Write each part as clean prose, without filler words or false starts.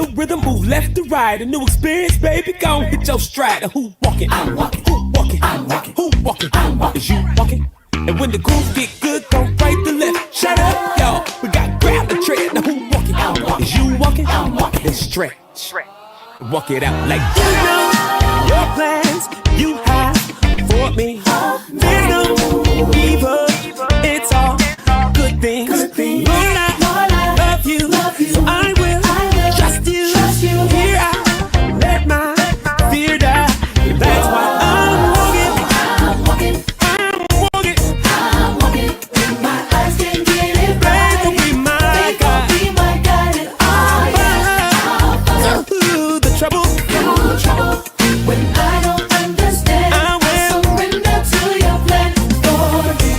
the rhythm, move left to right. A new experience, baby, gon' hit your stride. Who walking? I'm walking. Who walking? I'm walking. Who walking? I'm walking. Is you walking? And when the groove get good, don't right to left. Shut up, y'all. We got grab the tread. Now who walking? I'm walking. Is you walking? I'm walking. Then stretch. Walk it out like you know your plans you have for me. There's no evil. It's all good things. Lord, I love you. So I will trust you. Here I let my fear die. That's why I'm walking. And my eyes can get it right. Faith will be my guide. And I'll Through the trouble. when I don't understand, I will surrender to your plan for me.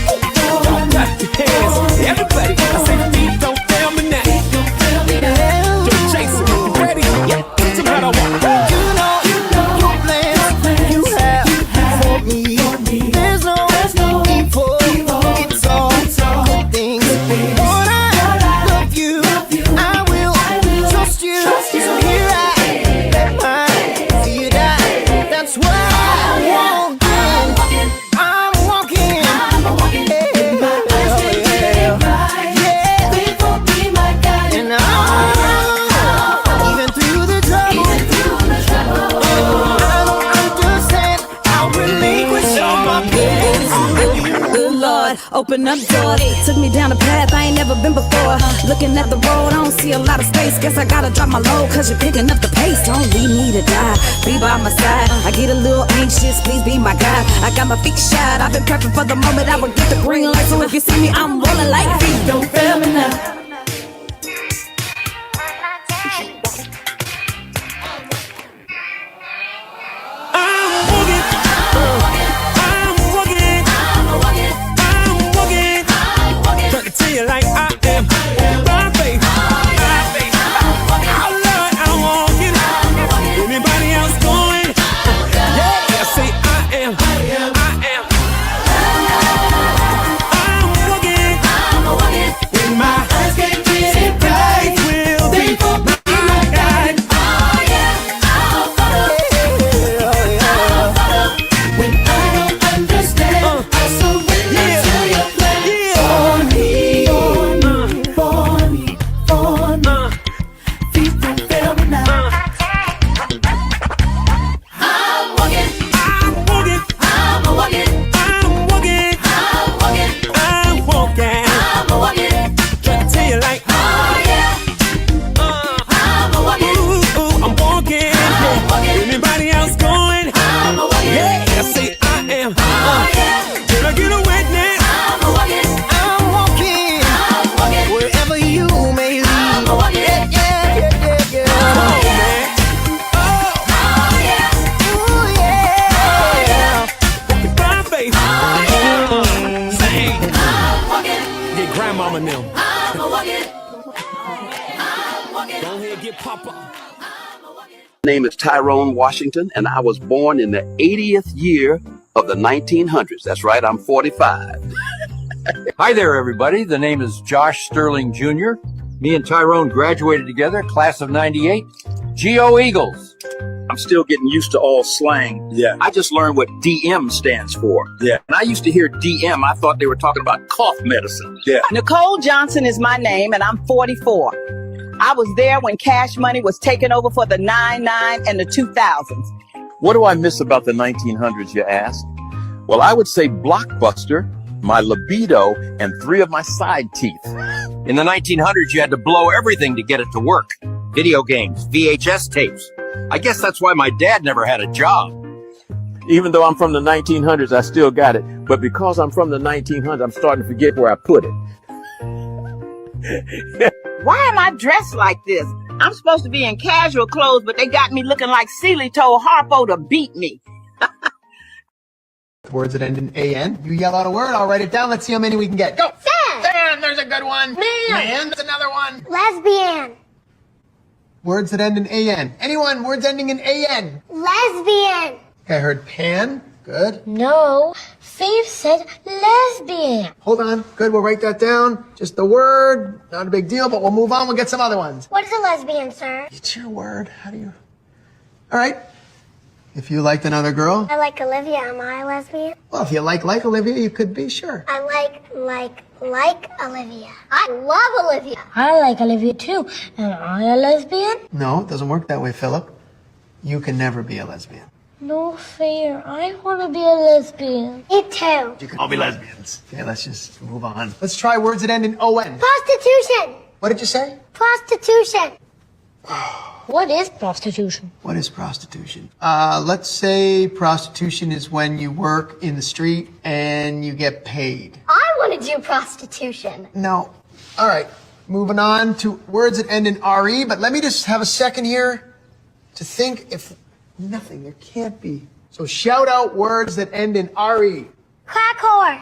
clap your hands. Everybody, I say feet don't fail me now. Don't tell me now. Don't chase it. Ready? Yeah. Somehow I walk. You know your plans you have for me. There's no evil. It's all good things. Lord, I love you. I will trust you. So here I let my fear die. That's why I'm walking. I'm walking. And my eyes can get it right. Yeah. Faith will be my guide. And even through the trouble, I don't understand. I'll relinquish all my plans. Good Lord, open up doors. Took me down a path I ain't never been before. Looking at the road, I don't see a lot of space. Guess I gotta drop my load, cause you're picking up the pace. Don't leave me to die, be by my side. I get a little anxious, please be my guide. I got my feet shot, I've been prepping for the moment I would get the green light. So if you see me, I'm rolling like feet. Don't fail me now. Trying to tell you like I am. By faith. Oh Lord, I'm walking. Anybody else going? Yeah, I say I am. I'm walking. In my Eyes can get it right. will be Faith will be my guide. I'll follow. When I don't understand, I surrender to your plan. For me. Feet don't fail me now. I'm walking. I'm walking. I'm walking. I'm walking. I'm walking. I'm walking. I'm walking. Trying to tell you like Oh yeah. I'm walking. ooh, I'm walking. Anybody else going? I'm walking. Yeah, I say I am. Oh yeah. Can I get a witness? I'm walking. I'm walking I'm walking. wherever you may lead. I'm walking. Yeah. Oh, man. Oh yeah. Ooh, yeah. Walking by faith. Sing. I'm walking. Get grandmama now. I'm walking. I'm walking. Go ahead, get Papa. My name is Tyrone Washington, and I was born in the 80th year of the 1900s. That's right, I'm 45. Hi there, everybody. The name is Josh Sterling Jr. Me and Tyrone graduated together, class of 98. G.O. Eagles. I'm still getting used to all slang. Yeah. I just learned what DM stands for. Yeah. When I used to hear DM, I thought they were talking about cough medicine. Yeah. Nicole Johnson is my name, and I'm 44. I was there when Cash Money was taking over for the 99 and the 2000s. What do I miss about the 1900s, you ask? Well, I would say Blockbuster, my libido, and 3 of my side teeth. In the 1900s, you had to blow everything to get it to work. Video games, VHS tapes. I guess that's why my dad never had a job. Even though I'm from the 1900s, I still got it. But because I'm from the 1900s, I'm starting to forget where I put it. Why am I dressed like this? I'm supposed to be in casual clothes, but they got me looking like Celie told Harpo to beat me. Words that end in A-N. You yell out a word, I'll write it down. Let's see how many we can get. Go! Fan, there's a good one. Man, there's another one. Lesbian. Words that end in A-N. Anyone, words ending in A-N. Lesbian. Okay, I heard pan. Good. No. Steve said lesbian. Hold on. Good, we'll write that down. Just the word. Not a big deal, but we'll move on. We'll get some other ones. What is a lesbian, sir? It's your word. How do you... All right. If you liked another girl. I like Olivia. Am I a lesbian? Well, if you like Olivia, you could be, sure. I like Olivia. I love Olivia. I like Olivia too. Am I a lesbian? No, it doesn't work that way, Philip. You can never be a lesbian. No fair. I want to be a lesbian. Me too. You can all be lesbians. Okay, let's just move on. Let's try words that end in O-N. Prostitution. What did you say? Prostitution. What is prostitution? What is prostitution? Let's say prostitution is when you work in the street and you get paid. I want to do prostitution. No. All right. Moving on to words that end in R-E, but let me just have a second here to think if nothing, there can't be. So shout out words that end in R-E. Crack whore.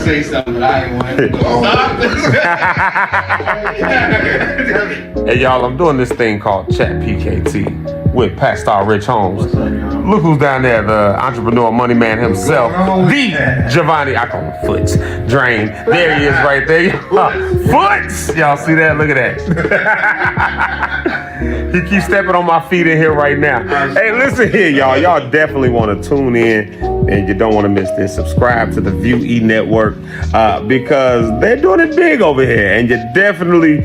Say something, but I ain't want to. Hey y'all, I'm doing this thing called Chat PKT with Pastor Rich Holmes. Look who's down there, the entrepreneur money man himself, the Giovanni. I call him Foots Drain. There he is right there. Foots! Y'all see that? Look at that. He keeps stepping on my feet in here right now. Hey, listen here, y'all. Y'all definitely want to tune in, and you don't want to miss this. Subscribe to the View E Network because they're doing it big over here, and you definitely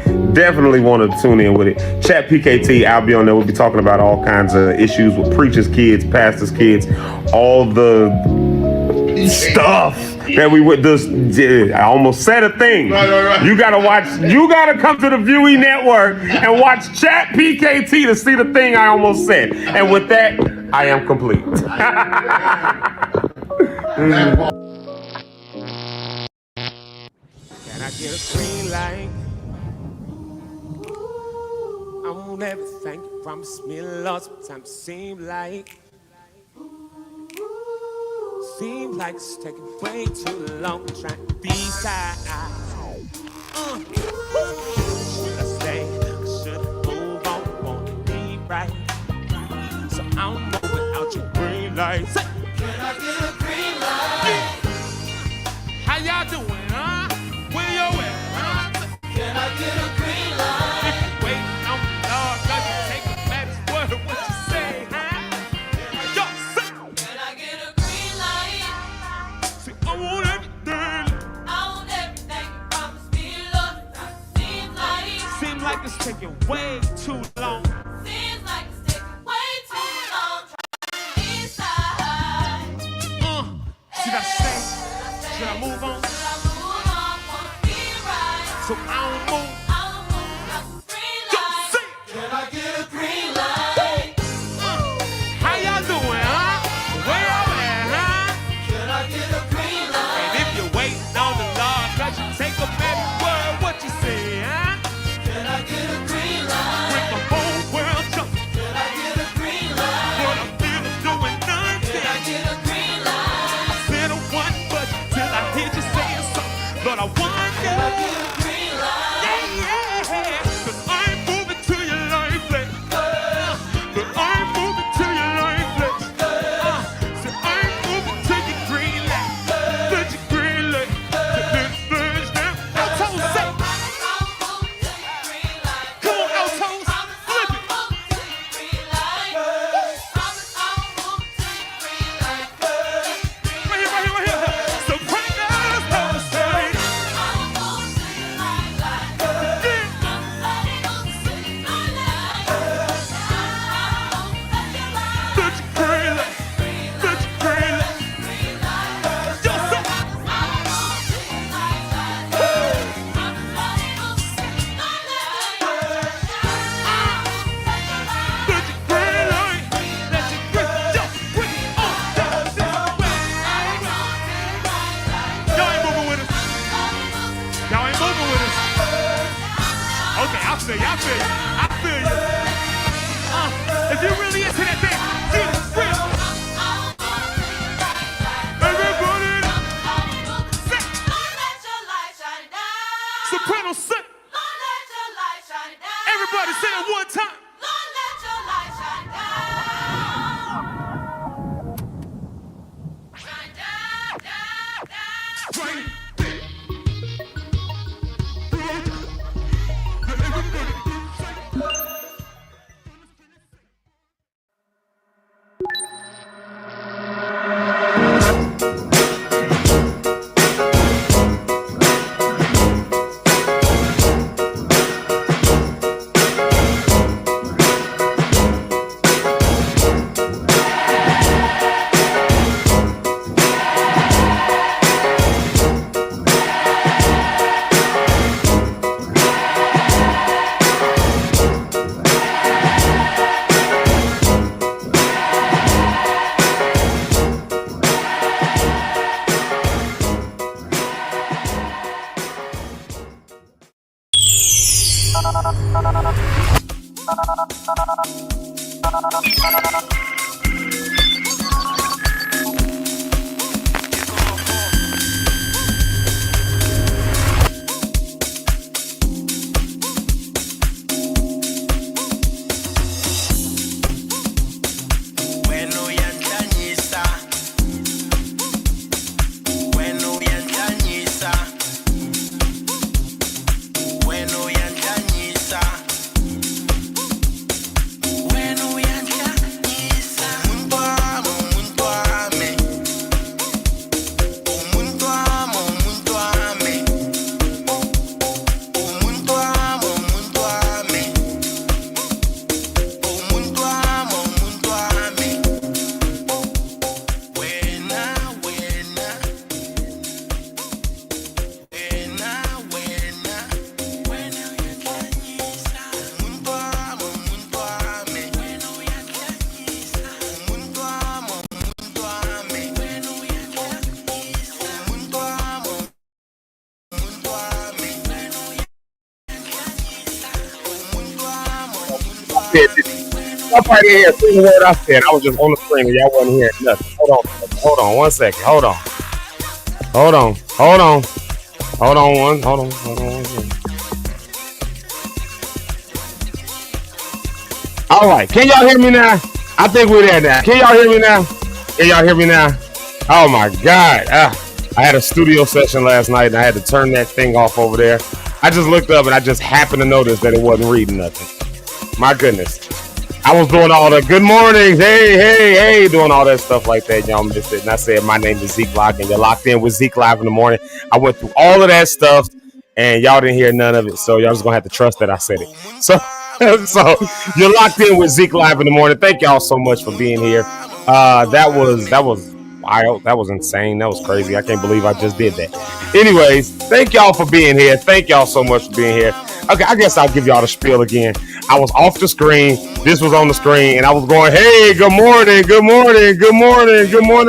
want to tune in with it. Chat PKT, I'll be on there. We'll be talking about all kinds of issues with preachers' kids, pastors' kids, all the stuff that we would just. I almost said a thing. Right. You gotta watch. You gotta come to the View E Network and watch Chat PKT to see the thing I almost said. And with that, I am complete. Can I get a green light? I want everything you promised me, Lord. Sometimes seems like it's taking way too long trying to decide. Should I stay? Should I move on? Wanna be right? So I'm moving out your green light. Say, can I get a green light? How y'all doing, huh? Where you at, huh? Can I get a green light? If you waiting on the Lord, God, you take a matters word what you say, huh? Yo, say, can I get a green light? See, I want everything. I want everything you promised me, Lord. Seems like it's taking way too long. Seems like it's taking way too long. Trying to decide. Should I stay? Should I move on? So I don't move. Can I get a green light? How y'all doing, huh? Where y'all at, huh? Can I get a green light? And if you're waiting on the Lord, God, you take a every word, what you say, huh? Can I get a green light? With the whole world jumping. Can I get a green light? What I'm feeling doing nothing. Can I get a green light? I said a one, but till I hear you saying something, Lord, I wonder. Can I get a green light? Yeah, 'cause I'm moving to your life, place. But I'm moving to your life, place. So I'm moving to your green light. To your green light. To this place now. Altos, say. Come on, Altos. Flip it. Right here. Sopranos, feel you. I feel you. If you really into that thing, get it real. Everybody, soprano set. Everybody say it one time. Somebody here, see the word I said. I was just on the screen and y'all wasn't hearing nothing. Hold on, 1 second. Hold on 1 second. All right, can y'all hear me now? I think we're there now. Can y'all hear me now? Oh my God. I had a studio session last night and I had to turn that thing off over there. I just looked up and I just happened to notice that it wasn't reading nothing. My goodness. I was doing all the good mornings, hey, doing all that stuff like that. Y'all missed it. And I said, my name is Zeke Locke, and you're locked in with Zeke Live in the morning. I went through all of that stuff, and y'all didn't hear none of it. So y'all just going to have to trust that I said it. So you're locked in with Zeke Live in the morning. Thank y'all so much for being here. That was wild. That was insane. That was crazy. I can't believe I just did that. Anyways, thank y'all for being here. Thank y'all so much for being here. Okay, I guess I'll give y'all the spiel again. I was off the screen. This was on the screen, and I was going, hey, good morning,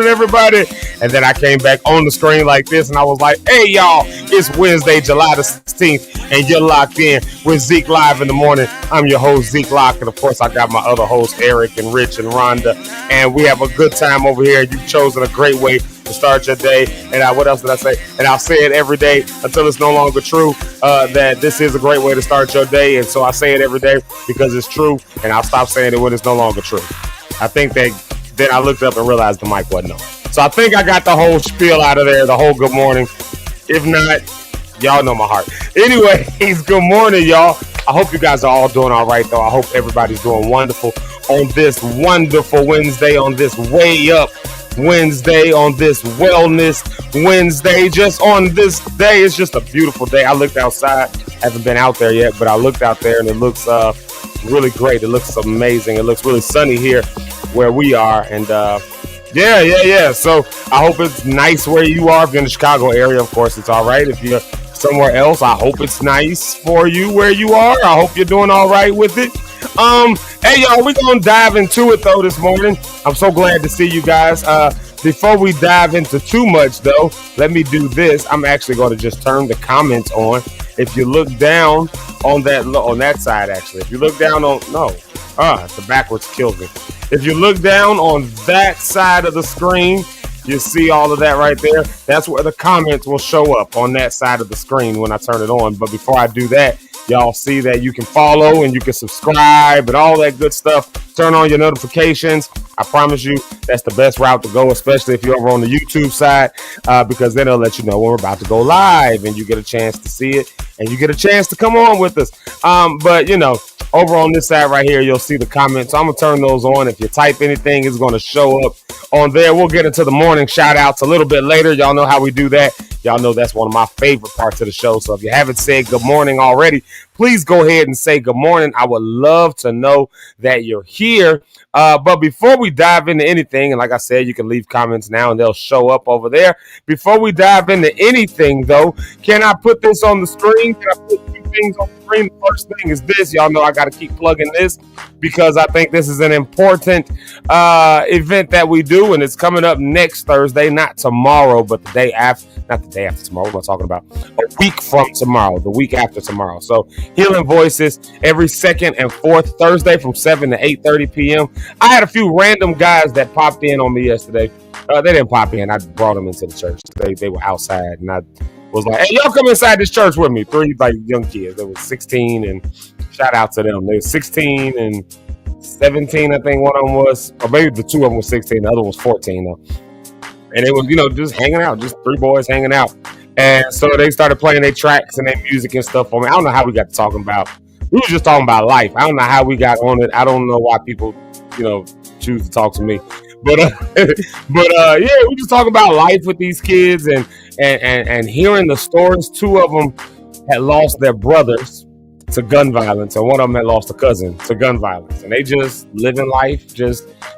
everybody. And then I came back on the screen like this, and I was like, hey, y'all, it's Wednesday, July the 16th, and you're locked in with Zeke Live in the morning. I'm your host, Zeke Locke, and of course, I got my other hosts, Eric and Rich and Rhonda, and we have a good time over here. You've chosen a great way to start your day. And what else did I say? And I'll say it every day until it's no longer true, that this is a great way to start your day. And so I say it every day because it's true, and I'll stop saying it when it's no longer true. I think that then I looked up and realized the mic wasn't on. So I think I got the whole spiel out of there, the whole good morning. If not, y'all know my heart. Anyways, good morning, y'all. I hope you guys are all doing all right, though. I hope everybody's doing wonderful on this wonderful Wednesday, on this way up Wednesday, on this wellness Wednesday, just on this day. It's just a beautiful day. I looked outside, haven't been out there yet, but I looked out there and it looks really great. It looks amazing. It looks really sunny here where we are. And yeah. So I hope it's nice where you are. If you're in the Chicago area, of course, it's all right. If you're somewhere else, I hope it's nice for you where you are. I hope you're doing all right with it. Hey, y'all, we're going to dive into it, though, this morning. I'm so glad to see you guys. Before we dive into too much, though, let me do this. I'm actually going to just turn the comments on. If you look down on that side, actually, if you look down on the backwards kills me. If you look down on that side of the screen, you see all of that right there. That's where the comments will show up on that side of the screen when I turn it on. But before I do that, y'all see that you can follow and you can subscribe and all that good stuff. Turn on your notifications. I promise you that's the best route to go, especially if you're over on the YouTube side, because then it'll let you know when we're about to go live and you get a chance to see it and you get a chance to come on with us. But over on this side right here, you'll see the comments. So I'm going to turn those on. If you type anything, it's going to show up on there. We'll get into the morning shout outs a little bit later. Y'all know how we do that. Y'all know that's one of my favorite parts of the show. So if you haven't said good morning already, please go ahead and say good morning. I would love to know that you're here. But before we dive into anything, and like I said, you can leave comments now and they'll show up over there. Before we dive into anything, though, can I put this on the screen? Can I put two things on the screen? The first thing is this. Y'all know I got to keep plugging this because I think this is an important event that we do, and it's coming up next Thursday, not tomorrow, but the day after. Not the day after tomorrow. What am I talking about? A week from tomorrow, the week after tomorrow. So Healing Voices every second and fourth Thursday from 7 to 8:30 p.m. I had a few random guys that popped in on me yesterday. They didn't pop in. I brought them into the church. They were outside, and I was like, "Hey, y'all come inside this church with me." 3 like young kids. They were 16, and shout out to them. They were 16 and 17, I think one of them was, or maybe the two of them was 16. The other one was 14 though. And they was, just hanging out, just 3 boys hanging out. And so they started playing their tracks and their music and stuff for me. I don't know how we got to talking about. We were just talking about life. I don't know how we got on it. I don't know why people, choose to talk to me. But yeah, we just talking about life with these kids and hearing the stories. 2 of them had lost their brothers to gun violence, and one of them had lost a cousin to gun violence, and they just living life.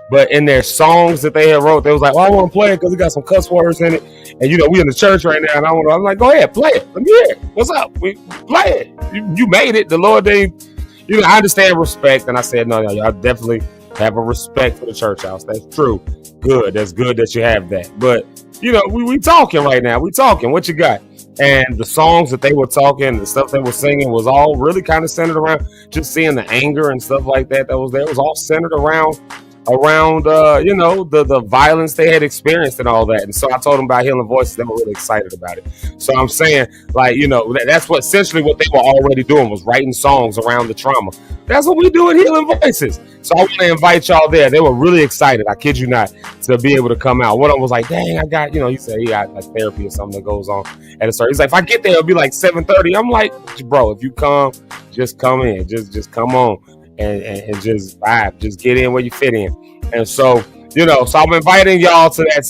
But in their songs that they had wrote, they was like, "Well, I want to play it because it got some cuss words in it." And we in the church right now, and I'm like, "Go ahead, play it. Let me hear it. What's up? We play it. You made it. The Lord didn't." I understand respect, and I said, "No, y'all definitely have a respect for the church house. That's true. Good. That's good that you have that." But we talking right now. We talking. What you got? And the songs that they were talking, the stuff they were singing was all really kind of centered around just seeing the anger and stuff like that was there. It was all centered around the violence they had experienced and all that. And so I told them about Healing Voices. They were really excited about it. So I'm saying, that's what essentially what they were already doing was writing songs around the trauma. That's what we do at Healing Voices. So I want to invite y'all there. They were really excited, I kid you not, to be able to come out. One of them was like, "Dang, I got," he said he got like therapy or something that goes on at a certain. He's like, "If I get there, it'll be like 7:30. I'm like, "Bro, if you come, just come in. Just come on and just vibe. Just get in where you fit in." And so, so I'm inviting y'all to that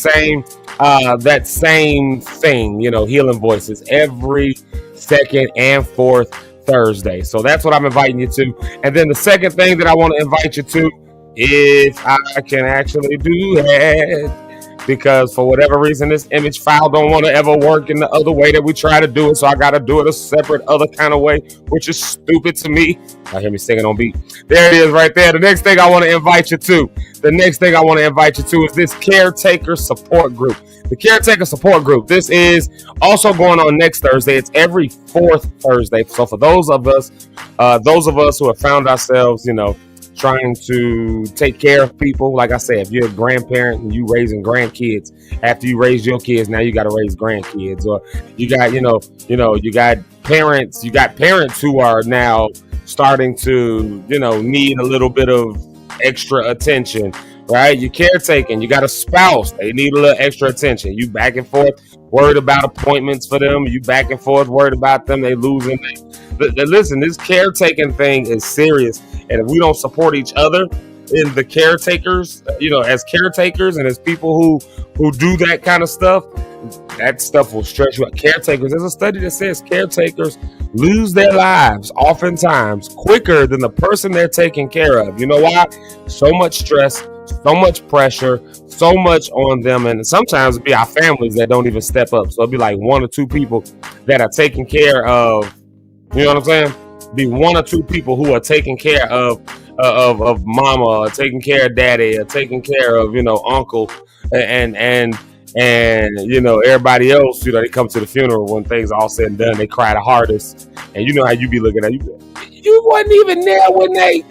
same thing, Healing Voices every second and fourth Thursday. So that's what I'm inviting you to. And then the second thing that I want to invite you to, if I can actually do that, because for whatever reason this image file don't want to ever work in the other way that we try to do it, so I got to do it a separate other kind of way, which is stupid to me. I hear me singing on beat. There it is right there. The next thing I want to invite you to is this caretaker support group. The caretaker support group. This is also going on next Thursday. It's every fourth Thursday. So for those of us who have found ourselves, trying to take care of people, like I said, if you're a grandparent and you raising grandkids, after you raise your kids, now you got to raise grandkids, or you got, you got parents who are now starting to, need a little bit of extra attention. Right? You're caretaking. You got a spouse. They need a little extra attention. You back and forth, worried about appointments for them. You back and forth, worried about them. They losing. Listen, this caretaking thing is serious. And if we don't support each other in the caretakers, as caretakers and as people who do that kind of stuff, that stuff will stress you out. Caretakers, there's a study that says caretakers lose their lives oftentimes quicker than the person they're taking care of. You know why? So much stress, so much pressure, so much on them. And sometimes it'll be our families that don't even step up. So it'll be like 1 or 2 people that are taking care of, you know what I'm saying? Be 1 or 2 people who are taking care of mama, or taking care of daddy, or taking care of, uncle, and you know, everybody else, you know, they come to the funeral when things are all said and done, they cry the hardest. And you know how you be looking at you wasn't even there when they,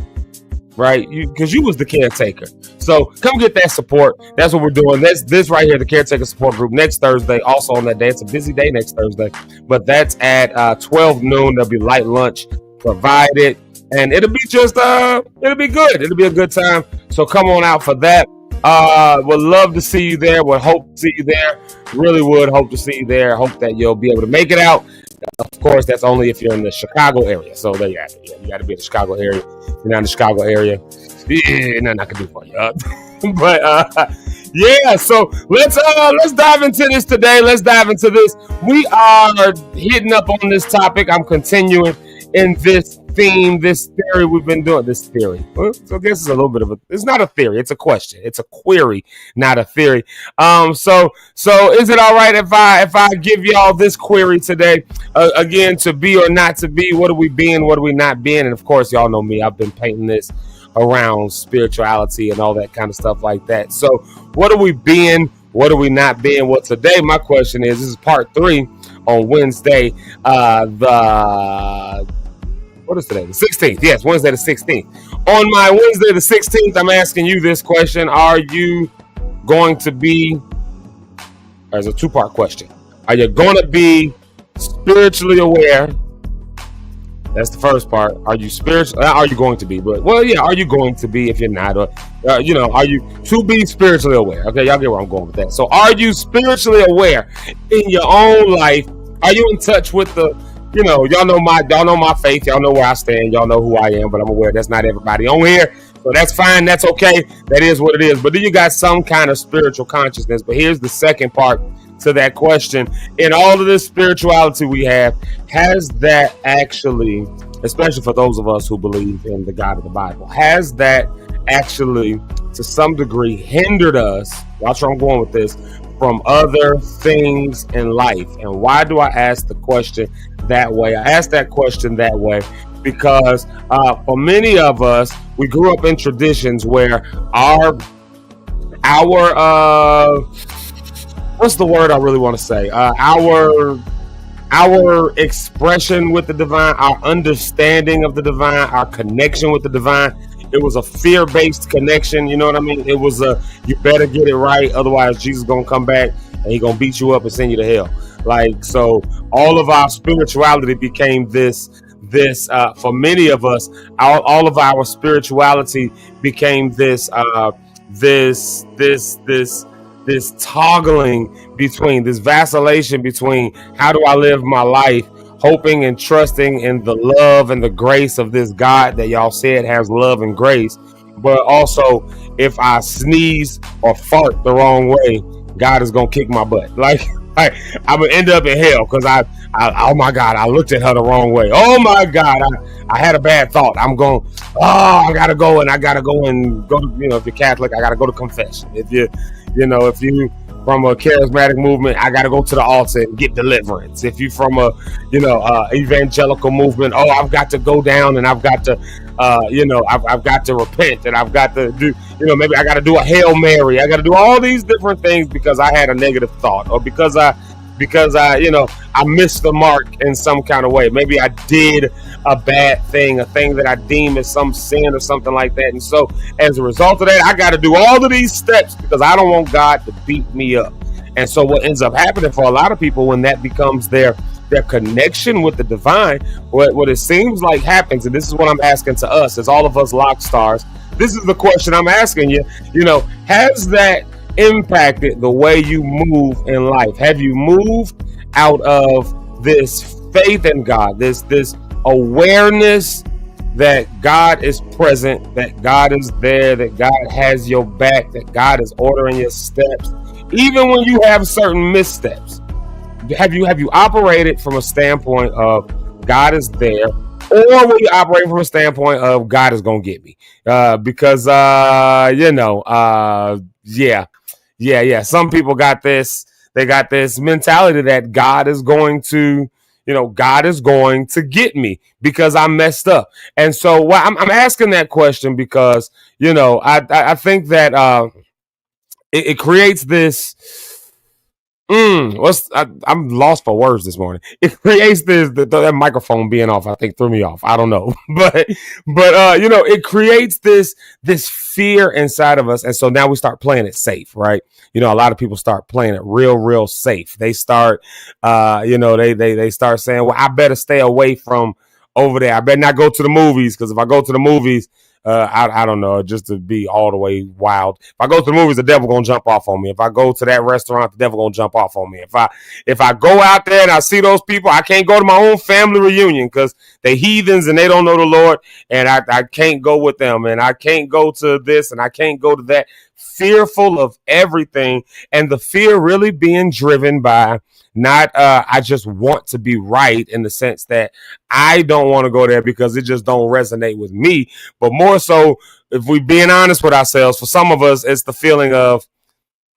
right? Because you was the caretaker. So come get that support. That's what we're doing. This right here, the caretaker support group, next Thursday. Also on that day, it's a busy day next Thursday, but that's at 12 noon. There'll be light lunch provided, and it'll be just it'll be good. It'll be a good time. So come on out for that. Would love to see you there. Would hope to see you there. Really would hope to see you there. Hope that you'll be able to make it out. Of course, that's only if you're in the Chicago area. So there you have it. Yeah, you got to be in the Chicago area. If you're not in the Chicago area, nothing I can do for you. But yeah, so let's dive into this today. Let's dive into this. We are hitting up on this topic. I'm continuing in this theme, this theory we've been doing. This theory. So I guess it's a little bit of it's not a theory. It's a question. It's a query, not a theory. So is it all right if I give y'all this query today? Again, to be or not to be. What are we being? What are we not being? And of course, y'all know me. I've been painting this around spirituality and all that kind of stuff like that. So what are we being? What are we not being? Well, today my question is, this is part 3 on Wednesday, what is today? The 16th. Yes, Wednesday the 16th. On my Wednesday the 16th, I'm asking you this question. Are you going to be, there's a 2-part question. Are you going to be spiritually aware? That's the first part. Are you spiritual? Are you going to be? But well, yeah. Are you going to be if you're not? Or you know, are you to be spiritually aware? Okay, y'all get where I'm going with that. So, are you spiritually aware in your own life? Are you in touch with the? You know, y'all know my faith. Y'all know where I stand. Y'all know who I am. But I'm aware that's not everybody on here. So that's fine. That's okay. That is what it is. But then you got some kind of spiritual consciousness. But here's the second part to that question. In all of this spirituality we have, has that actually, especially for those of us who believe in the God of the Bible, has that actually to some degree hindered us, watch where I'm going with this, from other things in life? And why do I ask the question that way? I ask that question that way because for many of us, we grew up in traditions where our what's the word I really want to say? Our expression with the divine, our understanding of the divine, our connection with the divine, it was a fear-based connection. You know what I mean? It was you better get it right, otherwise Jesus gonna come back and he gonna beat you up and send you to hell. Like, so all of our spirituality became this for many of us, all of our spirituality became this toggling between, this vacillation between how do I live my life, hoping and trusting in the love and the grace of this God that y'all said has love and grace, but also if I sneeze or fart the wrong way, God is gonna kick my butt. Like I'm gonna end up in hell because I oh my God, I looked at her the wrong way. Oh my God, I had a bad thought. I gotta go and go to, you know, if you're Catholic, I gotta go to confession. If you from a charismatic movement, I gotta go to the altar and get deliverance. If you from a evangelical movement, I've got to go down and I've got to I've got to repent and I've got to do, maybe I got to do a Hail Mary. I got to do all these different things because I had a negative thought, or because I missed the mark in some kind of way. Maybe I did a bad thing, a thing that I deem as some sin or something like that. And so as a result of that, I got to do all of these steps because I don't want God to beat me up. And so what ends up happening for a lot of people when that becomes their connection with the divine, what it seems like happens, and this is what I'm asking to us as all of us lock stars, this is the question I'm asking you, has that impacted the way you move in life? Have you moved out of this faith in God, this awareness that God is present, that God is there, that God has your back, that God is ordering your steps, even when you have certain missteps? Have you operated from a standpoint of God is there, or will you operate from a standpoint of God is gonna get me? Because some people got this. They got this mentality that God is going to get me because I messed up. And so I'm asking that question because I think that it creates this. I'm lost for words this morning. It creates this that microphone being off. I think threw me off. I don't know, but it creates this fear inside of us, and so now we start playing it safe, right? A lot of people start playing it real safe. They start, they start saying, well, I better stay away from over there. I better not go to the movies because if I go to the movies. I don't know, just to be all the way wild. If I go to the movies, the devil gonna jump off on me. If I go to that restaurant, the devil gonna jump off on me. If I go out there and I see those people, I can't go to my own family reunion because they heathens and they don't know the Lord, and I can't go with them, and I can't go to this and I can't go to that. Fearful of everything, and the fear really being driven by not I just want to be right in the sense that I don't want to go there because it just don't resonate with me, but more so if we being honest with ourselves, for some of us it's the feeling of,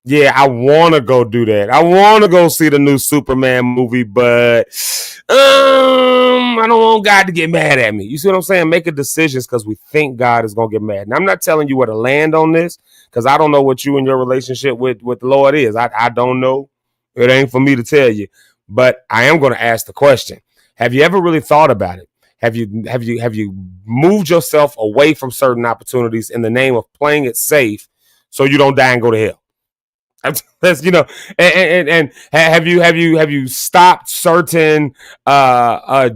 yeah, I want to go do that. I want to go see the new Superman movie, but I don't want God to get mad at me. You see what I'm saying? Making decisions because we think God is going to get mad. And I'm not telling you where to land on this because I don't know what you and your relationship with the Lord is. I don't know. It ain't for me to tell you. But I am going to ask the question. Have you ever really thought about it? Have you moved yourself away from certain opportunities in the name of playing it safe so you don't die and go to hell? That's, and have you stopped certain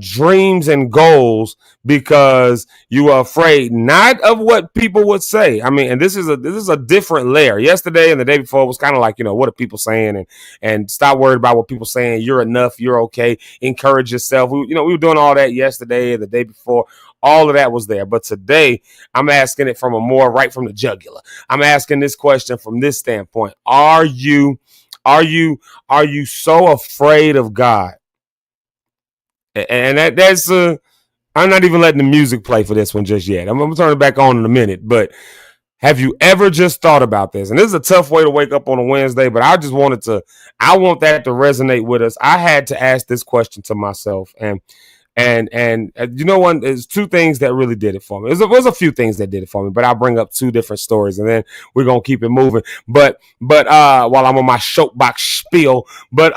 dreams and goals because you are afraid not of what people would say? I mean, and this is a different layer. Yesterday and the day before was kind of like, what are people saying, and stop worried about what people saying. You're enough. You're okay. Encourage yourself. We were doing all that yesterday and the day before. All of that was there. But today I'm asking it from a more right from the jugular. I'm asking this question from this standpoint. Are you so afraid of God? And that's I'm not even letting the music play for this one just yet. I'm going to turn it back on in a minute. But have you ever just thought about this? And this is a tough way to wake up on a Wednesday, but I want that to resonate with us. I had to ask this question to myself, and there's two things that really did it for me. There's a few things that did it for me, but I'll bring up two different stories and then we're going to keep it moving. But while I'm on my soapbox spiel, but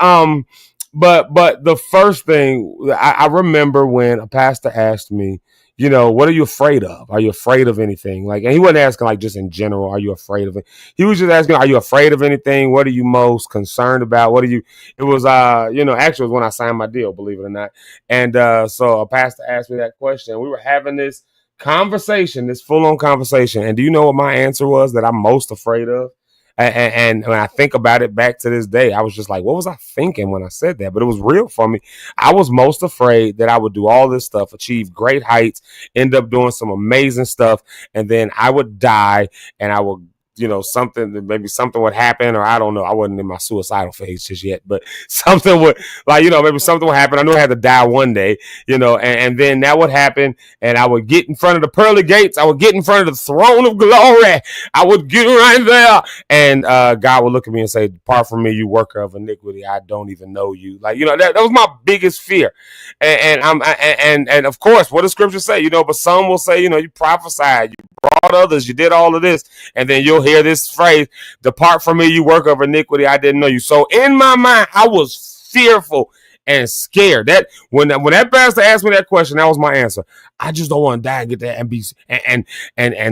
the first thing I remember when a pastor asked me, what are you afraid of? Are you afraid of anything? And he wasn't asking like just in general, are you afraid of it? He was just asking, are you afraid of anything? What are you most concerned about? It was, actually it was when I signed my deal, believe it or not. And so a pastor asked me that question. We were having this conversation, this full-on conversation. And do you know what my answer was that I'm most afraid of? And when I think about it back to this day, I was just like, what was I thinking when I said that? But it was real for me. I was most afraid that I would do all this stuff, achieve great heights, end up doing some amazing stuff, and then I would die and I would, maybe something would happen, or I don't know. I wasn't in my suicidal phase just yet, but something would, maybe something would happen. I knew I had to die one day, and then that would happen, and I would get in front of the pearly gates. I would get in front of the throne of glory. I would get right there, and God would look at me and say, "Depart from me, you worker of iniquity. I don't even know you." That was my biggest fear, and of course, what does Scripture say? But some will say, you prophesied, you brought others, you did all of this, and then you'll hear this phrase, "Depart from me, you worker of iniquity, I didn't know you." So in my mind, I was fearful and scared. That when that pastor asked me that question, that was my answer. I just don't want to die and get that and be and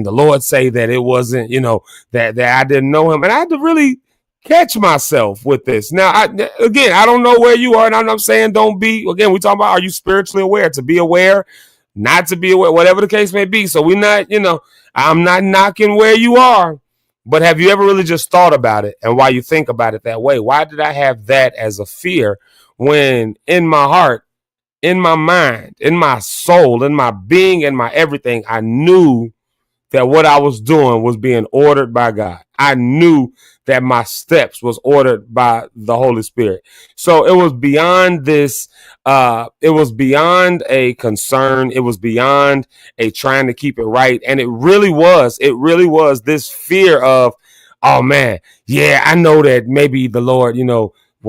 the Lord say that it wasn't, that I didn't know him, and I had to really catch myself with this. Now, I don't know where you are, and I'm not saying don't be. Again, we talking about, are you spiritually aware? To be aware, not to be aware, whatever the case may be. So we're not, I'm not knocking where you are, but have you ever really just thought about it and why you think about it that way? Why did I have that as a fear when in my heart, in my mind, in my soul, in my being, in my everything, I knew that what I was doing was being ordered by God. I knew that my steps was ordered by the Holy Spirit. So it was beyond this. It was beyond a concern. It was beyond a trying to keep it right. And it really was this fear of, oh man, yeah, I know that maybe the Lord,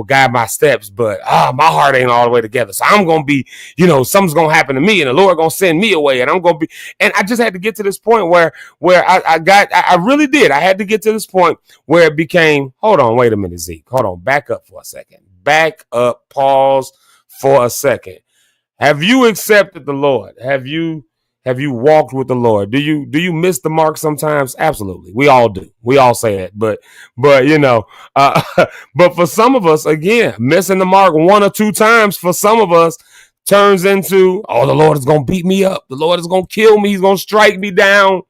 guide my steps, but my heart ain't all the way together. So I'm gonna be, something's gonna happen to me, and the Lord gonna send me away, and I'm gonna be. And I just had to get to this point where I really did. I had to get to this point where it became. Hold on, wait a minute, Zeke. Hold on, back up for a second. Back up. Pause for a second. Have you accepted the Lord? Have you walked with the Lord? Do you miss the mark sometimes? Absolutely. We all do. We all say that. But but for some of us, again, missing the mark one or two times for some of us turns into, oh, the Lord is going to beat me up. The Lord is going to kill me. He's going to strike me down.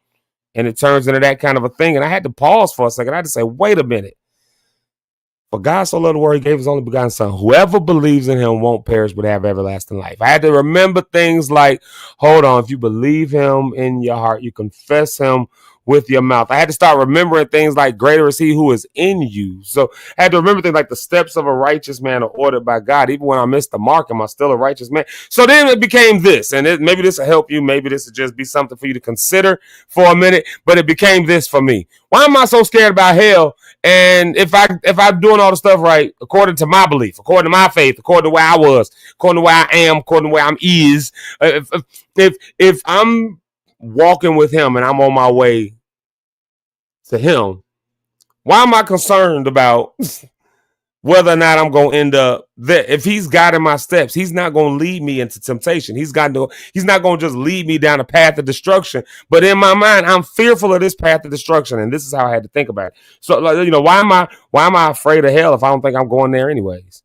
And it turns into that kind of a thing. And I had to pause for a second. I had to say, wait a minute. For God so loved the world, he gave his only begotten son. Whoever believes in him won't perish but have everlasting life. I had to remember things like, hold on, if you believe him in your heart, you confess him with your mouth. I had to start remembering things like greater is he who is in you. So I had to remember things like the steps of a righteous man are ordered by God. Even when I missed the mark, am I still a righteous man? So then it became this, and maybe this will help you. Maybe this will just be something for you to consider for a minute, but it became this for me. Why am I so scared about hell? And if I'm doing all the stuff right, according to my belief, according to my faith, according to where I was, according to where I am, according to where I'm if I'm walking with him and I'm on my way to him, why am I concerned about whether or not I'm going to end up there? If he's guiding my steps, he's not going to lead me into temptation. He's not going to just lead me down a path of destruction. But in my mind, I'm fearful of this path of destruction. And this is how I had to think about it. So, why am I afraid of hell if I don't think I'm going there anyways?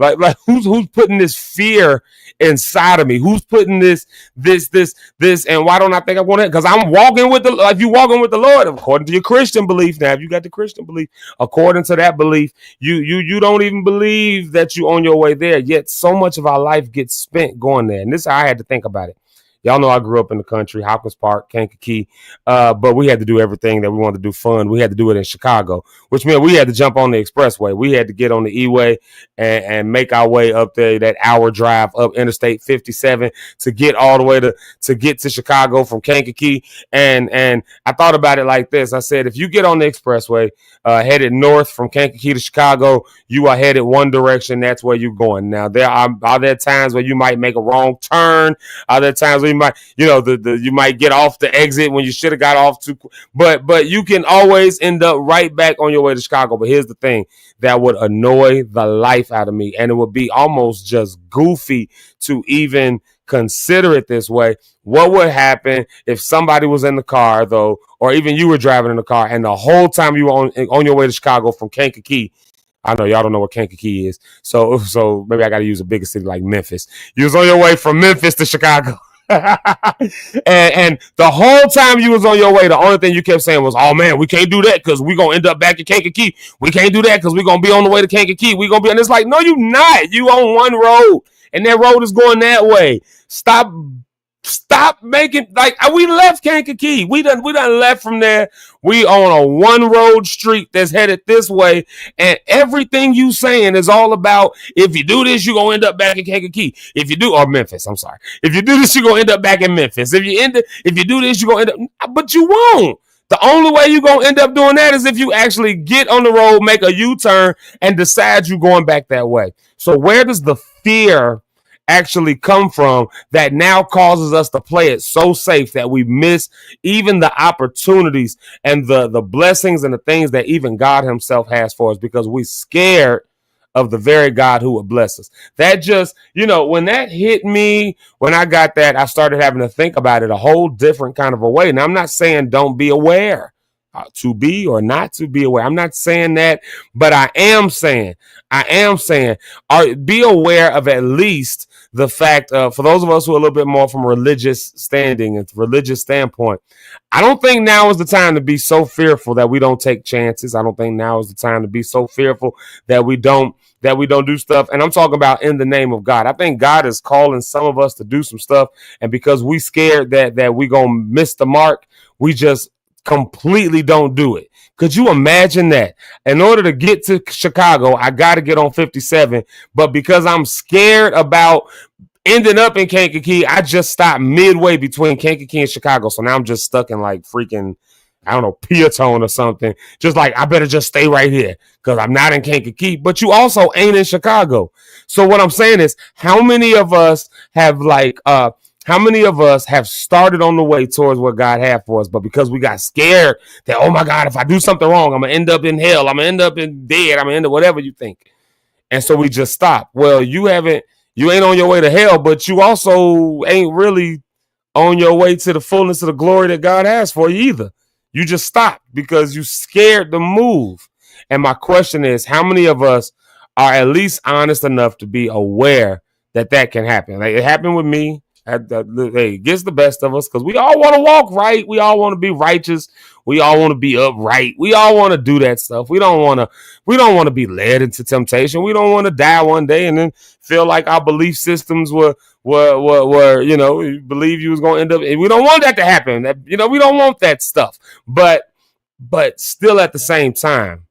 Like who's putting this fear inside of me? Who's putting this, and why don't I think I'm going there? Because I'm walking with if you walking with the Lord, according to your Christian belief. Now, if you got the Christian belief, according to that belief, you don't even believe that you're on your way there. Yet so much of our life gets spent going there. And this is how I had to think about it. Y'all know I grew up in the country, Hopkins Park, Kankakee, but we had to do everything that we wanted to do fun. We had to do it in Chicago, which meant we had to jump on the expressway. We had to get on the E-way and make our way up there, that hour drive up Interstate 57 to get all the way to get to Chicago from Kankakee. And I thought about it like this. I said, if you get on the expressway headed north from Kankakee to Chicago, you are headed one direction. That's where you're going. Now, are there times where you might make a wrong turn? Are there times where you might, you might get off the exit when you should have got off too, but you can always end up right back on your way to Chicago. But here's the thing that would annoy the life out of me, and it would be almost just goofy to even consider it this way. What would happen if somebody was in the car, though, or even you were driving in the car, and the whole time you were on your way to Chicago from Kankakee? I know y'all don't know what Kankakee is, so maybe I got to use a bigger city like Memphis. You was on your way from Memphis to Chicago. and the whole time you was on your way, the only thing you kept saying was, oh man, we can't do that because we're going to end up back at Kankakee. We can't do that because we're going to be on the way to Kankakee. We're going to be, and it's like, no, you not. You on one road, and that road is going that way. Stop making, like, we left Kankakee. We done left from there. We on a one road street that's headed this way, and everything you saying is all about, if you do this, you're going to end up back in Kankakee. If you do, or Memphis, I'm sorry. If you do this, you're going to end up back in Memphis. If you do this, you're going to end up, but you won't. The only way you're going to end up doing that is if you actually get on the road, make a U-turn, and decide you're going back that way. So where does the fear actually come from that now causes us to play it so safe that we miss even the opportunities and the blessings and the things that even God himself has for us because we're scared of the very God who would bless us? That just, when that hit me, when I got that, I started having to think about it a whole different kind of a way. And I'm not saying don't be aware. To be or not to be aware. I'm not saying that, but I am saying, be aware of at least the fact for those of us who are a little bit more from religious standing and religious standpoint, I don't think now is the time to be so fearful that we don't take chances. I don't think now is the time to be so fearful that we don't do stuff. And I'm talking about in the name of God. I think God is calling some of us to do some stuff. And because we scared that we going to miss the mark, we just completely don't do it. Could you imagine that? In order to get to Chicago, I got to get on 57. But because I'm scared about ending up in Kankakee, I just stopped midway between Kankakee and Chicago. So now I'm just stuck in like freaking, I don't know, Peatone or something. Just like, I better just stay right here because I'm not in Kankakee. But you also ain't in Chicago. So what I'm saying is, how many of us have started on the way towards what God had for us, but because we got scared that, oh my God, if I do something wrong, I'm going to end up in hell. I'm going to end up in dead. I'm going to end up whatever you think. And so we just stop. Well, you ain't on your way to hell, but you also ain't really on your way to the fullness of the glory that God has for you either. You just stopped because you scared to move. And my question is, how many of us are at least honest enough to be aware that can happen? Like, it happened with me. It gets the best of us because we all want to walk right. We all want to be righteous. We all want to be upright. We all want to do that stuff. We don't want to be led into temptation. We don't want to die one day and then feel like our belief systems were you believe you was going to end up. We don't want that to happen. We don't want that stuff. But still at the same time,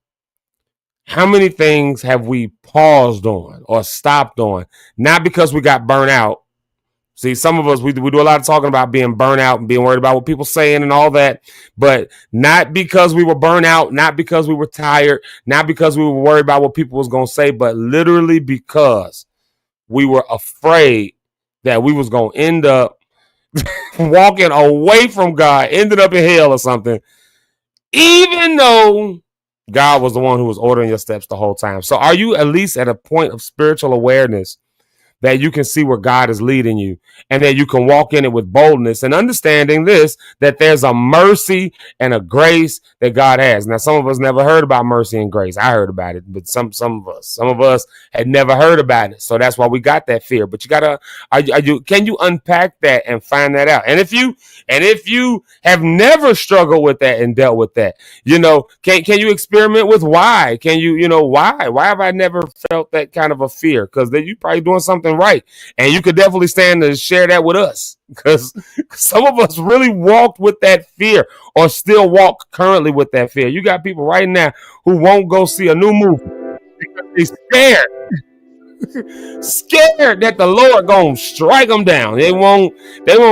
how many things have we paused on or stopped on? Not because we got burnt out. See, some of us, we do a lot of talking about being burnt out and being worried about what people saying and all that, but not because we were burnt out, not because we were tired, not because we were worried about what people was going to say, but literally because we were afraid that we was going to end up walking away from God, ended up in hell or something, even though God was the one who was ordering your steps the whole time. So are you at least at a point of spiritual awareness that you can see where God is leading you and that you can walk in it with boldness and understanding this, that there's a mercy and a grace that God has. Now, some of us never heard about mercy and grace. I heard about it, but some of us had never heard about it. So that's why we got that fear. But you gotta, can you unpack that and find that out? And if you have never struggled with that and dealt with that, can you experiment with why? Can you, why have I never felt that kind of a fear? Because then you probably doing something right, and you could definitely stand to share that with us, because some of us really walked with that fear or still walk currently with that fear. You got people right now who won't go see a new movie because they're scared that the Lord gonna strike them down. They won't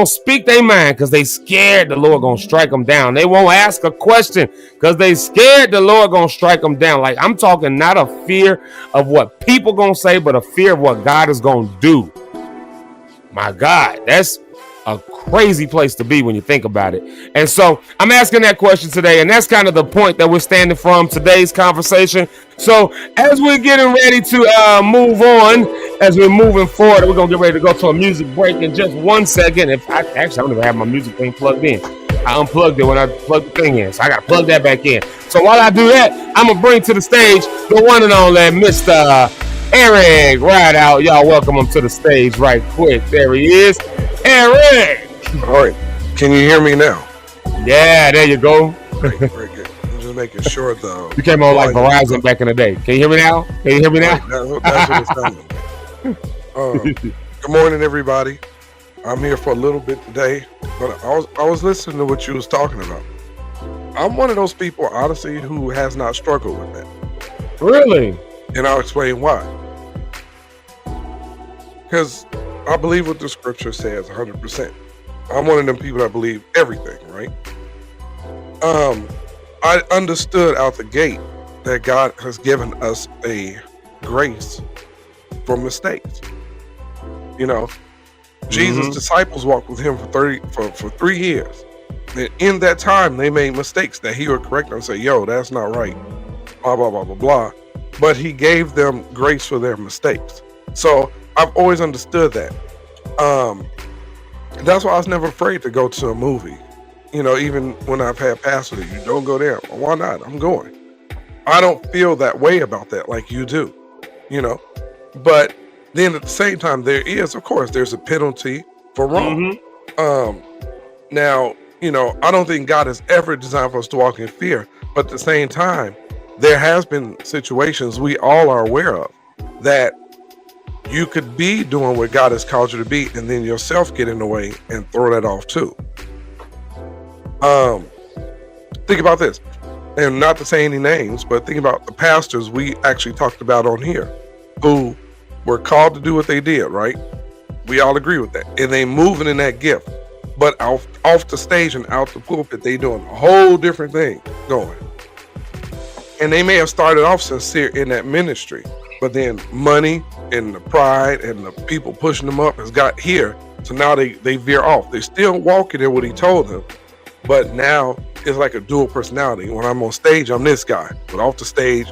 speak their mind because they scared the Lord gonna strike them down. They won't ask a question because they scared the Lord gonna strike them down. Like, I'm talking not a fear of what people gonna say, but a fear of what God is gonna do. My God, that's a crazy place to be when you think about it. And so I'm asking that question today, and that's kind of the point that we're standing from today's conversation. So as we're getting ready to move on, as we're moving forward, we're gonna get ready to go to a music break in just 1 second. I don't even have my music thing plugged in. I unplugged it when I plugged the thing in, so I gotta plug that back in. So while I do that, I'm gonna bring to the stage the one and only Mr. Eric Rideout. Y'all welcome him to the stage right quick. There he is. Eric! All right. Can you hear me now? Yeah, there you go. Very good. I'm just making sure though. You came on like Verizon back in the day. Can you hear me now? That's what it's sounding. Good morning, everybody. I'm here for a little bit today, but I was listening to what you was talking about. I'm one of those people, honestly, who has not struggled with that. Really? And I'll explain why. Because I believe what the scripture says 100%. I'm one of them people that believe everything, right? I understood out the gate that God has given us a grace for mistakes. Jesus' disciples walked with him for 3 years. And in that time, they made mistakes that he would correct them and say, yo, that's not right. Blah, blah, blah, blah, blah. But he gave them grace for their mistakes. So I've always understood that. That's why I was never afraid to go to a movie. Even when I've had pastors, you don't go there. Well, why not? I'm going. I don't feel that way about that like you do, But then at the same time, there's a penalty for wrong. Now, I don't think God has ever designed for us to walk in fear. But at the same time, there has been situations we all are aware of that you could be doing what God has called you to be, and then yourself get in the way and throw that off too. Think about this, and not to say any names, but think about the pastors we actually talked about on here who were called to do what they did, right? We all agree with that. And they moving in that gift. but off the stage and out the pulpit, they doing a whole different thing going. And they may have started off sincere in that ministry, but then money and the pride and the people pushing them up has got here. So now they veer off. They're still walking in what he told them, but now it's like a dual personality. When I'm on stage, I'm this guy, but off the stage,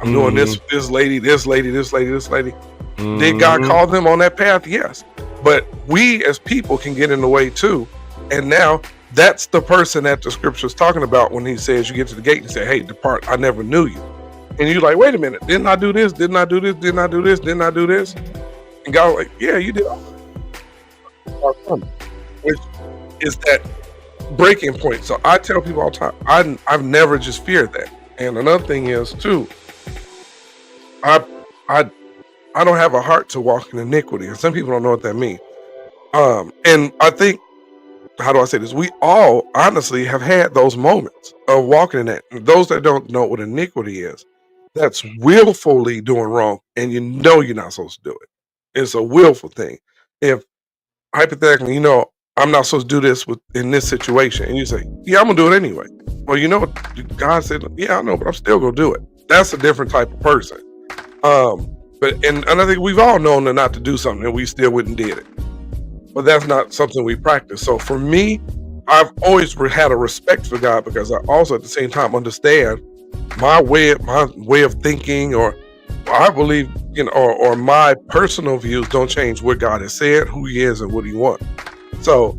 I'm doing this lady. Did God call them on that path? Yes. But we as people can get in the way too. And now that's the person that the scripture is talking about when he says you get to the gate and say, hey, depart, I never knew you. And you're like, wait a minute, didn't I do this? Didn't I do this? Didn't I do this? Didn't I do this? And God was like, yeah, you did all that. Which is that breaking point. So I tell people all the time, I've never just feared that. And another thing is too, I don't have a heart to walk in iniquity. And some people don't know what that means. And I think, how do I say this? We all honestly have had those moments of walking in that. And those that don't know what iniquity is, that's willfully doing wrong. And you know you're not supposed to do it. It's a willful thing. If hypothetically, you know, I'm not supposed to do this in this situation. And you say, yeah, I'm going to do it anyway. Well, you know what? God said, yeah, I know, but I'm still going to do it. That's a different type of person. And I think we've all known not to do something and we still wouldn't did it. But that's not something we practice. So for me, I've always had a respect for God because I also at the same time understand my way of thinking, or I believe, you know, or my personal views don't change what God has said, who he is and what he wants. So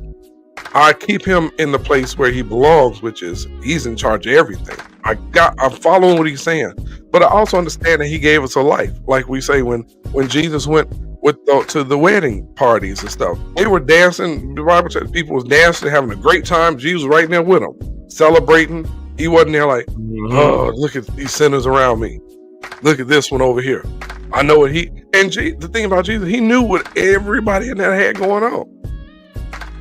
I keep him in the place where he belongs, which is he's in charge of everything. I'm following what he's saying, but I also understand that he gave us a life. Like we say, when Jesus went to the wedding parties and stuff, they were dancing. The Bible said people was dancing, having a great time. Jesus was right there with them, celebrating. He wasn't there like, oh, look at these sinners around me. Look at this one over here. I know what the thing about Jesus, he knew what everybody in there had going on.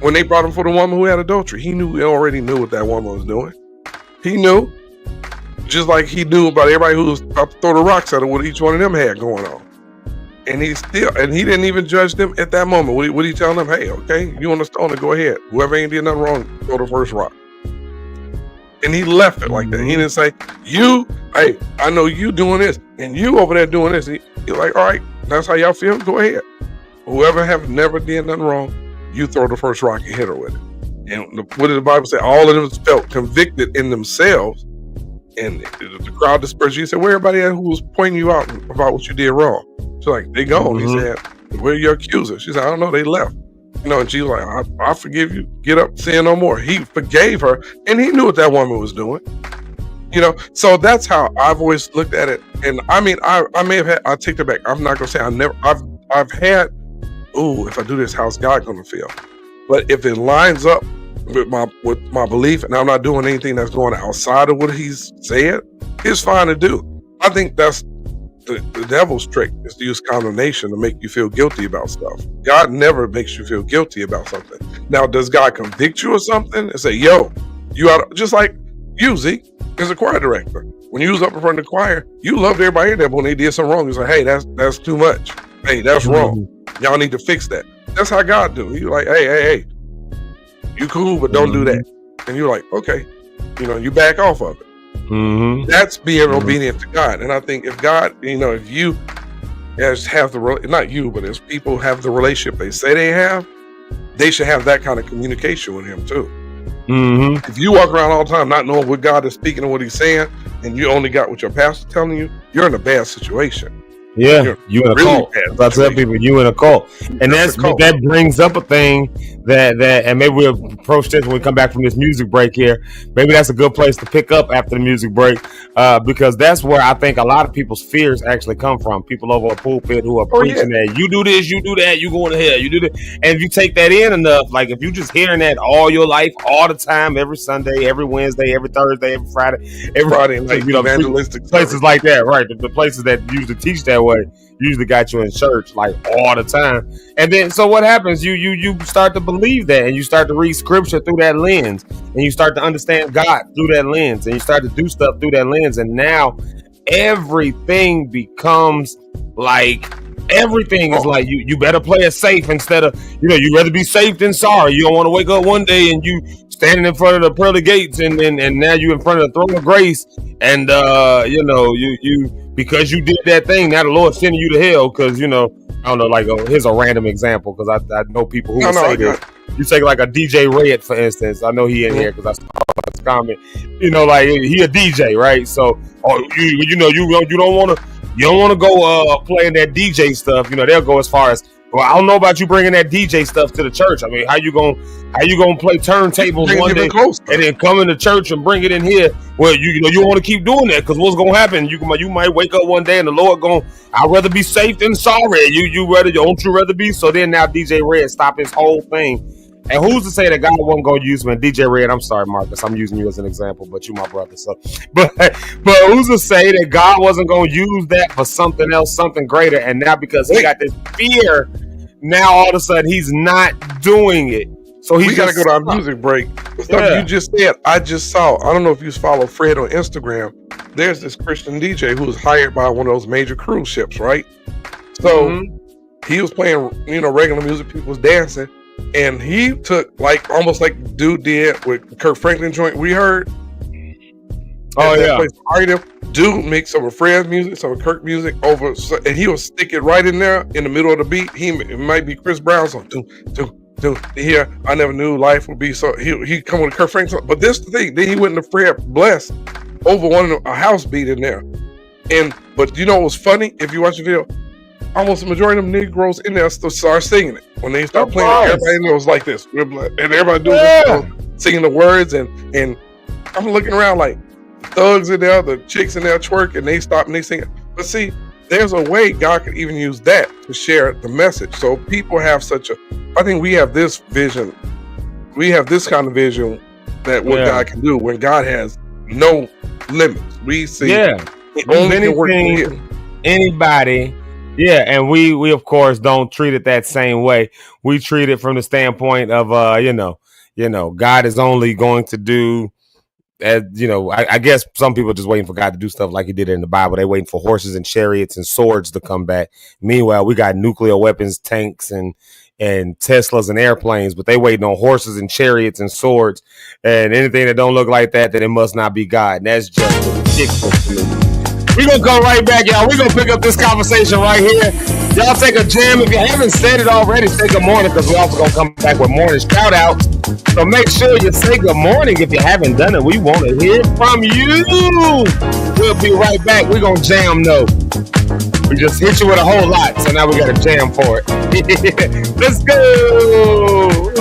When they brought him for the woman who had adultery, he already knew what that woman was doing. He knew, just like he knew about everybody who was about to throw the rocks at her, what each one of them had going on. And he didn't even judge them at that moment. What he telling them? Hey, okay, you want to stone it, go ahead. Whoever ain't did nothing wrong, throw the first rock. And he left it like that. He didn't say, hey, I know you doing this, and you over there doing this. He's like, all right, that's how y'all feel, go ahead. Whoever have never did nothing wrong, you throw the first rock and hit her with it. And what did the Bible say? All of them felt convicted in themselves, and the crowd dispersed. Jesus said, where everybody at who was pointing you out about what you did wrong? She's like, they gone. He said, where are your accusers? She said, I don't know, they left. You know, and she was like, I forgive you. Get up, sin no more. He forgave her, and he knew what that woman was doing. You know, so that's how I've always looked at it. And I mean, I may have had, I take that back. I'm not gonna say I've had, if I do this, how's God gonna feel? But if it lines up with my belief, and I'm not doing anything that's going outside of what he's said, it's fine to do. I think that's the devil's trick, is to use condemnation to make you feel guilty about stuff. God never makes you feel guilty about something. Now, does God convict you of something and say, yo, you ought to, just like you, Zeke, as a choir director, when you was up in front of the choir, you loved everybody in there, but when they did something wrong, you was like, hey, that's too much. Hey, that's wrong. Y'all need to fix that. That's how God do. He's like, hey, you cool, but don't do that. And you're like, okay, you know, you back off of it. That's being obedient to God. And I think if God, you know, if you have not you, but as people have the relationship they say they have, they should have that kind of communication with him too. If you walk around all the time not knowing what God is speaking and what he's saying, and you only got what your pastor's telling you, you're in a bad situation. Yeah, you in a cult. I tell people, you in a cult, and that brings up a thing that and maybe we'll approach this when we come back from this music break here. Maybe that's a good place to pick up after the music break, because that's where I think a lot of people's fears actually come from. People over a pulpit who are preaching that you do this, you do that, you going to hell, you do that, and if you take that in enough, like if you just hearing that all your life, all the time, every Sunday, every Wednesday, every Thursday, every Friday, like, you know, evangelistic places like that, right? The places that usually teach that way usually got you in church like all the time, and then so what happens? You start to believe that, and you start to read scripture through that lens, and you start to understand God through that lens, and you start to do stuff through that lens, and now everything becomes like Everything is like you better play it safe instead of, you rather be safe than sorry. You don't want to wake up one day and you standing in front of the pearly gates and now you in front of the throne of grace and you because you did that thing, now the Lord sending you to hell because I don't know, like here's a random example because I know people who would say this. You take like a DJ Red, for instance. I know he in here because I saw his comment. Like he a DJ, right? So you don't want to go playing that DJ stuff. They'll go as far as, well, I don't know about you bringing that DJ stuff to the church. I mean, how you gonna play turntables one day and then come into church and bring it in here? Well, you want to keep doing that because what's gonna happen? You might wake up one day and the Lord I'd rather be safe than sorry. Don't you rather be? So then now DJ Red stop his whole thing. And who's to say that God wasn't going to use him? And DJ Red, I'm sorry, Marcus, I'm using you as an example, but you my brother. So, but who's to say that God wasn't going to use that for something else, something greater? And now because he got this fear, now all of a sudden he's not doing it. So we got to go to our music break. You just said, I just saw. I don't know if you follow Fred on Instagram. There's this Christian DJ who was hired by one of those major cruise ships, right? So he was playing, regular music. People was dancing. And he took almost like dude did with Kirk Franklin joint we heard. Oh yeah. Dude makes some of Fred's music, some of Kirk music over, and he will stick it right in there in the middle of the beat. It might be Chris Brown song. Here, I never knew life would be so. He come with a Kirk Franklin song. But this the thing. Then he went into Fred Bless over a house beat in there. But what was funny? If you watch the video, almost the majority of them Negroes in there start singing it. When they start playing it, everybody in there was like this. And everybody doing this, singing the words. And I'm looking around like thugs in there, the chicks in there twerk, and they stop and they sing it. But see, there's a way God can even use that to share the message. So people have I think we have this vision. We have this kind of vision that what God can do when God has no limits. We see anybody. Yeah, and we of course don't treat it that same way. We treat it from the standpoint of God is only going to do, I guess some people are just waiting for God to do stuff like he did in the Bible. They're waiting for horses and chariots and swords to come back. Meanwhile, we got nuclear weapons, tanks and Teslas and airplanes, but they waiting on horses and chariots and swords and anything that don't look like that, then it must not be God. And that's just ridiculous to me. We're going to go right back, y'all. We're going to pick up this conversation right here. Y'all take a jam. If you haven't said it already, say good morning because we're also going to come back with morning shout-outs. So make sure you say good morning if you haven't done it. We want to hear from you. We'll be right back. We're going to jam, though. We just hit you with a whole lot, so now we got a jam for it. Let's go.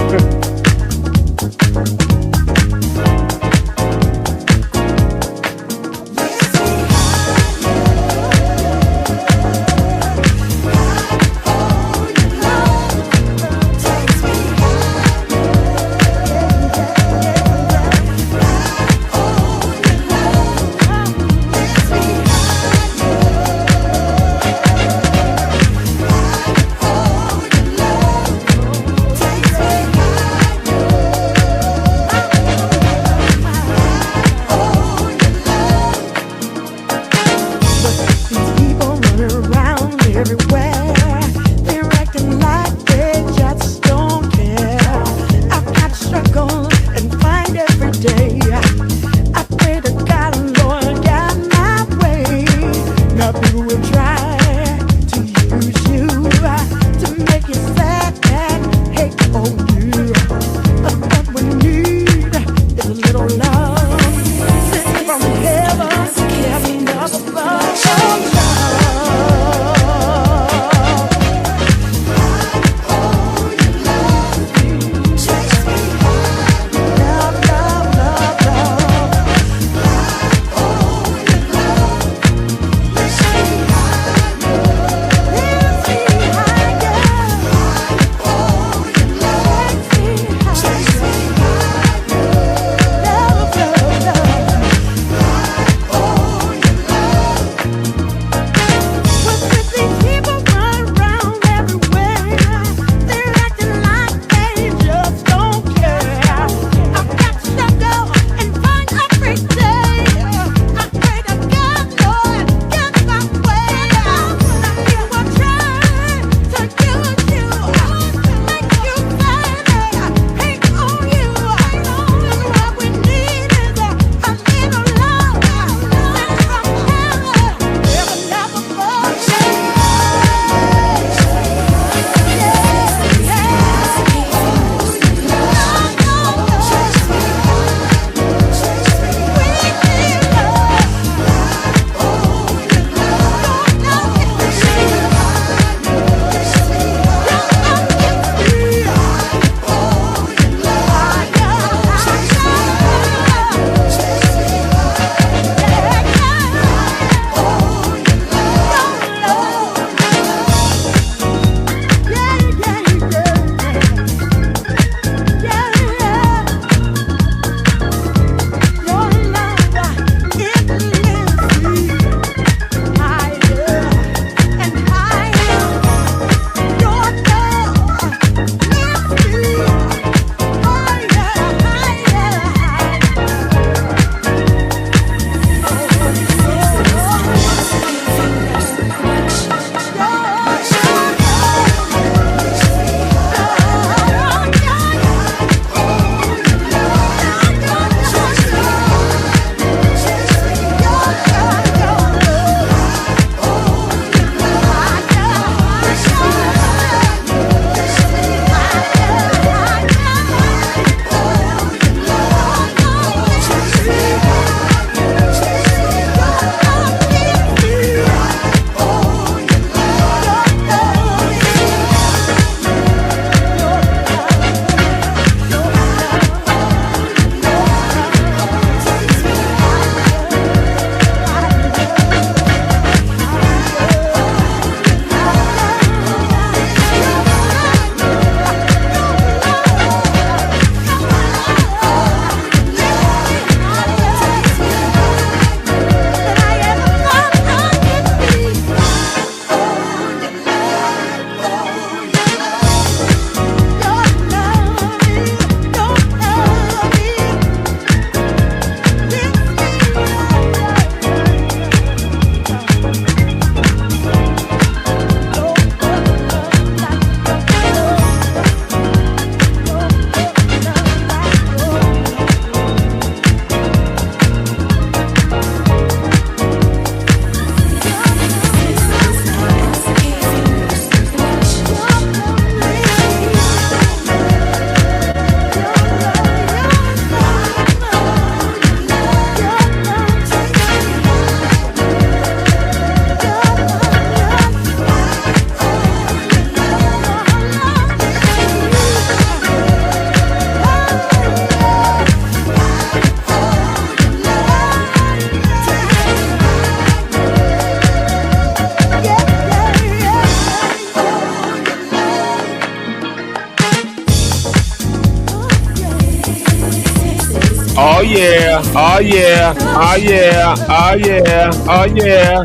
Oh yeah, oh yeah, oh yeah, oh yeah, oh yeah.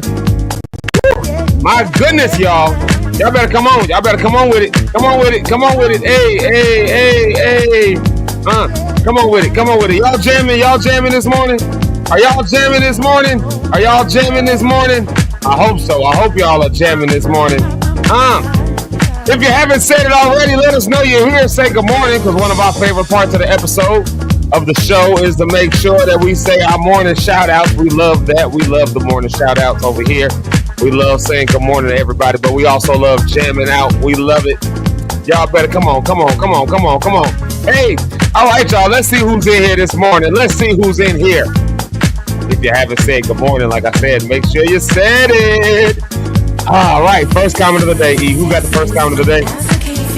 My goodness, y'all. Y'all better come on. Y'all better come on with it. Come on with it. Come on with it. Hey, hey, hey, hey. Come on with it. Come on with it. Y'all jamming? Y'all jamming this morning? Are y'all jamming this morning? Are y'all jamming this morning? I hope so. I hope y'all are jamming this morning. If you haven't said it already, let us know you're here. Say good morning, because one of our favorite parts of the episode of the show is to make sure that we say our morning shout outs. We love that. We love the morning shout outs over here. We love saying good morning to everybody, but we also love jamming out. We love it. Y'all better come on, come on, come on, come on, come on. Hey, all right, y'all. Let's see who's in here this morning. Let's see who's in here. If you haven't said good morning, like I said, make sure you said it. All right, first comment of the day, E. Who got the first comment of the day?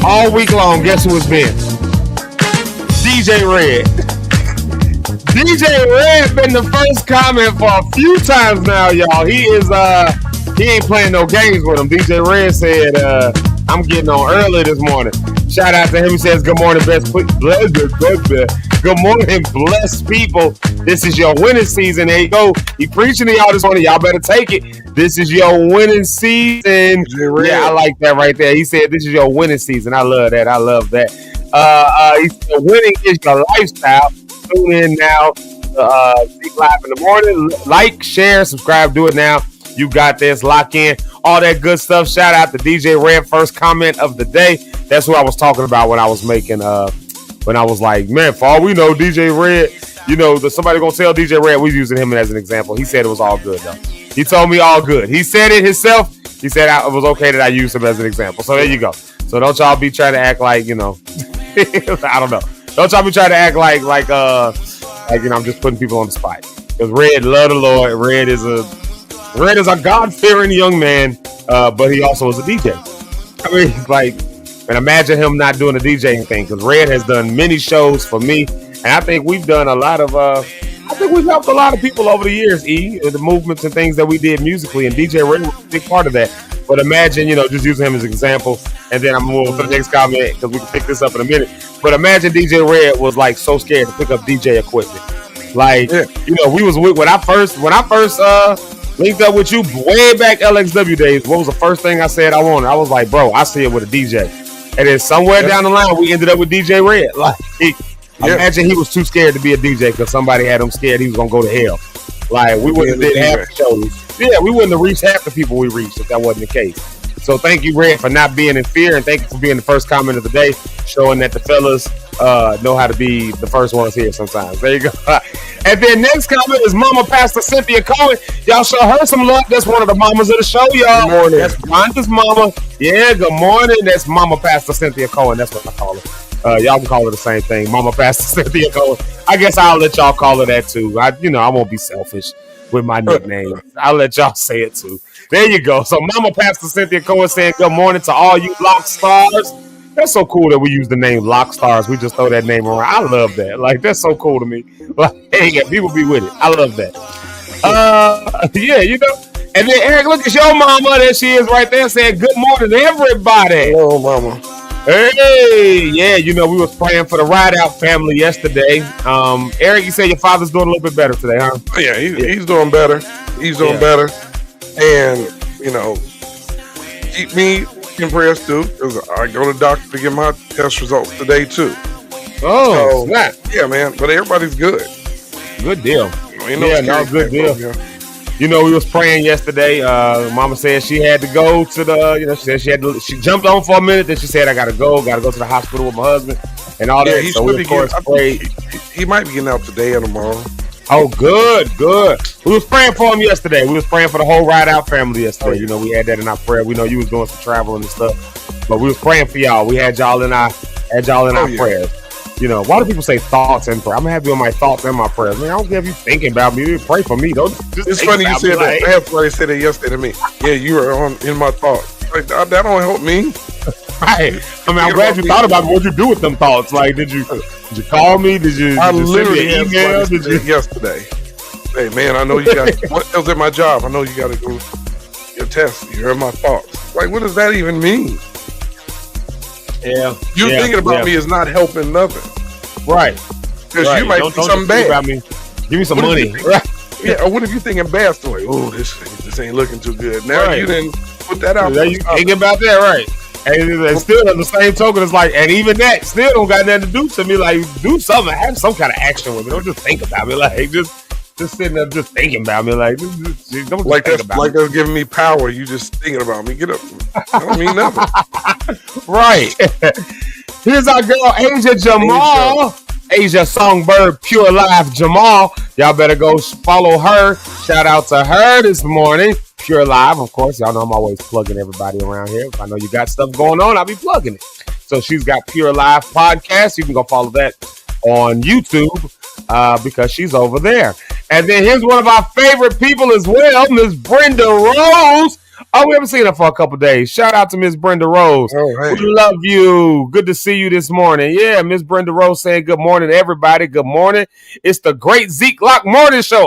All week long, guess who it's been? DJ Red. DJ Red been the first comment for a few times now, y'all. He ain't playing no games with him. DJ Red said, I'm getting on early this morning. Shout out to him. He says, good morning, good morning, blessed people. This is your winning season. There you go. He preaching to y'all this morning. Y'all better take it. This is your winning season. Yeah, I like that right there. He said, this is your winning season. I love that. I love that. He said, winning is your lifestyle. Tune in now. Speak Live in the morning. Like, share, subscribe. Do it now. You got this. Lock in. All that good stuff. Shout out to DJ Red. First comment of the day. That's what I was talking about when I was making, when I was like, man, for all we know, DJ Red, you know, somebody gonna tell DJ Red we're using him as an example. He said it was all good, though. He told me all good. He said it himself. He said it was okay that I use him as an example. So there you go. So don't y'all be trying to act like, you know, I don't know. Don't y'all be trying to act like you know, I'm just putting people on the spot. Because Red love the Lord. Red is a God-fearing young man, but he also is a DJ. I mean, like, and imagine him not doing the DJing thing, because Red has done many shows for me, and I think we've done a lot of, I think we've helped a lot of people over the years, the movements and things that we did musically, and DJ Red was a big part of that. But imagine, you know, just using him as an example, and then I'm moving to the next comment, because we can pick this up in a minute. But imagine DJ Red was, like, so scared to pick up DJ equipment. Like, you know, we was when I first linked up with you way back LXW days. What was the first thing I said I wanted? I was like, bro, I see it with a DJ. And then somewhere down the line, we ended up with DJ Red. Like, imagine he was too scared to be a DJ because somebody had him scared he was going to go to hell. Like, we wouldn't have did half the shows. Yeah, we wouldn't have reached half the people we reached if that wasn't the case. So thank you, Red, for not being in fear, and thank you for being the first comment of the day, showing that the fellas know how to be the first ones here sometimes. There you go. And then next comment is Mama Pastor Cynthia Cohen. Y'all show her some love. That's one of the mamas of the show, y'all. Good morning. That's Rhonda's mama. Yeah, good morning. That's Mama Pastor Cynthia Cohen. That's what I call her. Y'all can call her the same thing, Mama Pastor Cynthia Cohen. I guess I'll let y'all call her that too. I won't be selfish with my nickname. I'll let y'all say it too. There you go. So Mama Pastor Cynthia Cohen saying good morning to all you Lock Stars. That's so cool that we use the name Lock Stars. We just throw that name around. I love that. Like, that's so cool to me. Like, hey, people be with it. I love that. Yeah, you know. And then Eric, look at your mama. There she is right there saying good morning to everybody. Hello, mama. Hey, yeah, you know, we was praying for the Ride Out family yesterday. Eric, you said your father's doing a little bit better today, huh? Oh, yeah, he's doing better. He's doing better. And, you know, keep me in prayers too, because I go to the doctor to get my test results today too. Oh, so, yeah, man. But everybody's good. Good deal. Good deal. Yeah. You know, we was praying yesterday. Mama said she had to go to the, you know, she said she jumped on for a minute, then she said, I gotta go to the hospital with my husband and all that. So we, of course, prayed. He might be getting out today or tomorrow. Oh, good. We was praying for him yesterday. We was praying for the whole Ride Out family yesterday. You know, we had that in our prayer. We know you was doing some traveling and stuff, but we was praying for y'all. We had y'all in our prayers. You know, why do people say thoughts and prayer? I'm gonna have you in my thoughts and my prayers. Man, I don't care if you thinking about me. You pray for me. Don't. It's funny you said that. That's why they said it yesterday to me. Yeah, you were in my thoughts. Like, that don't help me. Right. I mean, I'm glad you thought about it. What'd you do with them thoughts? Like, did you call me? Did you literally send me an email? Did you yesterday? Hey, man, I know you got. What else at my job? I know you got to go your test. You're in my thoughts. Like, what does that even mean? Yeah. You thinking about me is not helping nothing. Right. Because you might Don't think something bad. about me. Give me some money. Right. Yeah, or what if you thinking bad story? Oh, this ain't looking too good. Now you didn't put that out. You thinking about that, right? And still on the same token, it's like, and even that still don't got nothing to do to me. Like, do something, have some kind of action with me. Don't just think about me. Like, just sitting there, just thinking about me. Like, don't just like think that's about like me. that's giving me power. You just thinking about me. Get up. I don't mean nothing. Right. Here's our girl Asia Jamal. Asia Songbird Pure Life Jamal. Y'all better go follow her. Shout out to her this morning. Pure Live, of course. Y'all know I'm always plugging everybody around here. If I know you got stuff going on, I'll be plugging it. So she's got Pure Live Podcast. You can go follow that on YouTube because she's over there. And then here's one of our favorite people as well, Miss Brenda Rose. Oh, we haven't seen her for a couple days. Shout out to Miss Brenda Rose. Oh, hey. We love you. Good to see you this morning. Yeah, Miss Brenda Rose saying good morning to everybody. Good morning. It's the Great Zeke Lock Morning Show.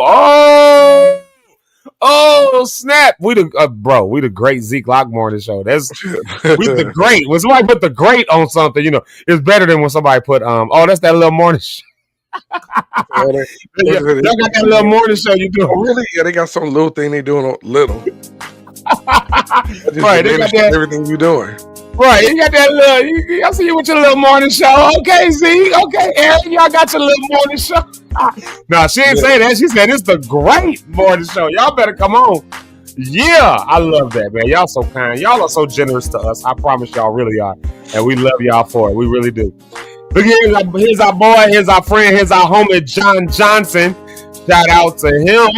Oh, snap. We the Great Zeke Lock Morning Show. We the great. When somebody put the great on something, it's better than when somebody put, that's that little morning show. Y'all got that little morning show you do. Oh, really? Yeah, they got some little thing they doing little. Right, they got that, everything you doing. Right, you got that little. I see you with your little morning show. Okay, Z. Okay, Aaron, y'all got your little morning show. No, she didn't say that. She said it's the great morning show. Y'all better come on. Yeah, I love that, man. Y'all so kind. Y'all are so generous to us. I promise y'all really are, and we love y'all for it. We really do. Look, here's our boy. Here's our friend. Here's our homie John Johnson. Shout out to him.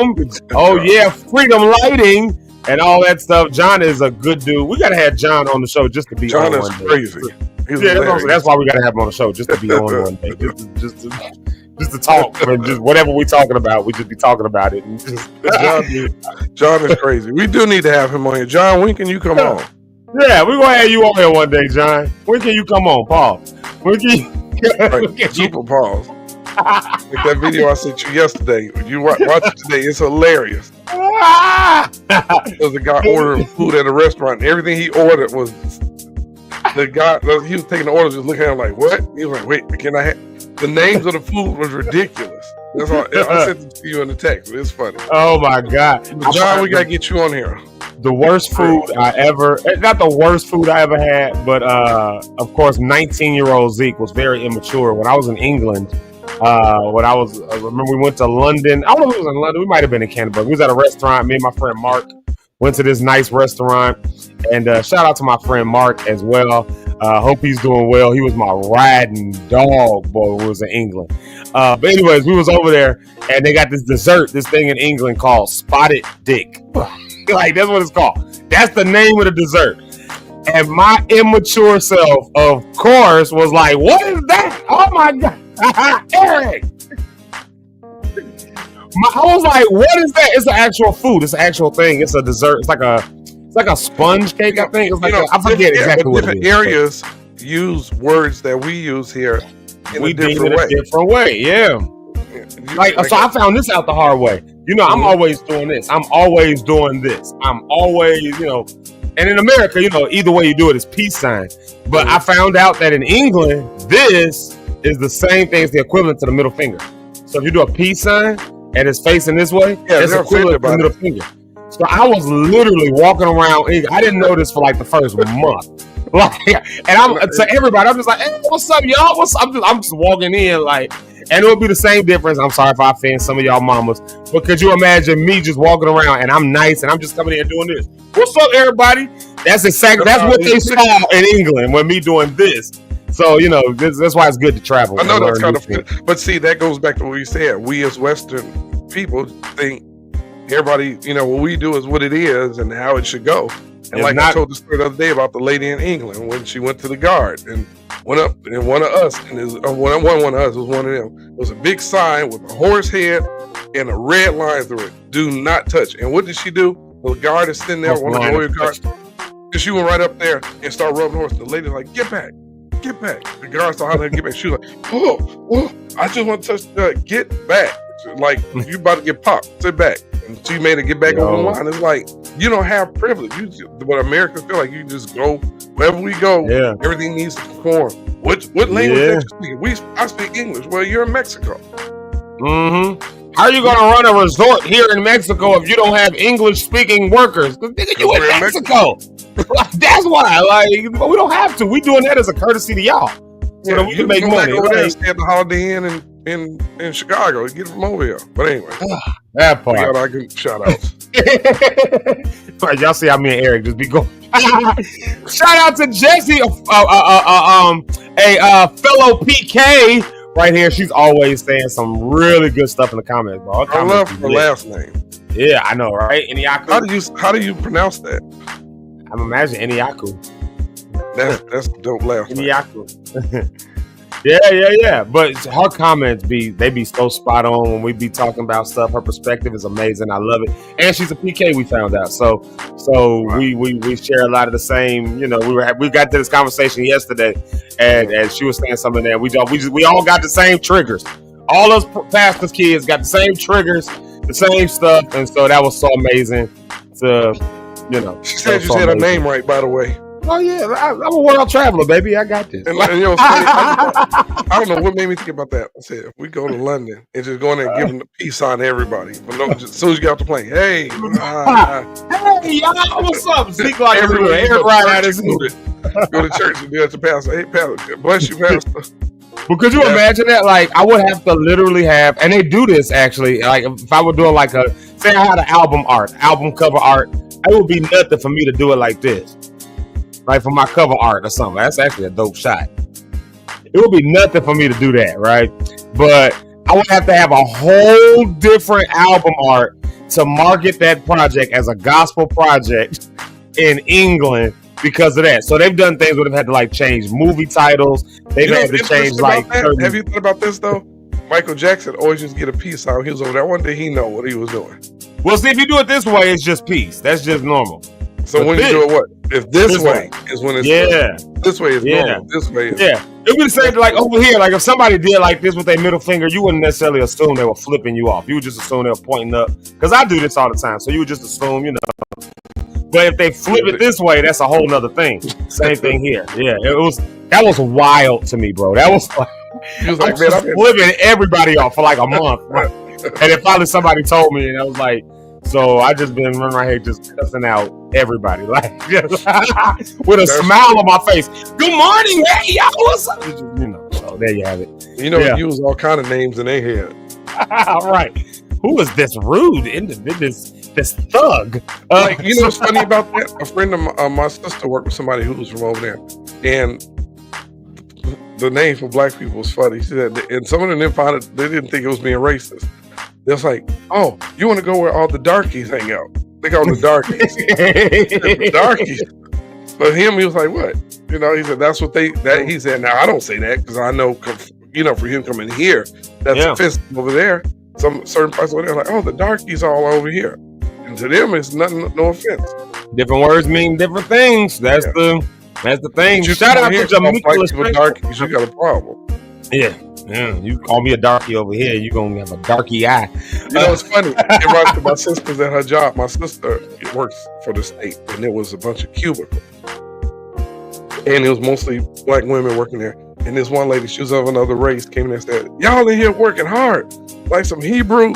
Oh yeah, Freedom Lighting. And all that stuff. John is a good dude. We gotta have John on the show just to be John on is one day. Crazy. That's why we gotta have him on the show just to be on one day, just to talk. And just whatever we talking about, we just be talking about it. And John is crazy. We do need to have him on here. John, when can you come on? Yeah, we're gonna have you on here one day, John. When can you come on, Paul? When can you? Super pause. Like that video I sent you yesterday. You watch it today. It's hilarious. There's a guy ordering food at a restaurant. And everything he ordered was the guy. He was taking the order, just looking at him like, "What?" He was like, "Wait, can I have?" The names of the food was ridiculous. That's all. I sent it to you in the text. It's funny. Oh my God, John, we gotta get you on here. The worst food I ever, not the worst food I ever had, but of course, 19-year-old Zeke was very immature. When I was in England. I remember we went to London. I don't know if it was in London. We might have been in Canterbury. We was at a restaurant. Me and my friend Mark went to this nice restaurant. And shout out to my friend Mark as well. Hope he's doing well. He was my riding dog, boy, when we was in England. But anyways, we was over there and they got this dessert, this thing in England called spotted dick. Like, that's what it's called. That's the name of the dessert. And my immature self, of course, was like, what is that? Oh my God. Eric! I was like, what is that? It's an actual food. It's an actual thing. It's a dessert. It's like a sponge cake, I think. It's like I forget exactly what it is. Areas use words that we use here in a different way. Yeah. So I found this out the hard way. I'm always doing this. I'm always doing this. I'm always, and in America, either way you do it is peace sign. But I found out that in England, this is the same thing as the equivalent to the middle finger. So if you do a peace sign and it's facing this way, it's equivalent to the middle finger. So I was literally walking around. I didn't know this for like the first month. And I'm to everybody, I'm just like, hey, what's up, y'all? What's up? I'm just walking in like, and it would be the same difference. I'm sorry if I offend some of y'all mamas, but could you imagine me just walking around and I'm nice and I'm just coming in doing this? What's up, everybody? That's what they saw in England when me doing this. So, that's why it's good to travel. I know that's kind of, but see, that goes back to what you said. We as Western people think everybody, what we do is what it is and how it should go. And I told the story the other day about the lady in England when she went to the guard and went up and one of us, and it was one of them. It was a big sign with a horse head and a red line through it. Do not touch. And what did she do? The guard is sitting there, one of the lawyer guards. And she went right up there and started rubbing the horse. The lady's like, get back. The guard saw how to get back. She was like, oh, I just want to touch get back. Like, you about to get popped. Sit back. And she made it get back over the line. It's like, you don't have privilege. What Americans feel like, you just go, wherever we go, everything needs to conform. What language that you speak? I speak English. Well, you're in Mexico. Mm-hmm. How are you going to run a resort here in Mexico if you don't have English-speaking workers? Nigga, you in Mexico. That's why. Like, we don't have to. We doing that as a courtesy to y'all. So that we can make money. Over there and stay at the Holiday Inn in Chicago. Get from over here. But anyway. That part. We got our good shout-outs. Right, y'all see how me and Eric just be going. Shout out to Jessie, a fellow PK right here. She's always saying some really good stuff in the comments, bro. I love her last name. Yeah, I know, right? Eniaku. How do you pronounce that? I'm imagining Eniaku. That's dope last name. Eniaku. Yeah. But her comments be so spot on when we be talking about stuff. Her perspective is amazing. I love it. And she's a PK, we found out. So we share a lot of the same, you know, we got to this conversation yesterday and she was saying something there. We all got the same triggers. All those pastors' kids got the same triggers, the same stuff, and so that was so amazing to, you know. She said you said her name right, by the way. Oh yeah, I'm a world traveler, baby. I got this. And you know, I don't know what made me think about that. I said, if we go to London and just go in there and give them the peace sign to everybody, but no, just, as soon as you get off the plane, hey, hey, y'all, what's up? Speak like everybody. Go to church and do that to pastor. Hey, pastor, bless you, pastor. But could you imagine that? Like, I would have to literally have, and they do this actually. Like, if I were doing like say I had an album cover art, it would be nothing for me to do it like this. Like for my cover art or something. That's actually a dope shot. It would be nothing for me to do that, right? But I would have to have a whole different album art to market that project as a gospel project in England because of that. So they've done things where they've had to like change movie titles. They've had to change like. Have you thought about this though? Michael Jackson always used to get a peace out. He was over there. One day he know what he was doing. Well, see, if you do it this way, it's just peace. That's just normal. So when you do it, what? If this way is when it's this way is normal. This way is it would be the same like over here. Like if somebody did like this with their middle finger, you wouldn't necessarily assume they were flipping you off. You would just assume they were pointing up. Because I do this all the time, so you would just assume, you know. But if they flip it this way, that's a whole nother thing. Same thing here. Yeah, that was wild to me, bro. That was like, I'm just flipping everybody off for like a month. And then finally somebody told me, and I was like, so I just been running around here just cussing out everybody, like just with a smile on my face. Good morning, hey y'all, what's up? You know, so there you have it. You know, use all kind of names in their head. All right, who is this rude this thug? Like, you know what's funny about that? A friend of my sister worked with somebody who was from over there, and the name for black people was funny. She said, and some of them found it, they didn't think it was being racist. They was like, oh, you want to go where all the darkies hang out? They call them the darkies. The darkies. But him, he was like, what? You know, he said, that's what he said, now I don't say that because I know, you know, for him coming here, that's offensive over there. Some certain parts over there are like, oh, the darkies are all over here. And to them, it's nothing, no offense. Different words mean different things. That's the thing. Shout out to Jamaica. Darkies, you got a problem. Yeah, you call me a darkie over here, you're going to have a darky eye. You know, it's funny. It runs to my sister's at her job. My sister works for the state, and it was a bunch of cubicles. And it was mostly black women working there. And this one lady, she was of another race, came in and said, y'all in here working hard, like some Hebrew.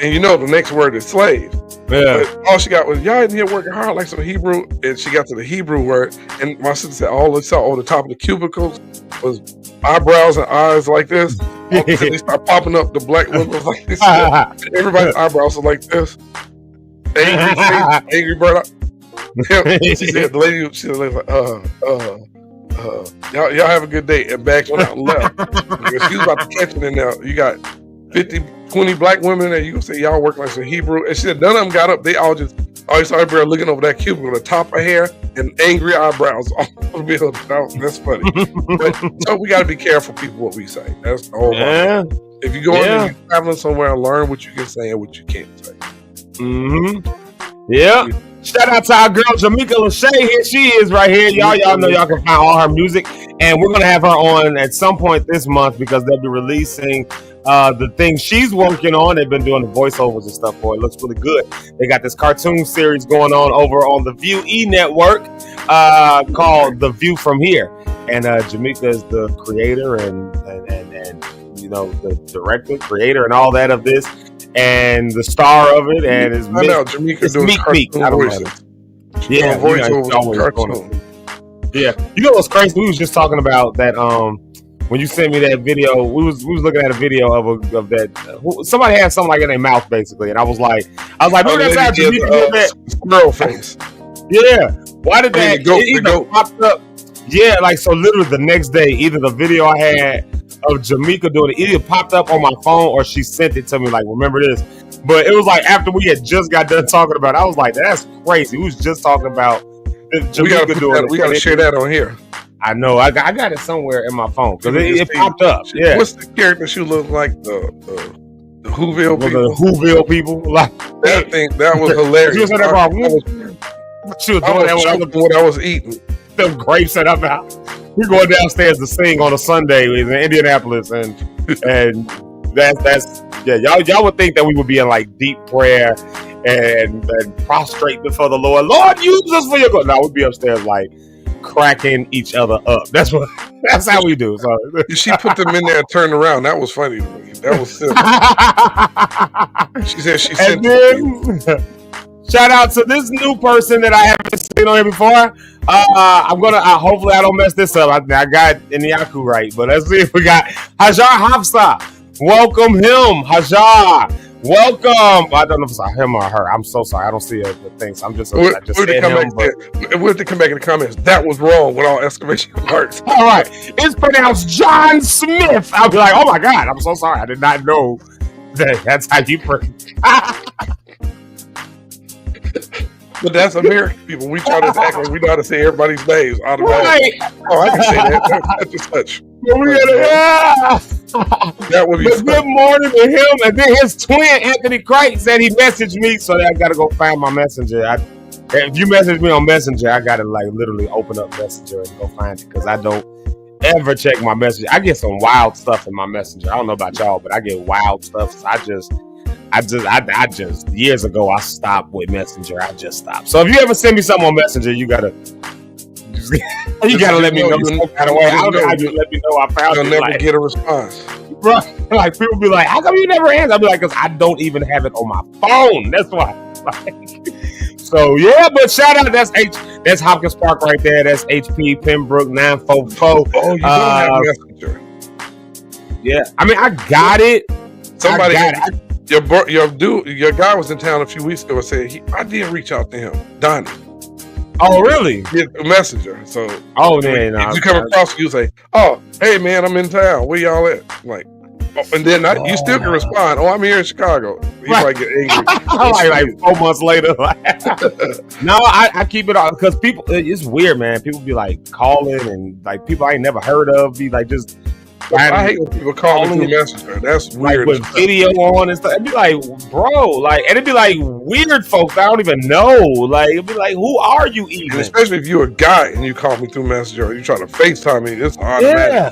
And you know, the next word is slave. Yeah. But all she got was, y'all in here working hard, like some Hebrew. And she got to the Hebrew word. And my sister said, all it saw on the top of the cubicles was eyebrows and eyes like this. They start popping up. The black women was like this. Everybody's eyebrows are like this. Angry bird. She said, the lady, she was like, y'all have a good day. And back went out and left. Because she was about to catch it in there. You got 20 black women there. You gonna say y'all work like some Hebrew. And she said, none of them got up. They all just, always saw everybody looking over that cubicle with a top of hair and angry eyebrows all over the building. That's funny. But, so we got to be careful, people, what we say. That's the whole point. If you go in and you're traveling somewhere, learn what you can say and what you can't say. Mm-hmm. Yeah. Shout out to our girl Jamaica Lachey. Here she is right here. Y'all know y'all can find all her music. And we're going to have her on at some point this month because they'll be releasing the thing she's working on, they've been doing the voiceovers and stuff for it. It looks really good. They got this cartoon series going on over on the View E Network called The View From Here. And Jamaica is the creator and you know, the director, creator, and all that of this, and the star of it. And it's Jamaica doing Meek. I don't know. Yeah, voiceover. Yeah, you know what's crazy? We was just talking about that. When you sent me that video, we was looking at a video of that. Somebody had something like in their mouth, basically, and I was like, maybe that's how Jamaica did that. Squirrel face. Yeah. Why did that? It popped up. Yeah, like so. Literally the next day, either the video I had of Jamaica doing it either popped up on my phone or she sent it to me. Like, remember this? But it was like after we had just got done talking about it, I was like, that's crazy. We was just talking about Jamaica doing it. We gotta share that on here. I know. I got it somewhere in my phone because it popped up. Yeah. What's the character she looked like? The Whoville people. The Whoville people. Like that was hilarious. She was doing that when I was eating. Them grapes that I'm out. We're going downstairs to sing on a Sunday in Indianapolis, and that's y'all would think that we would be in like deep prayer and prostrate before the Lord. Lord, use us for your good. No, we'd be upstairs like cracking each other up. That's how we do. So she put them in there and turned around. That was funny to me. That was silly. She said she sent them. Shout out to this new person that I haven't seen on here before. I'm gonna hopefully I don't mess this up. I got Inyaku right, but let's see if we got Hajar Hafsa. Welcome him, Hajar. Welcome. I don't know if it's him or her. I'm so sorry. I don't see the thing. So I'm just. We'll have to come back in the comments. That was wrong with all exclamation marks. All right, it's pronounced John Smith. I'll be like, oh my God, I'm so sorry. I did not know that's how you pronounce. But that's American people. We try to act like we know how to say everybody's names automatically. Right. Oh, I can say that. That's just such. That would be fun. Good morning to him. And then his twin, Anthony Crichton, said he messaged me, so I got to go find my messenger. If you message me on Messenger, I got to like literally open up Messenger and go find it because I don't ever check my Messenger. I get some wild stuff in my Messenger. I don't know about y'all, but I get wild stuff. So I just years ago I stopped with Messenger. I just stopped. So if you ever send me something on Messenger, you gotta let me know some kind of way. I just let me know I found You'll it. Never get a response. Right. Like people be like, how come you never answer? I'll be like, because I don't even have it on my phone. That's why. So yeah, but shout out, that's Hopkins Park right there. That's HP Pembroke 944. Oh, you don't have Messenger. Yeah. I mean I got it. Somebody your guy was in town a few weeks ago and said I did reach out to him, Donnie. Oh really? Yeah, a messenger. So if you come across, you say, "Oh, hey man, I'm in town. Where y'all at?" Like, and then you still can respond. "Oh, I'm here in Chicago." He might get angry. like 4 months later. No, I keep it on because people. It's weird, man. People be like calling and like people I ain't never heard of. Be like just. I hate when people call me through Messenger. That's weird. Like with video on and stuff. It'd be like, bro, like, and it'd be like weird folks I don't even know. Like, it'd be like, who are you even? And especially if you're a guy and you call me through Messenger or you try to FaceTime me, it's automatic. Yeah.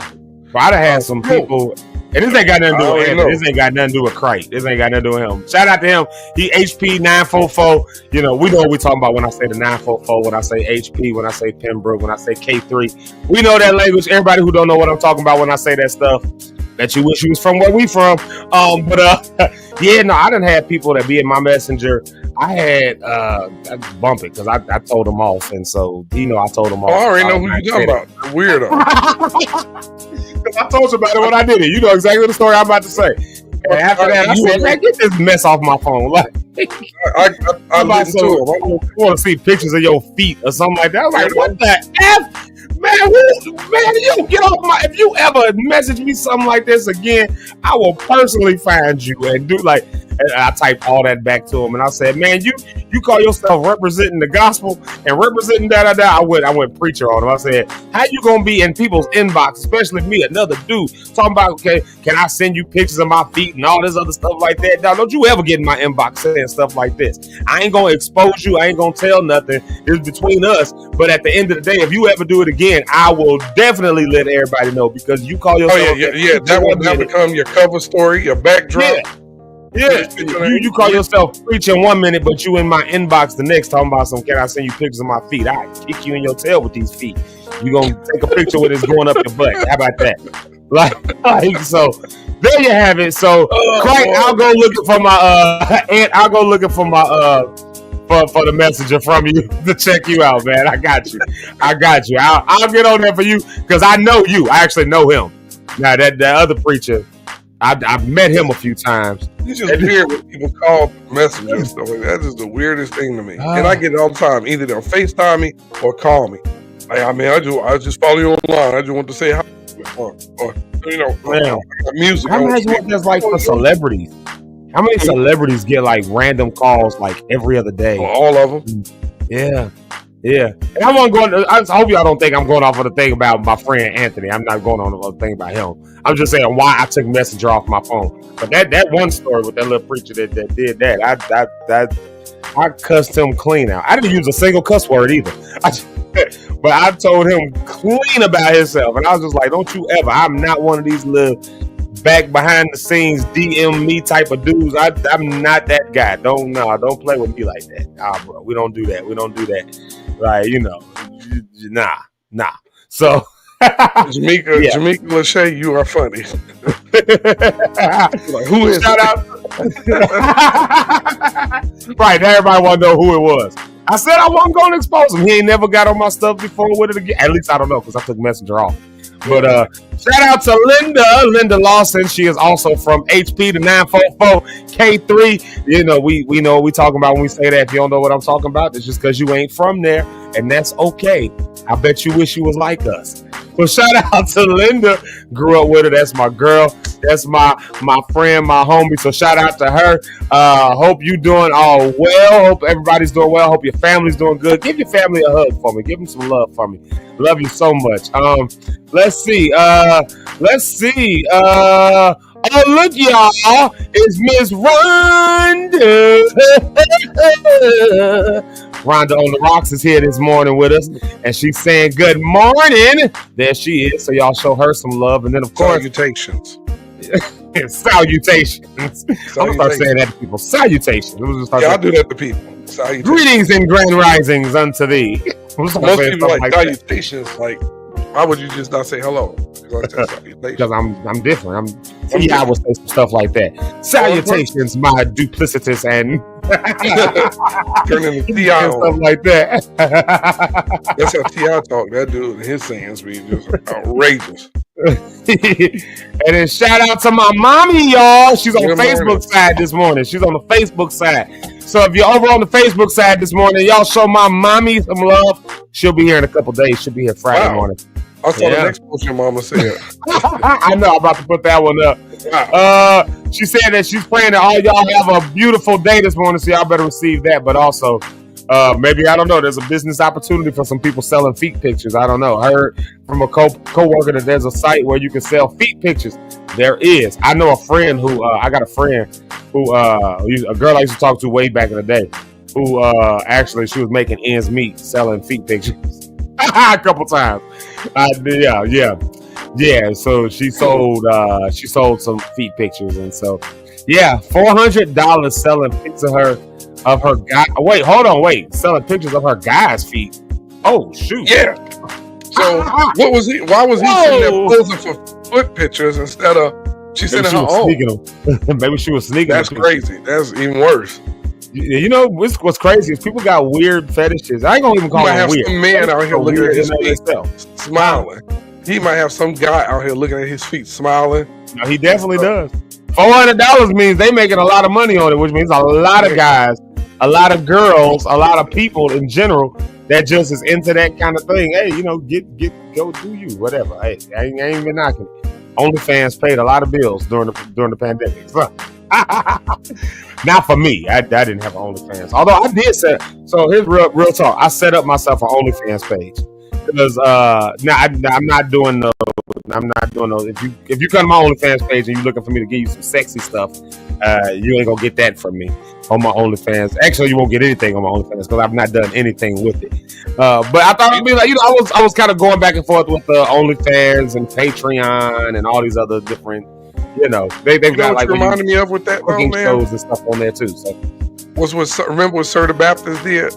But I'd have had some people, and this ain't got nothing to do with him. This ain't got nothing to do with Crate. This ain't got nothing to do with him. Shout out to him. He HP 944. You know, we know what we're talking about when I say the 944, when I say HP, when I say Pembroke, when I say K3. We know that language. Everybody who don't know what I'm talking about when I say that stuff, that you wish you was from where we from. Yeah, no, I done had people that be in my messenger. I had I bump it because I told them off, and so I told them off. I already know who you talking about. Weirdo. Because I told you about it when I did it. You know exactly the story I'm about to say. And after that, I said, man, get this mess off my phone. Like, I want to see pictures of your feet or something like that. I was like, what the F? Man, you get off my. If you ever message me something like this again, I will personally find you and do like. And I typed all that back to him, and I said, man, you call yourself representing the gospel and representing da-da-da. I went preacher on him. I said, how you gonna be in people's inbox, especially me, another dude, talking about, okay, can I send you pictures of my feet and all this other stuff like that? Now, don't you ever get in my inbox saying stuff like this. I ain't gonna expose you. I ain't gonna tell nothing. It's between us. But at the end of the day, if you ever do it again, I will definitely let everybody know, because you call yourself. Oh yeah. That will now become your cover story, your backdrop. Yeah, you call yourself preaching 1 minute, but you in my inbox the next talking about some, can I send you pictures of my feet? I kick you in your tail with these feet. You gonna take a picture with it going up your butt. How about that? Like so there you have it. So Craig, I'll go looking for my I'll go looking for my for the messenger from you to check you out, man. I got you. I'll get on there for you, because I know you. I actually know him. Now that other preacher, I've met him a few times. It's just weird when people call messenger and stuff like that. That's just the weirdest thing to me. And I get it all the time. Either they'll FaceTime me or call me. Like, I mean, I just follow you online. I just want to say hi. Or you know, music. How many that's like for celebrities? How many celebrities get like random calls like every other day? All of them. Yeah. And I hope y'all don't think I'm going off of the thing about my friend Anthony. I'm not going on the thing about him. I'm just saying why I took Messenger off my phone. But that one story with that little preacher that did that, I cussed him clean out. I didn't use a single cuss word either. But I told him clean about himself. And I was just like, don't you ever. I'm not one of these little back behind the scenes DM me type of dudes. I'm not that guy. Don't play with me like that. Nah, bro. We don't do that. Like, you know, nah. So Jamaica Lachey, you are funny. Like, who is shout out? Right, everybody want to know who it was. I said I wasn't going to expose him. He ain't never got on my stuff before with it again. At least I don't know, because I took Messenger off. But shout out to Linda Lawson. She is also from HP, the 944 K3. You know, we know what we talking about when we say that. If you don't know what I'm talking about, it's just because you ain't from there, and that's okay. I bet you wish you was like us. Well, shout out to Linda. Grew up with her. That's my girl. That's my friend, my homie. So shout out to her. Hope you doing all well. Hope everybody's doing well. Hope your family's doing good. Give your family a hug for me. Give them some love for me. Love you so much. Let's see. Oh, look, y'all. It's Miss Rhonda. Rhonda on the Rocks is here this morning with us, and she's saying good morning. There she is. So y'all show her some love, and then of course salutations. Salutations. I'm gonna start saying that to people. Salutations. I'll do that to people. Salutations. Greetings and grand risings unto thee. Most people like salutations. Like, why would you just not say hello? Because I'm different. I would say some stuff like that. Salutations, my duplicitous and turning the T.I. and stuff like that. That's how T.I. talk. That dude, his sayings be just outrageous. And then shout out to my mommy, y'all. She's on the Facebook side this morning. She's on the Facebook side. So if you're over on the Facebook side this morning, y'all show my mommy some love. She'll be here in a couple days. She'll be here Friday morning. I saw the next post your mama said. I know. I'm about to put that one up. She said that she's praying that all y'all have a beautiful day this morning, so y'all better receive that. But also, maybe, I don't know, there's a business opportunity for some people selling feet pictures. I don't know. I heard from a co-worker that there's a site where you can sell feet pictures. There is. I know a friend who, a girl I used to talk to way back in the day, who actually, she was making ends meet selling feet pictures a couple times. Yeah. So she sold some feet pictures, and so $400 selling pictures of her guy. Wait, selling pictures of her guy's feet. Oh shoot! Yeah. So what was he? Why was he sitting there posing for foot pictures instead of she sending her own? Maybe she was sneaking. That's crazy. That's even worse. You know what's crazy is people got weird fetishes. I ain't gonna even call them weird. Some man out here looking at his feet smiling. He might have some guy out here looking at his feet smiling. No, he definitely does. $400 means they making a lot of money on it, which means a lot of guys, a lot of girls, a lot of people in general that just is into that kind of thing. Hey, you know, go do you, whatever. Hey, I ain't even knocking it. OnlyFans paid a lot of bills during the pandemic. So, Not for me. I didn't have an OnlyFans. Although I did set. So here's real talk. I set up myself an OnlyFans page because I'm not doing those. I'm not doing those. If you come to my OnlyFans page and you're looking for me to give you some sexy stuff, you ain't gonna get that from me on my OnlyFans. Actually, you won't get anything on my OnlyFans because I've not done anything with it. But I thought it'd be like, I was kind of going back and forth with OnlyFans and Patreon and all these other different. They've got like reminded me of with that cooking shows and stuff on there too. So remember what Sir the Baptist did?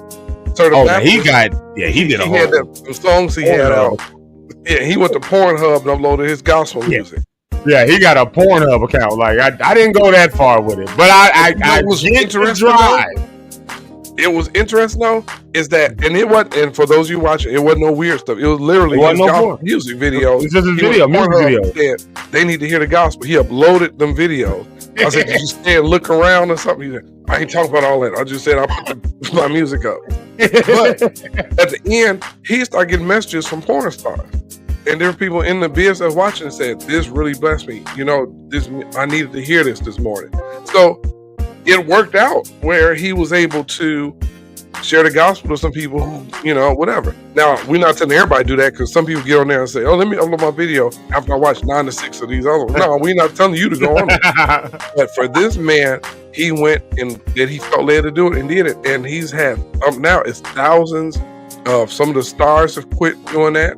Baptist, he did a whole. He had the songs he had out. Yeah, he went to Pornhub and uploaded his gospel music. Yeah, he got a Pornhub account. Like I didn't go that far with it, but I was interested. It was interesting though, is that and for those of you watching, it wasn't no weird stuff. It was literally his gospel music video. It's just his music video. Said, they need to hear the gospel. He uploaded them videos. I said, did you stand and look around or something? He said, I ain't talking about all that. I just said I put my music up. But at the end, he started getting messages from porn stars. And there were people in the business watching and said, this really blessed me. I needed to hear this morning. So it worked out where he was able to share the gospel to some people who, whatever. Now, we're not telling everybody to do that because some people get on there and say, oh, let me upload my video after I watch 9 to 6 of these others. No, we're not telling you to go on there. But for this man, he went and he felt led to do it and did it. And he's had, now it's thousands of, some of the stars have quit doing that.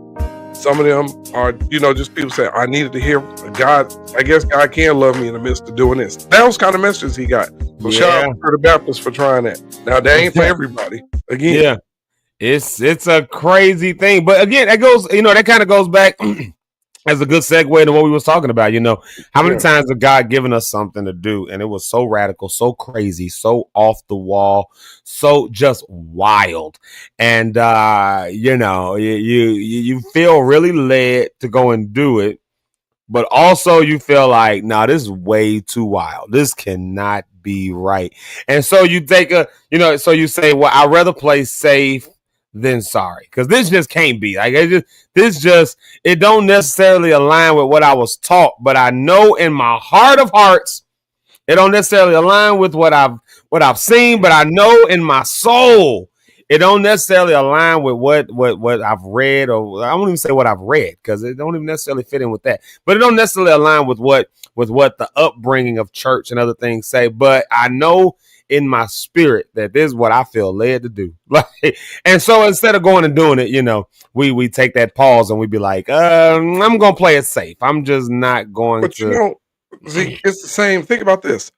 Some of them are, just people say, I needed to hear God. I guess God can love me in the midst of doing this. That was kind of messages he got. So shout out to the Baptist for trying that. Now, that ain't for everybody. Again. Yeah. It's a crazy thing. But again, that goes, that kind of goes back as a good segue to what we was talking about. How many times have God given us something to do and it was so radical, so crazy, so off the wall, so just wild. And you feel really led to go and do it, but also you feel like, this is way too wild. This cannot be right. And so you take so you say, well, I'd rather play safe than sorry, because this just can't be like it don't necessarily align with what I was taught, but I know in my heart of hearts it don't necessarily align with what I've seen, but I know in my soul it don't necessarily align with what I've read, or I won't even say what I've read because it don't even necessarily fit in with that, but it don't necessarily align with what the upbringing of church and other things say, but I know in my spirit that this is what I feel led to do. And so instead of going and doing it, we take that pause and we be like, I'm going to play it safe. I'm just not going to. See, it's the same. Think about this.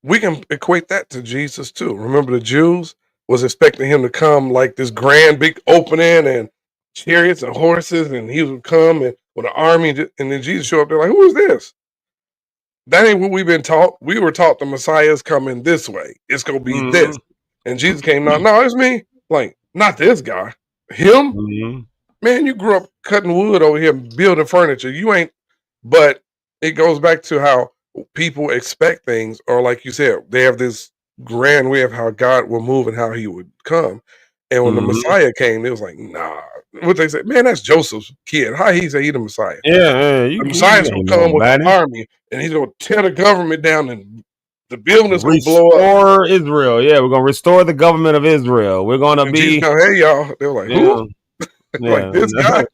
We can equate that to Jesus too. Remember the Jews was expecting him to come like this grand big opening and chariots and horses, and he would come and with an army, and then Jesus showed up there like, who is this? That ain't what we've been taught. We were taught the Messiah is coming this way. It's going to be this. And Jesus came out. No, it's me. Like, not this guy. Him? Man, you grew up cutting wood over here, building furniture. You ain't. But it goes back to how people expect things, or like you said, they have this grand way of how God will move and how he would come. And when the Messiah came, it was like, nah. What they said, man, that's Joseph's kid. How he say he the Messiah? Yeah. The Messiah's going to come with an army, and he's going to tear the government down, and the building is going to blow up. Restore Israel. Yeah, we're going to restore the government of Israel. We're going to be. Hey, y'all. They were like, who? Like this guy.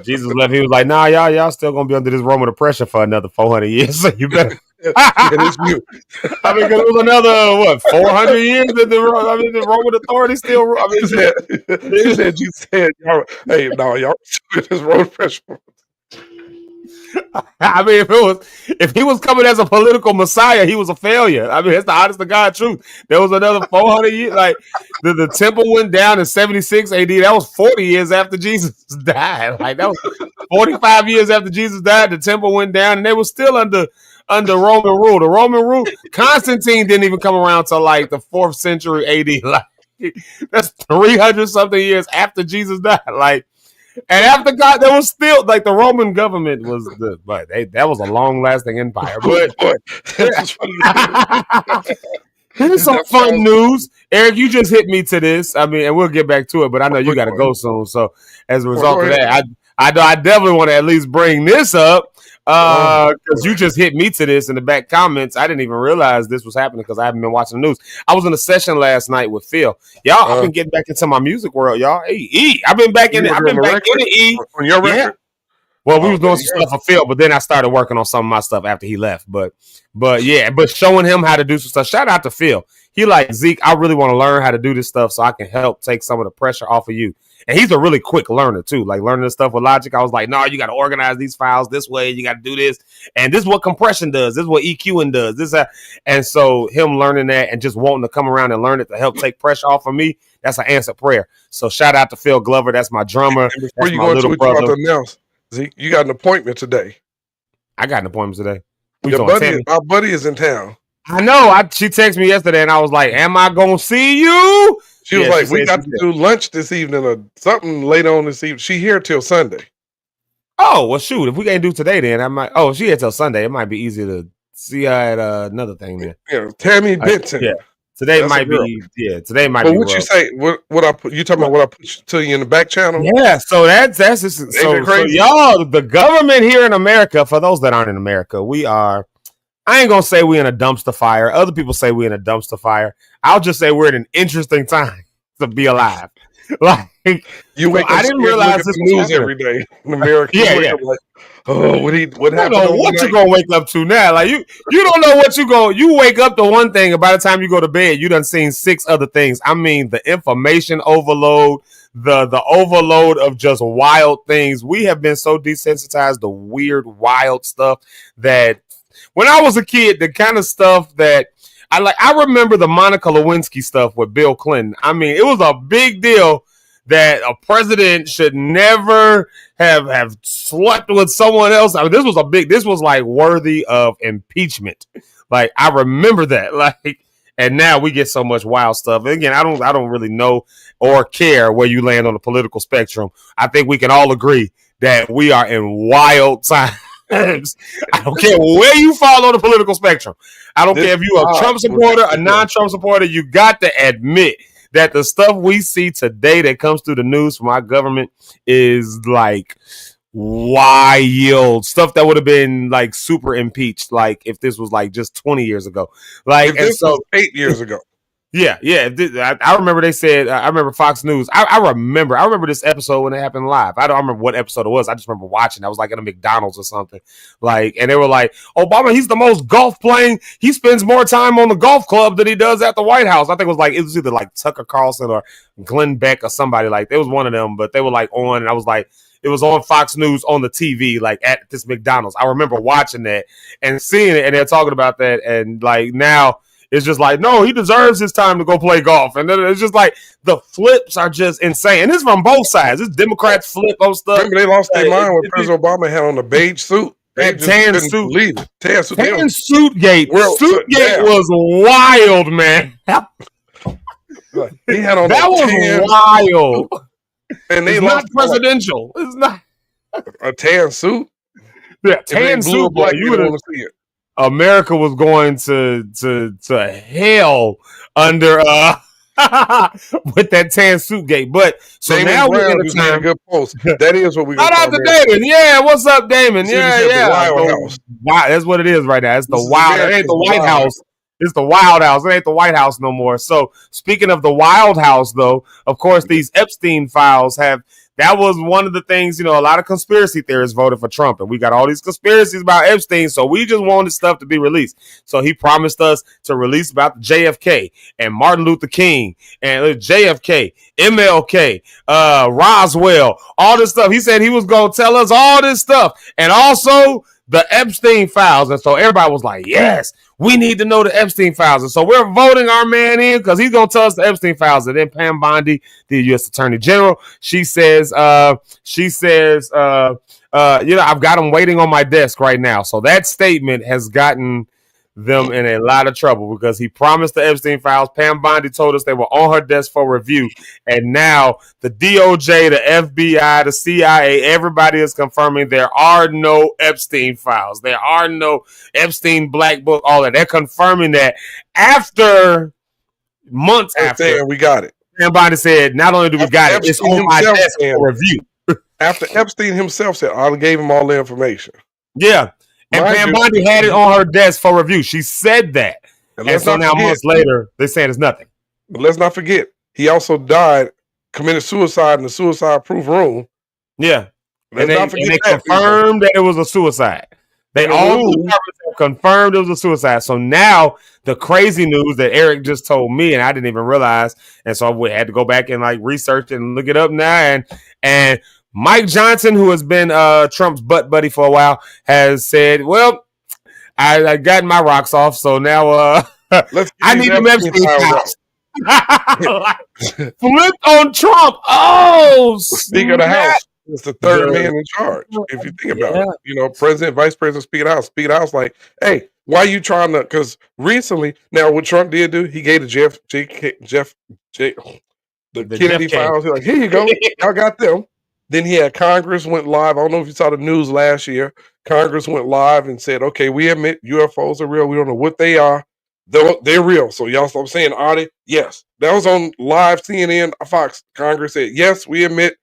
Jesus left. He was like, nah, y'all still going to be under this Roman oppression for another 400 years. So you better. It's you. I mean, because it was another 400 years that the Roman authority still. I mean, you said, hey, no, y'all this Roman pressure. I mean, if he was coming as a political messiah, he was a failure. I mean, that's the honest to God truth. There was another 400 years. Like the temple went down in 76 AD. That was 40 years after Jesus died. Like that was 45 years after Jesus died. The temple went down, and they were still under Roman rule. The Roman rule, Constantine didn't even come around till like the 4th century AD. Like that's 300 something years after Jesus died. Like, and after God, there was still like the Roman government was that was a long lasting empire. But here's some fun news. Eric, you just hit me to this. I mean, and we'll get back to it, but I know you got to go soon. So as a result of that, I definitely want to at least bring this up. Because you just hit me to this in the back comments. I didn't even realize this was happening because I haven't been watching the news. I was in a session last night with Phil. Y'all, I've been getting back into my music world, y'all. Hey, I've been back in it. I've been back in it, E. On your record? Yeah. Well, we was doing some stuff for Phil, but then I started working on some of my stuff after he left. But showing him how to do some stuff. Shout out to Phil. He like, Zeke, I really want to learn how to do this stuff so I can help take some of the pressure off of you. And he's a really quick learner too. Like learning this stuff with Logic, I was like, no, you got to organize these files this way. You got to do this, and this is what compression does. This is what EQing does. And so him learning that and just wanting to come around and learn it to help take pressure off of me. That's an answered prayer. So shout out to Phil Glover. That's my drummer. And before that's you my go into little what you brother. about to announce, Zeke, you got an appointment today. I got an appointment today. Our buddy is in town. I know. She texted me yesterday, and I was like, "Am I gonna see you?" She was like, "We got to do lunch this evening or something later on this evening." She here till Sunday. Oh well, shoot! If we can't do today, then I might. Oh, she here till Sunday. It might be easier to see her at another thing then. Yeah, Tammy Benton. Yeah, today That's might be. Yeah, today might be. But what you say? What I put? You talking about what I put to you in the back channel? Yeah. So that's just so y'all. The government here in America. For those that aren't in America, we are. I ain't gonna say we in a dumpster fire. Other people say we in a dumpster fire. I'll just say we're in an interesting time to be alive. Like you wake up, I didn't realize this news every day in America. Yeah. Like, oh, what happened? I don't know what you gonna wake up to now. Like you don't know what you wake up to one thing, and by the time you go to bed, you done seen 6 other things. I mean, the information overload, the overload of just wild things. We have been so desensitized to weird, wild stuff that. When I was a kid, the kind of stuff that I remember the Monica Lewinsky stuff with Bill Clinton. I mean, it was a big deal that a president should never have slept with someone else. I mean, this was like worthy of impeachment. Like, I remember that. Like, and now we get so much wild stuff. And again, I don't really know or care where you land on the political spectrum. I think we can all agree that we are in wild times. I don't care where you fall on the political spectrum. I don't care if you're a Trump supporter, a non-Trump supporter. You got to admit that the stuff we see today that comes through the news from our government is like wild stuff that would have been like super impeached. Like if this was like just 20 years ago, like if this was 8 years ago. Yeah. I remember they said. I remember Fox News. I remember this episode when it happened live. I don't remember what episode it was. I just remember watching. I was like at a McDonald's or something. Like, and they were like, "Obama, he's the most golf playing. He spends more time on the golf club than he does at the White House." I think it was either like Tucker Carlson or Glenn Beck or somebody like. It was one of them, but they were like on, and I was like, it was on Fox News on the TV, like at this McDonald's. I remember watching that and seeing it, and they're talking about that, and like now. It's just like, no, he deserves his time to go play golf. And then it's just like the flips are just insane. And it's from both sides. This Democrats flip on stuff. Remember they lost their mind when President Obama had on the beige suit. That tan suit. Tan suit. Suitgate. Suitgate was wild, man. He had on that was wild. And they it's not presidential. It's not a tan suit. Yeah, tan suit. Black, you would want to see it. America was going to hell under with that tan suit gate. But so Damon now Brown, we're in a time. Good post. That is what we got. Shout out to Damon. Yeah, what's up, Damon? Yeah. Wild House. Wow, that's what it is right now. It's the wild. It ain't the White House. It's the Wild House. It ain't the White House no more. So speaking of the Wild House, though, of course, these Epstein files have. That was one of the things, a lot of conspiracy theorists voted for Trump. And we got all these conspiracies about Epstein. So we just wanted stuff to be released. So he promised us to release about JFK and Martin Luther King and JFK, MLK, Roswell, all this stuff. He said he was going to tell us all this stuff. And also the Epstein files. And so everybody was like, yes, we need to know the Epstein files. And so we're voting our man in because he's going to tell us the Epstein files. And then Pam Bondi, the U.S. Attorney General, she says, I've got them waiting on my desk right now. So that statement has gotten them in a lot of trouble because he promised the Epstein files. Pam Bondi told us they were on her desk for review. And now the DOJ, the FBI, the CIA, everybody is confirming there are no Epstein files. There are no Epstein Black Book, all that. They're confirming that months after. We got it. Pam Bondi said, not only do we got it, it's on my desk for review. After Epstein himself said, I gave him all the information. Yeah. And Mind Pam you- Bondi had it on her desk for review. She said that. And And let's so not now forget- months later, they're saying it's nothing. But let's not forget, he also committed suicide in the suicide-proof room. Yeah. Let's And not forget they that, confirmed that it was a suicide. They And the all room- have confirmed it was a suicide. So now the crazy news that Eric just told me, and I didn't even realize, and so we had to go back and like research it and look it up now. And Mike Johnson, who has been Trump's butt buddy for a while, has said, "Well, I got my rocks off, so now I need the Epstein files." Flipped on Trump. Oh, Speaker of the House. It's the third man in charge. If you think about it, president, vice president, speaker of the House. Speaker of the House, like, hey, why are you trying to? Because recently, now what Trump did do, he gave the Kennedy files. He's like, here you go, y'all got them. Then he had Congress went live. I don't know if you saw the news last year. Congress went live and said, okay, we admit UFOs are real. We don't know what they are. They're real. So y'all stop saying, are they? Yes. That was on live CNN, Fox. Congress said, yes, we admit.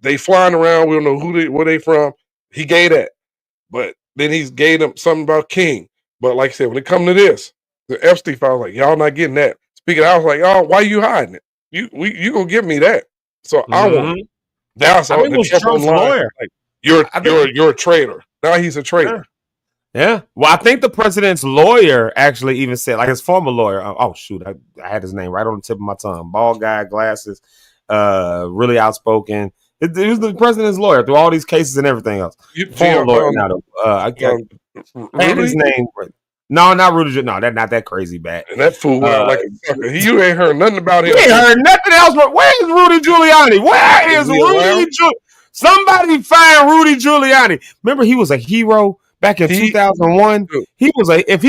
They flying around. We don't know where they from. He gave that, but then he's gave them something about King. But like I said, when it come to this, the Epstein file, like y'all not getting that. Speaking, I was like, oh, why you hiding it? You gonna give me that? So I want it. That's all. I think it was Trump's lawyer. Like, you're a traitor. Now he's a traitor. Yeah. Well, I think the president's lawyer actually even said, like his former lawyer. Oh shoot, I had his name right on the tip of my tongue. Bald guy, glasses. Really outspoken. It was the president's lawyer through all these cases and everything else. Former lawyer, I had his name. No, not Rudy. No, that's not that crazy bad. And that fool went out like a sucker. You ain't heard nothing about him. You ain't heard nothing else. But where is Rudy Giuliani? Where is Rudy Giuliani? Somebody find Rudy Giuliani. Remember, he was a hero back in 2001. He was if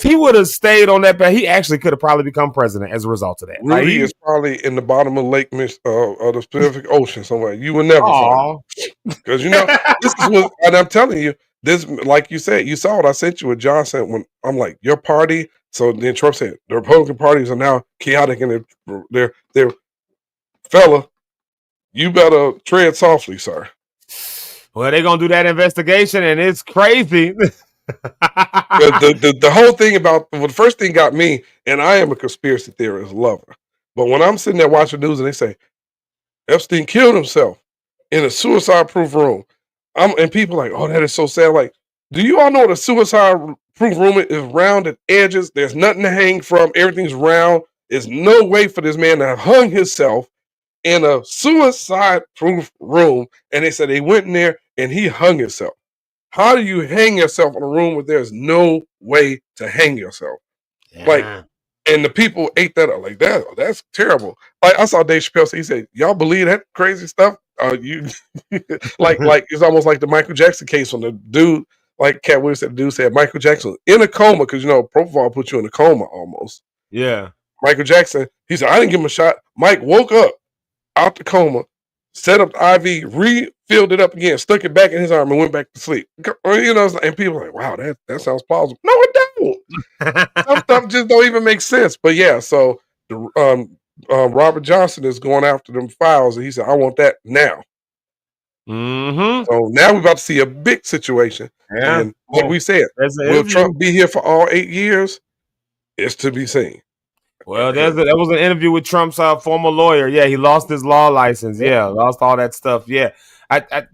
he would have stayed on that path, he actually could have probably become president as a result of that. Rudy is probably in the bottom of Lake of the Pacific Ocean somewhere. You will never find because this is what, and I'm telling you, this, like you said, you saw what I sent you with Johnson when I'm like, your party. So then Trump said the Republican parties are now chaotic and they're fella, you better tread softly, sir. Well, they're gonna do that investigation, and it's crazy. the whole thing about the first thing got me, and I am a conspiracy theorist lover. But when I'm sitting there watching news and they say Epstein killed himself in a suicide-proof room, and people are like, oh, that is so sad. Like, do you all know what a suicide-proof room is? Round at edges. There's nothing to hang from. Everything's round. There's no way for this man to have hung himself in a suicide-proof room. And they said they went in there and he hung himself. How do you hang yourself in a room where there's no way to hang yourself? Yeah. Like, and the people ate that up like that. That's terrible. Like I saw Dave Chappelle say, he said, "Y'all believe that crazy stuff? You like it's almost like the Michael Jackson case when the dude, like Cat Williams said, the dude said Michael Jackson in a coma because propofol puts you in a coma almost. Yeah. Michael Jackson, he said, I didn't give him a shot. Mike woke up out the coma, set up the IV, refilled it up again, stuck it back in his arm, and went back to sleep. And people are like, wow, that sounds plausible. No, it don't. Some stuff just don't even make sense. But yeah, so the Robert Johnson is going after them files, and he said, I want that now. Mm-hmm. So now we're about to see a big situation. Yeah. And like we said, will Trump be here for all 8 years? It's to be seen. Well, that was an interview with Trump's former lawyer. Yeah, he lost his law license. Yeah, lost all that stuff. Yeah, I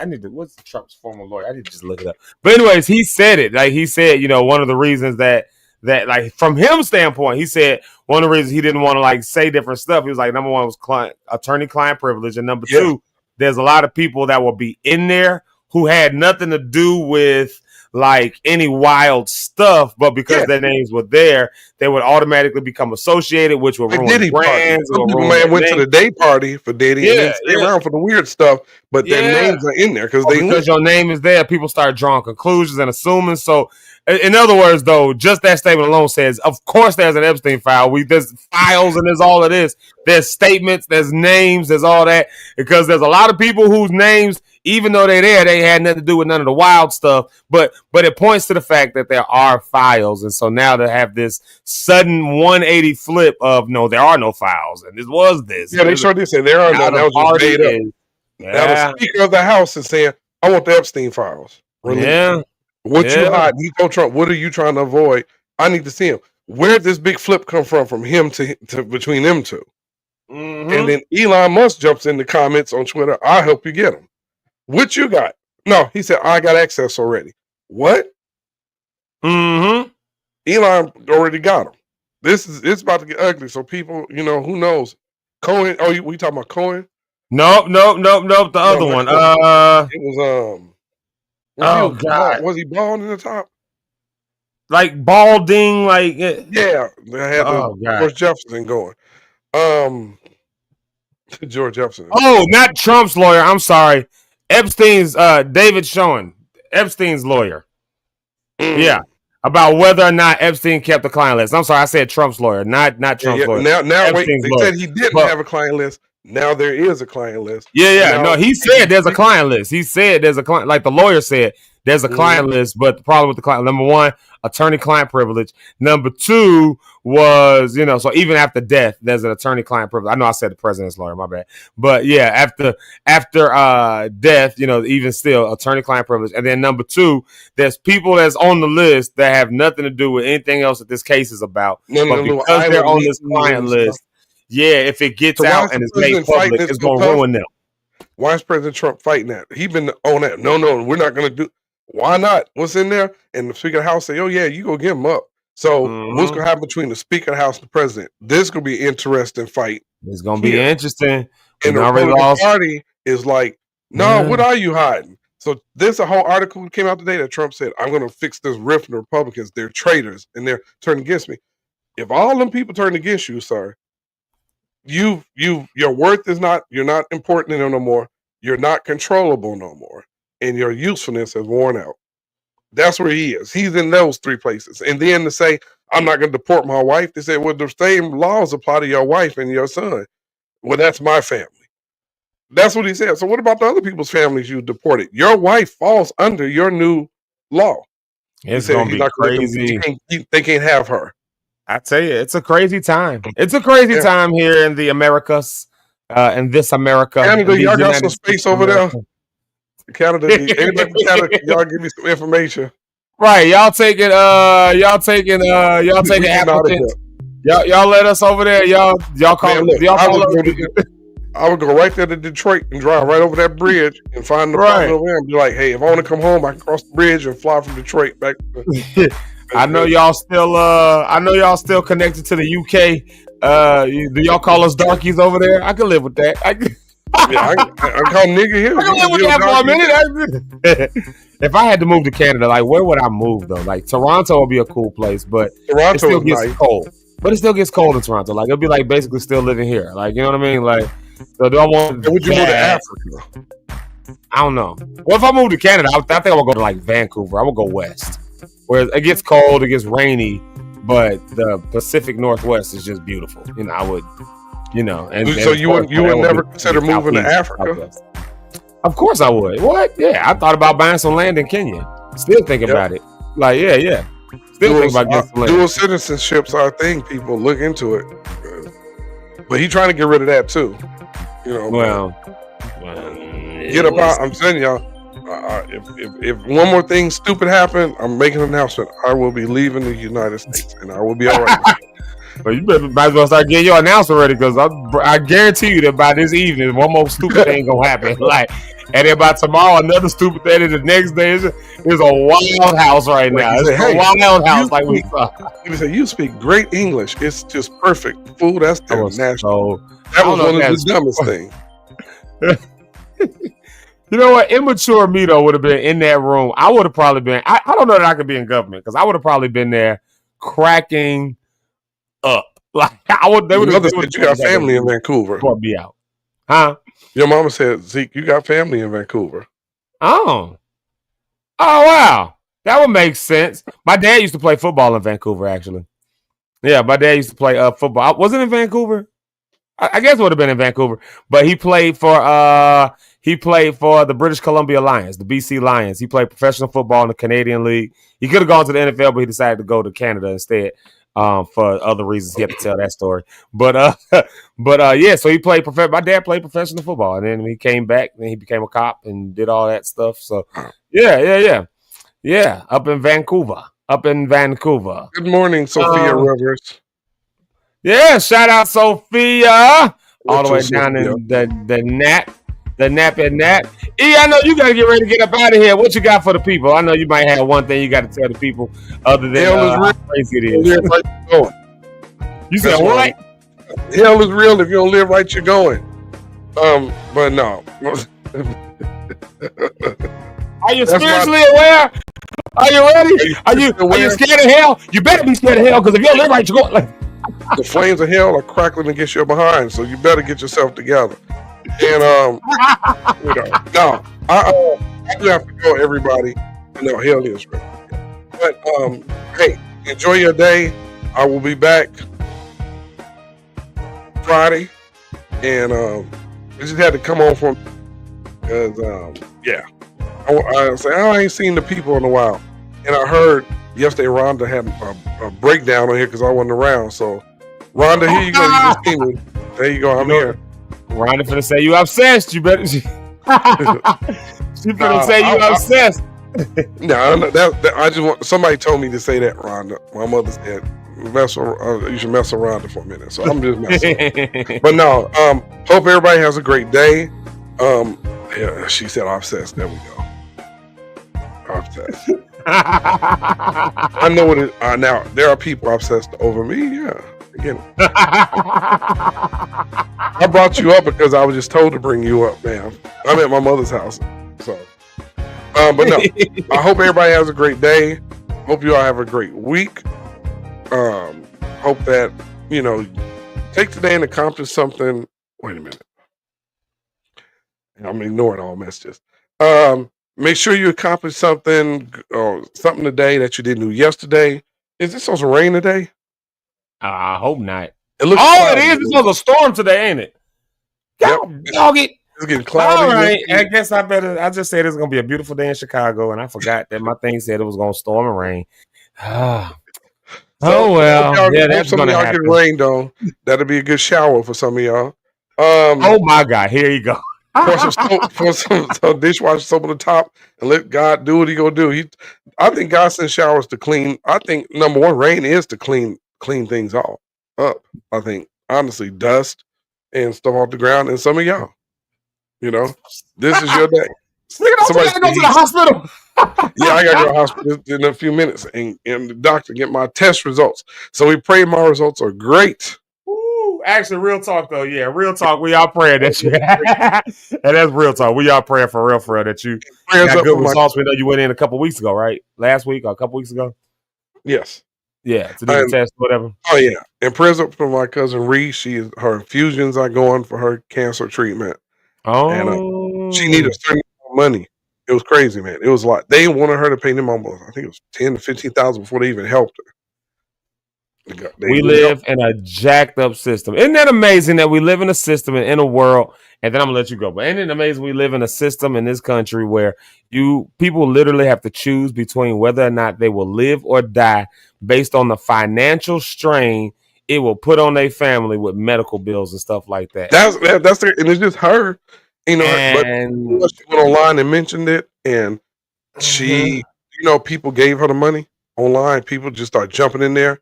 need to. What's Trump's former lawyer? I need to just look it up. But anyways, he said it. Like he said, one of the reasons that like from him standpoint, he said one of the reasons he didn't want to like say different stuff. He was like, number one was attorney-client privilege, and number two, there's a lot of people that will be in there who had nothing to do with like any wild stuff, but because their names were there, they would automatically become associated, which would ruin Diddy brands. Some people may have went to the day party for Diddy and then stay around for the weird stuff, but their names are in there because your name is there. People start drawing conclusions and assuming. So, in other words, though, just that statement alone says, of course, there's an Epstein file. There's files and there's all of this. There's statements, there's names, there's all that, because there's a lot of people whose names, even though they're there, they had nothing to do with none of the wild stuff. But it points to the fact that there are files. And so now to have this sudden 180 flip of, no, there are no files. And this was this. Yeah, they sure did say there are no. That was just made up. Now the Speaker of the House is saying, I want the Epstein files. Released. Yeah. What you hiding? You told Trump, what are you trying to avoid? I need to see him. Where'd this big flip come from him to between them two? Mm-hmm. And then Elon Musk jumps in the comments on Twitter. I'll help you get him. What you got? No, he said, I got access already. What? Mm-hmm. Elon already got him. It's about to get ugly. So people, who knows? Cohen. Oh, we talking about Cohen? Nope. The other one. It was God. Was he bald in the top? Like balding, like yeah. They had George Jefferson going. George Jefferson. Oh, not Trump's lawyer. I'm sorry. Epstein's David Schoen, Epstein's lawyer. Yeah. About whether or not Epstein kept the client list. I'm sorry, I said Trump's lawyer, not Trump's lawyer. Now wait, Epstein's they lawyer. said he didn't have a client list. Now there is a client list. Yeah. No, he said there's a client list. He said there's a client, like the lawyer said, there's a client list, but the problem with the client, number one, attorney-client privilege. Number two was, so even after death, there's an attorney-client privilege. I know I said the president's lawyer, my bad. But yeah, after death, even still, attorney-client privilege. And then number two, there's people that's on the list that have nothing to do with anything else that this case is about. But because they're on this client list, if it gets out and it's made public, it's going to ruin them. Why is President Trump fighting that? He's been on that. No, we're not going to do. Why not? What's in there? And the Speaker of the House say, oh, yeah, you go get him up. So what's going to happen between the Speaker of the House and the President? This is going to be an interesting fight. It's going to be interesting. And the Republican Party is like, no, what are you hiding? So there's a whole article came out today that Trump said, I'm going to fix this rift in the Republicans. They're traitors and they're turning against me. If all them people turn against you, sir, your worth is not, you're not important no more. You're not controllable no more. And your usefulness has worn out. That's where he is. He's in those three places. And then to say, I'm not going to deport my wife, they say, well, the same laws apply to your wife and your son. Well, that's my family. That's what he said. So what about the other people's families you deported? Your wife falls under your new law. It's going to be crazy. They can't have her. I tell you, it's a crazy time. It's a crazy time here in the Americas, in this America. Canada, y'all got some space over there? Canada, anybody from Canada, y'all give me some information. Right, y'all taking applicants. Y'all let us over there. Y'all call it. I would go right there to Detroit and drive right over that bridge and find the apartment over there and be like, hey, if I want to come home, I can cross the bridge and fly from Detroit back to I know y'all still connected to the UK. Do y'all call us darkies over there? I can live with that. I call nigga here. I can live with that for a minute. If I had to move to Canada, like where would I move though? Like Toronto would be a cool place, but it still gets cold. But it still gets cold in Toronto. Like it'll be like basically still living here. Like you know what I mean? Like so do I want? Would you move to Africa? I don't know. Well, if I move to Canada, I think I would go to like Vancouver. I would go west, where it gets cold, it gets rainy, but the Pacific Northwest is just beautiful. I would. And so you would never consider moving to Africa? Of course I would. What? Yeah, I thought about buying some land in Kenya. Still thinking about it. Like, yeah. Still thinking about getting some land. Dual citizenships are a thing. People look into it. But he's trying to get rid of that too. Get about. I'm telling y'all, if one more thing stupid happened, I'm making an announcement. I will be leaving the United States, and I will be all right. Well, you might as well start getting your announcement ready because I guarantee you that by this evening, one more stupid thing gonna happen. Like, and then by tomorrow, another stupid thing. And the next day is a wild house right now. It's a wild house like we saw. You say you speak great English. It's just perfect. Fool, that's their national. That was one of the dumbest things. You know what? Immature me though would have been in that room. I would have probably been. I don't know that I could be in government because I would have probably been there cracking up. Like I would. They would have. You got family in Vancouver. Brought me out, huh? Your mama said, Zeke, you got family in Vancouver. Oh wow, that would make sense. My dad used to play football in Vancouver. Actually, yeah, my dad used to play football. I wasn't in Vancouver. I guess it would have been in Vancouver, but he played for the British Columbia Lions, the BC Lions. He played professional football in the Canadian League. He could have gone to the NFL, but he decided to go to Canada instead. For other reasons, he had to tell that story. But yeah. So he played my dad played professional football, and then he came back, and he became a cop and did all that stuff. So yeah. Up in Vancouver. Good morning, Sophia Rivers. Yeah, shout out Sophia. All the way What's down Sophia? in the nap. E, I know you gotta get ready to get up out of here. What you got for the people? I know you might have one thing you got to tell the people other than how crazy it is. You said what? Hell is real. If you don't live right, you're going. But no. Are you spiritually aware? Are you ready? Are you scared of hell? You better be scared of hell, because if you don't live right, you're going. Like, the flames of hell are crackling against your behind, so you better get yourself together. And no, I do have to go, everybody. No, hell is real. But hey, enjoy your day. I will be back Friday, and I just had to come on for because I ain't seen the people in a while, and I heard yesterday Rhonda had a breakdown on here because I wasn't around. So Rhonda, here you go. You just seen me. There you go. I'm here. Rhonda finna say you obsessed. You better. She finna say you obsessed. No, that I just want. Somebody told me to say that, Rhonda. My mother said, you should mess around for a minute. So I'm just messing. But no, hope everybody has a great day. Yeah, she said obsessed. There we go. Obsessed. I know what it. Now there are people obsessed over me. Yeah, again. I brought you up because I was just told to bring you up, man. I'm at my mother's house, so. But no, I hope everybody has a great day. Hope you all have a great week. Hope that, take today and accomplish something. Wait a minute. I'm ignoring all messages. Make sure you accomplish something today that you didn't do yesterday. Is this supposed to rain today? I hope not. It looks it is. It's supposed to storm today, ain't it? Dog it. It's getting cloudy. All right. I guess I just said it's going to be a beautiful day in Chicago, and I forgot that my thing said it was going to storm and rain. Oh, well. Yeah, that's going to happen. Get rain, though. That'll be a good shower for some of y'all. Oh, my God. Here you go. Pour some dishwasher soap on the top and let God do what he going to do. I think God sends showers to clean. I think, number one, rain is to clean things all up. I think, honestly, dust and stuff off the ground. And some of y'all. This is your day. Somebody go to the hospital. Yeah, I gotta go to the hospital in a few minutes and the doctor get my test results. So we pray my results are great. Ooh, actually, real talk though. Yeah, real talk. We all praying that you and that's real talk. We all praying for real that you got good results. We know you went in a couple weeks ago, right? Last week or a couple weeks ago? Yes. Yeah, to do the test, whatever. Oh yeah. And prayers up for my cousin Reese. Her infusions are going for her cancer treatment. Oh, and she needed a certain amount of money. It was crazy, man. It was a lot. They wanted her to pay them almost, I think it was $10,000 to $15,000 before they even helped her. We live in a jacked up system. Isn't that amazing that we live in a system and in a world? And then I'm gonna let you go. But isn't it amazing we live in a system in this country where people literally have to choose between whether or not they will live or die based on the financial strain it will put on their family with medical bills and stuff like that. That's and it's just her, but she went online and mentioned it, and she, people gave her the money online. People just start jumping in there,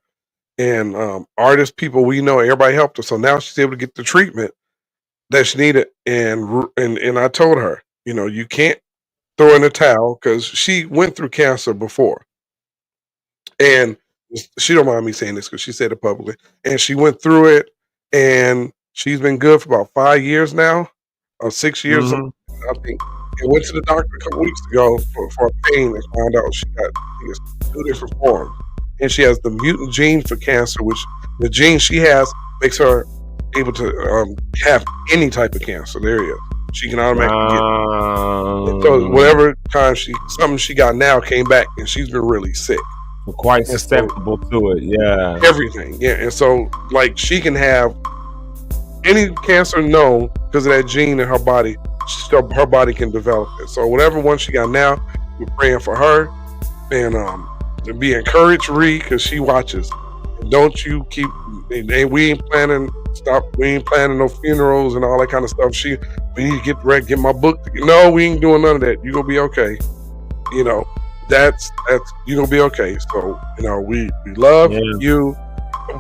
and artists, people we know, everybody helped her. So now she's able to get the treatment that she needed, and I told her, you can't throw in the towel because she went through cancer before, and she don't mind me saying this because she said it publicly, and she went through it, and she's been good for about 5 years now, or 6 years, I think. And went to the doctor a couple weeks ago for pain and found out she got 2 different forms, and she has the mutant gene for cancer, which the gene she has makes her able to have any type of cancer. There it is. She can automatically get it. So whatever kind something she got now came back, and she's been really sick. Quite susceptible to it, yeah. Everything, yeah. And so, she can have any cancer known because of that gene in her body. Her body can develop it. So whatever one she got now, we're praying for her, and be encouraged, Ree, because she watches. don't you keep, and we ain't planning no funerals and all that kind of stuff. We need to get ready, get my book. No, we ain't doing none of that. You gonna be okay. You know, that's you gonna be okay. So, you know, we love you.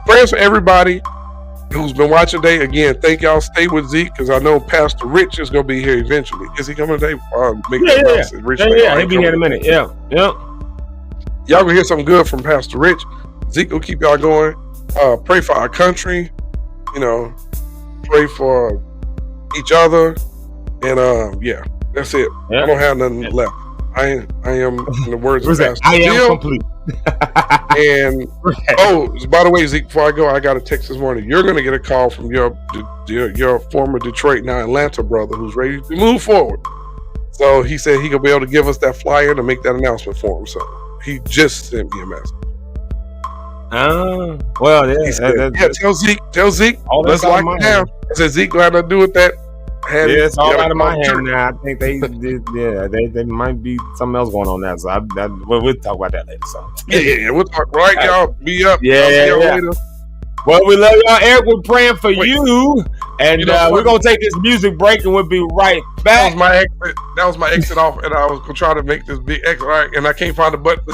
Prayers for everybody who's been watching today. Again, thank y'all. Stay with Zeke, because I know Pastor Rich is gonna be here eventually. Is he coming today? Yeah, he'll be here in a minute. Yeah. Y'all gonna hear something good from Pastor Rich. Zeke will keep y'all going. Pray for our country. You know, pray for each other. And yeah, that's it. I don't have nothing left. I am, in the words of Pastor I am complete. And by the way, Zeke, before I go, I got a text this morning. You're going to get a call from your former Detroit, now Atlanta brother, who's ready to move forward. So he said he gonna be able to give us that flyer to make that announcement for him. So he just sent me a message. Well, tell Zeke, let's lock it down. I said, Zeke, glad I do with that. It's all out of my hand now. I think they might be something else going on now. So we'll talk about that later. So yeah, we'll talk. Right, y'all. Be up. Yeah. Later. Well, we love y'all. Eric, we're praying for you, and we're gonna take this music break, and we'll be right back. That was my exit off, and I was gonna try to make this big exit, and I can't find the button.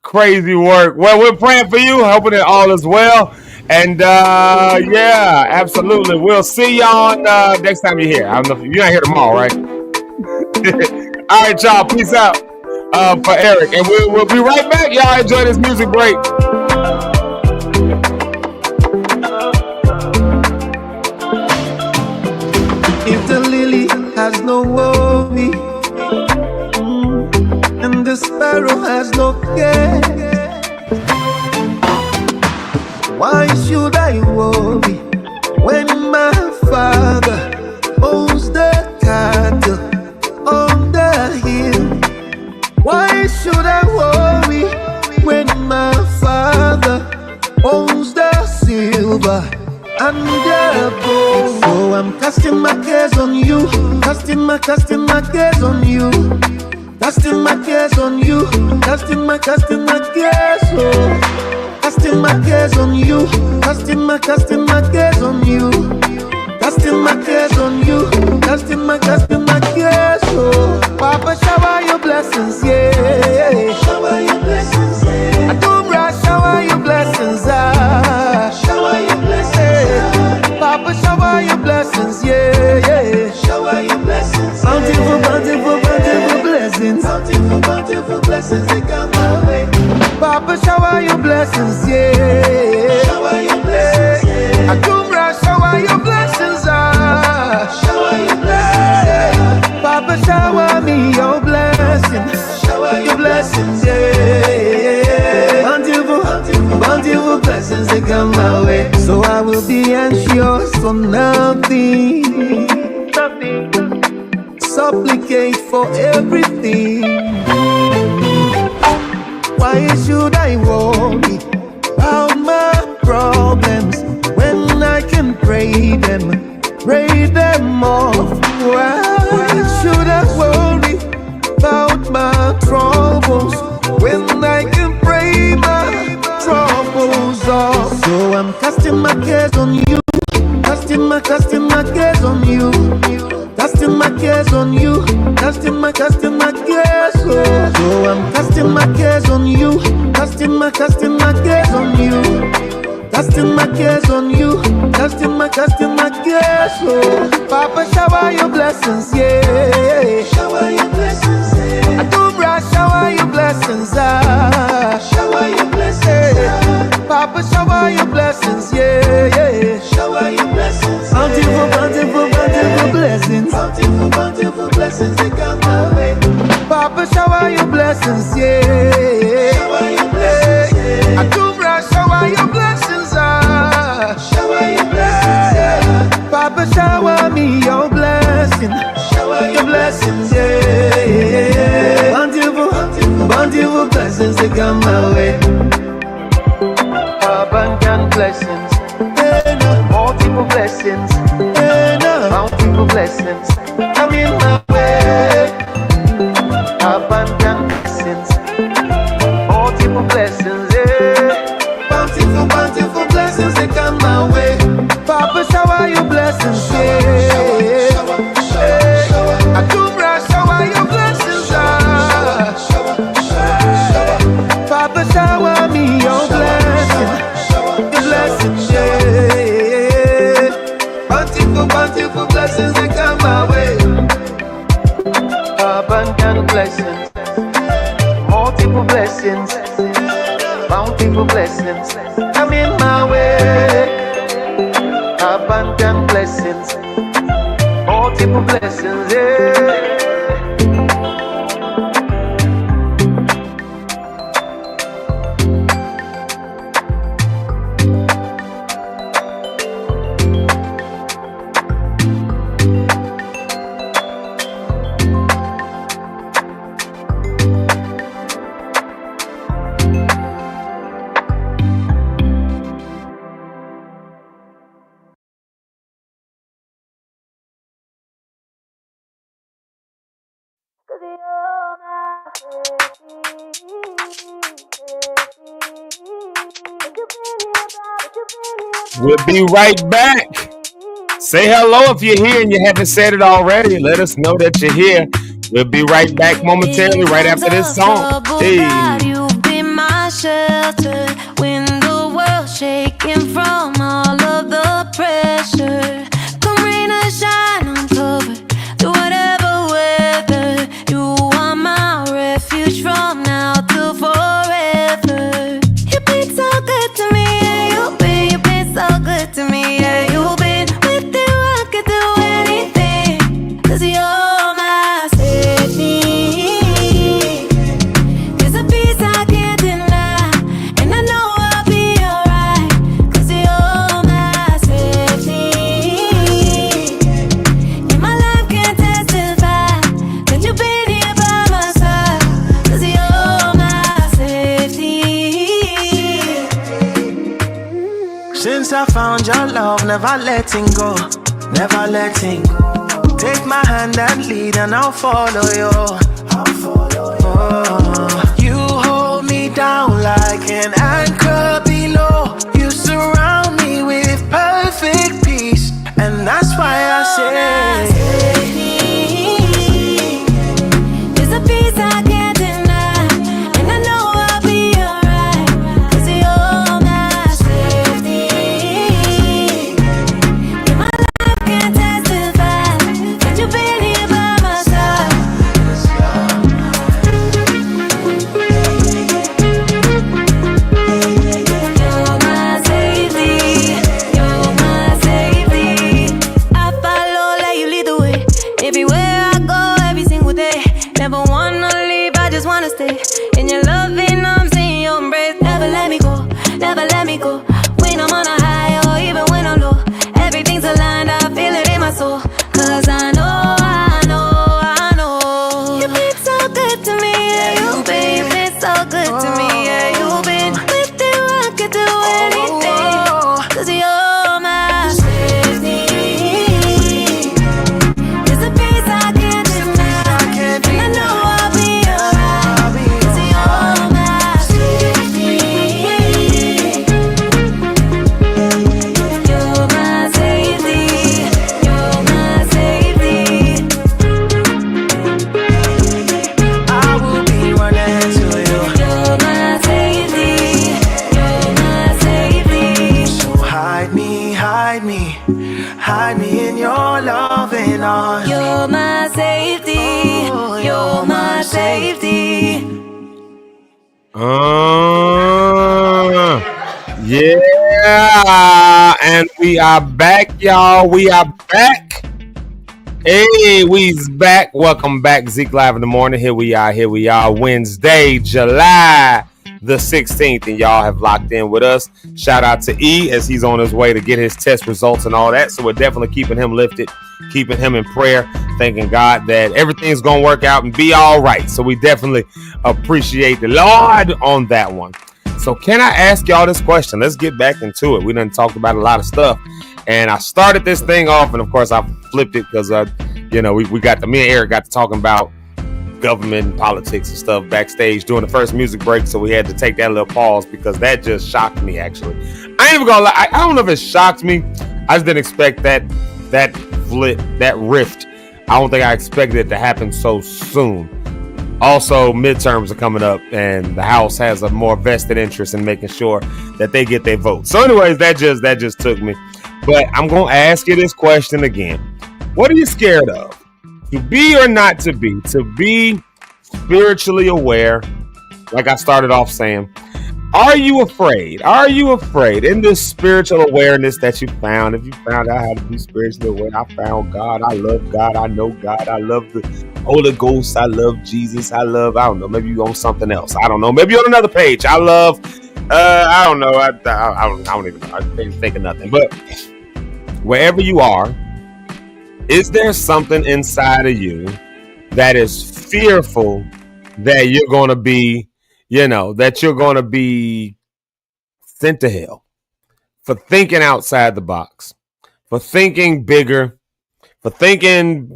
Crazy work. Well, we're praying for you, hoping that all is well. And yeah, absolutely. We'll see y'all next time you're here. I don't know if you're not here tomorrow, right? All right, y'all. Peace out for Eric. And we'll be right back. Y'all enjoy this music break. If the lily has no worry, and the sparrow has no care, why should I worry when my Father owns the cattle on the hill? Why should I worry when my Father owns the silver and the gold? So I'm casting my cares on you, casting my cares on you, casting my cares on you, casting my cares, oh. Casting my cares on you, casting my cares on you, casting my cares on you, casting my cares, oh. Papa, shower your blessings, yeah. Shower your blessings, yeah. I don't rush, shower your blessings, shower your blessings, yeah. Papa, shower your blessings, yeah. Shower your blessings, yeah. Bountiful blessings, bountiful blessings, they come my way. Papa, shower your blessings, yeah. Shower your blessings, yeah. I come right, shower your blessings, shower your blessings, yeah. Papa, shower me your blessings, shower your blessings, yeah. Bountiful blessings, they come my way. So I will be anxious for nothing, supplicate for everything. Why should I worry about my problems when I can pray them off? Why should I worry about my troubles when I can pray my troubles off? So I'm casting my cares on you, casting my cares on you, casting my cares on you, casting my cares, oh. So I'm casting my cares on you, casting my cares on you, casting my cares on you, casting my cares, oh. Papa, shower your blessings, yeah. Shower your blessings, yeah. I don't rush, shower your blessings, shower your blessings, yeah. Papa, shower your blessings, yeah. Shower your blessings, bountiful blessings, bountiful blessings, they come my way. Papa, shower your blessings, yeah. Shower your blessings, yeah. I do rush, shower your blessings, shower your blessings, yeah. Papa, shower me your blessing, shower your blessings, yeah. Bountiful blessings, they come my way. Abundant blessings, multiple blessings, bountiful blessings, come in my way. Abundant blessings, multiple blessings, yeah. blessings, multiple blessings, bountiful blessings. Come in my way, abundant blessings, multiple blessings, yeah. We'll be right back. Say hello if you're here and you haven't said it already. Let us know that you're here. We'll be right back momentarily, right after this song. Hey. You've been my shelter when the world's shaking from all of the pressure. Come rain or shine, I'm covered through whatever weather. You are my refuge from now till forever. You've been so good to me, yeah, you've been so good to me, yeah, you've been with you, I could do anything, 'cause you're my safety. There's a peace I can't deny, and I know I'll be alright, 'cause you're my safety. And my life can testify that you've been here by my side, 'cause you're my safety. Since I found your love, never letting go, never letting go. Take my hand and lead, and I'll follow you. Oh, you hold me down like an anchor below. You surround me with perfect peace, and that's why I say, There's a peace I can't deny, and I know I'll be alright, 'cause you're my safety. And my life can testify that you've been here by my side. You're my safety, you're my safety. I follow, let you lead the way. Everywhere I go, every single day. Never wanna leave, I just wanna stay. In your loving arms, in your embrace. Never let me go, never let me go. When I'm on a high or even when I'm low, everything's aligned, I feel it in my soul. 'Cause I know, I know, I know. You've been so good to me, yeah, you've been so good to me, yeah, you've been with you, I could do anything, 'cause you're my safety. There's a peace I can't deny, and I know I'll be alright, 'cause you're my safety. You're my safety, you're my safety. I will be running to you. You're my safety, you're my safety. So hide me, hide me, hide me in your loving arms. You're my safety, you're my safety. Yeah, and we are back, y'all. We are back. Hey, we's back. Welcome back, Zeke Live in the morning. Here we are. Wednesday, July the 16th, and y'all have locked in with us. Shout out to E as he's on his way to get his test results and all that. So we're definitely keeping him lifted, keeping him in prayer, thanking God that everything's gonna work out and be all right. So we definitely appreciate the Lord on that one. So can I ask y'all this question? Let's get back into it. We done talked about a lot of stuff, and I started this thing off, and of course I flipped it because me and Eric got to talking about government and politics and stuff backstage during the first music break, so we had to take that little pause because that just shocked me. Actually, I ain't even gonna lie. I don't know if it shocked me. I just didn't expect that flip, that rift. I don't think I expected it to happen so soon. Also, midterms are coming up, and the House has a more vested interest in making sure that they get their vote. So, anyways, that just took me. But I'm gonna ask you this question again: what are you scared of? To be or not to be? To be spiritually aware, like I started off saying, are you afraid? Are you afraid in this spiritual awareness that you found? If you found out how to be spiritually aware, I found God. I love God. I know God. I love the Holy Ghost. I love Jesus. I don't know. Maybe you on something else. I don't know. Maybe on another page. I love, I don't know. I don't even know. I can't think of nothing. But wherever you are, is there something inside of you that is fearful that you're going to be, that you're going to be sent to hell for thinking outside the box, for thinking bigger, for thinking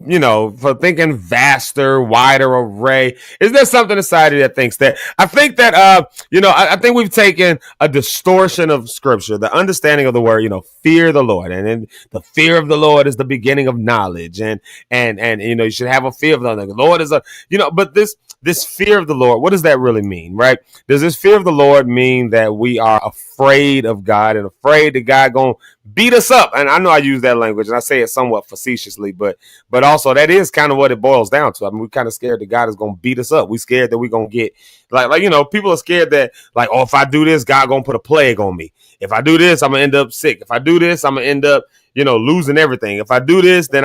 vaster, wider array? Is there something inside of you that thinks that? I think that, I think we've taken a distortion of scripture, the understanding of the word, fear the Lord. And then the fear of the Lord is the beginning of knowledge. And you should have a fear of the Lord. The Lord is but this fear of the Lord, what does that really mean, right? Does this fear of the Lord mean that we are afraid of God and afraid that God gonna beat us up? And I know I use that language and I say it somewhat facetiously, but also that is kind of what it boils down to. I mean, we're kind of scared that God is gonna beat us up. We're scared that we're gonna get people are scared that if I do this, God gonna put a plague on me. If I do this, I'm gonna end up sick. If I do this, I'm gonna end up losing everything. If I do this, then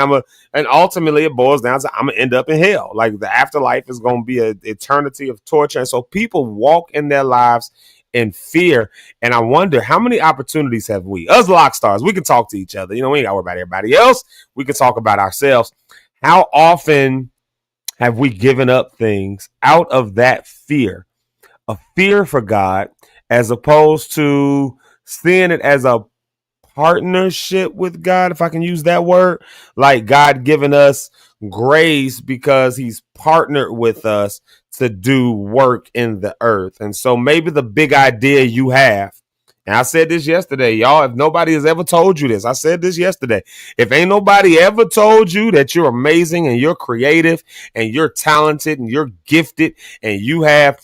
and ultimately it boils down to I'm gonna end up in hell. Like the afterlife is gonna be an eternity of torture. And so people walk in their lives in fear. And I wonder, how many opportunities have we, us lock stars, we can talk to each other. We ain't gotta worry about everybody else. We can talk about ourselves. How often have we given up things out of that fear, a fear for God, as opposed to seeing it as a partnership with God, if I can use that word, like God giving us grace because he's partnered with us to do work in the earth. And so maybe the big idea you have, and I said this yesterday, y'all, if nobody has ever told you this, I said this yesterday, if ain't nobody ever told you that you're amazing and you're creative and you're talented and you're gifted and you have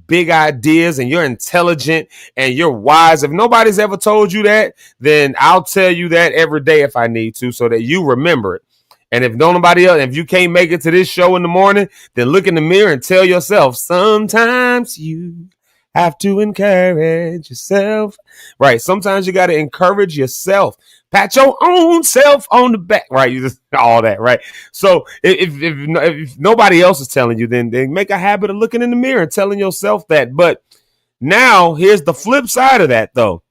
big ideas and you're intelligent and you're wise, if nobody's ever told you that, then I'll tell you that every day if I need to, so that you remember it. And if nobody else, if you can't make it to this show in the morning, then look in the mirror and tell yourself, sometimes you have to encourage yourself, right? Sometimes you got to encourage yourself. Pat your own self on the back, right? You just all that, right? So if nobody else is telling you, then make a habit of looking in the mirror and telling yourself that. But now here's the flip side of that, though.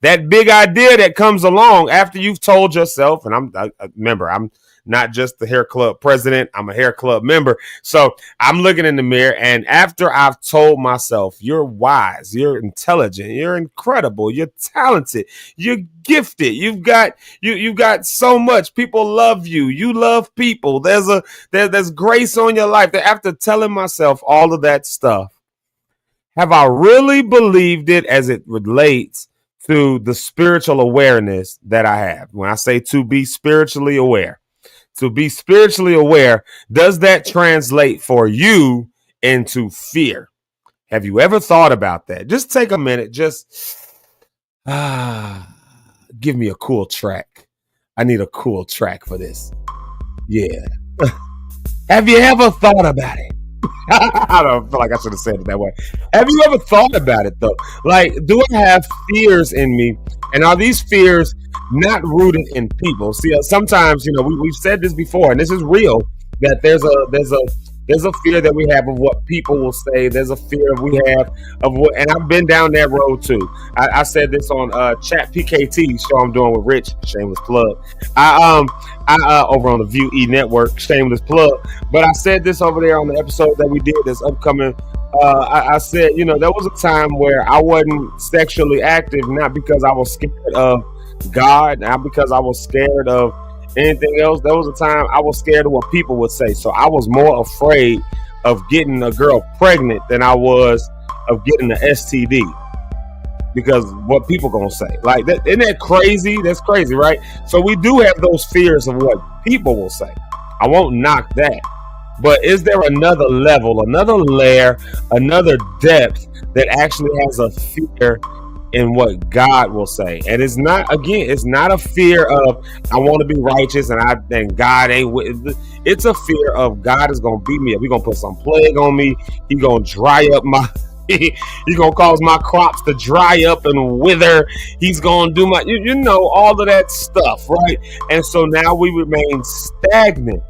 That big idea that comes along after you've told yourself, and remember, I'm not just the hair club president, I'm a hair club member. So I'm looking in the mirror, and after I've told myself, you're wise, you're intelligent, you're incredible, you're talented, you're gifted, you've got so much, people love you, you love people, there's grace on your life. After telling myself all of that stuff, have I really believed it as it relates to the spiritual awareness that I have? When I say to be spiritually aware, does that translate for you into fear? Have you ever thought about that? Just take a minute. Just give me a cool track. I need a cool track for this. Yeah. Have you ever thought about it? I don't feel like I should have said it that way. Have you ever thought about it, though? Like, do I have fears in me? And are these fears not rooted in people? See, sometimes, we've said this before, and this is real, that there's a fear that we have of what people will say. There's a fear we have of what, and I've been down that road too. I said this on Chat PKT show I'm doing with Rich, shameless plug. I over on the View E Network, shameless plug. But I said this over there on the episode that we did this upcoming. I said, there was a time where I wasn't sexually active, not because I was scared of God, not because I was scared of anything else. There was a time I was scared of what people would say. So I was more afraid of getting a girl pregnant than I was of getting an STD, because what people gonna say. Like, isn't that crazy? That's crazy, right? So we do have those fears of what people will say. I won't knock that. But is there another level, another layer, another depth that actually has a fear in what God will say. And it's not a fear of I want to be righteous and God ain't with. It's a fear of God is gonna beat me up. He's gonna put some plague on me. He's gonna dry up my he's gonna cause my crops to dry up and wither. He's gonna do my you know, all of that stuff, right? And so now we remain stagnant.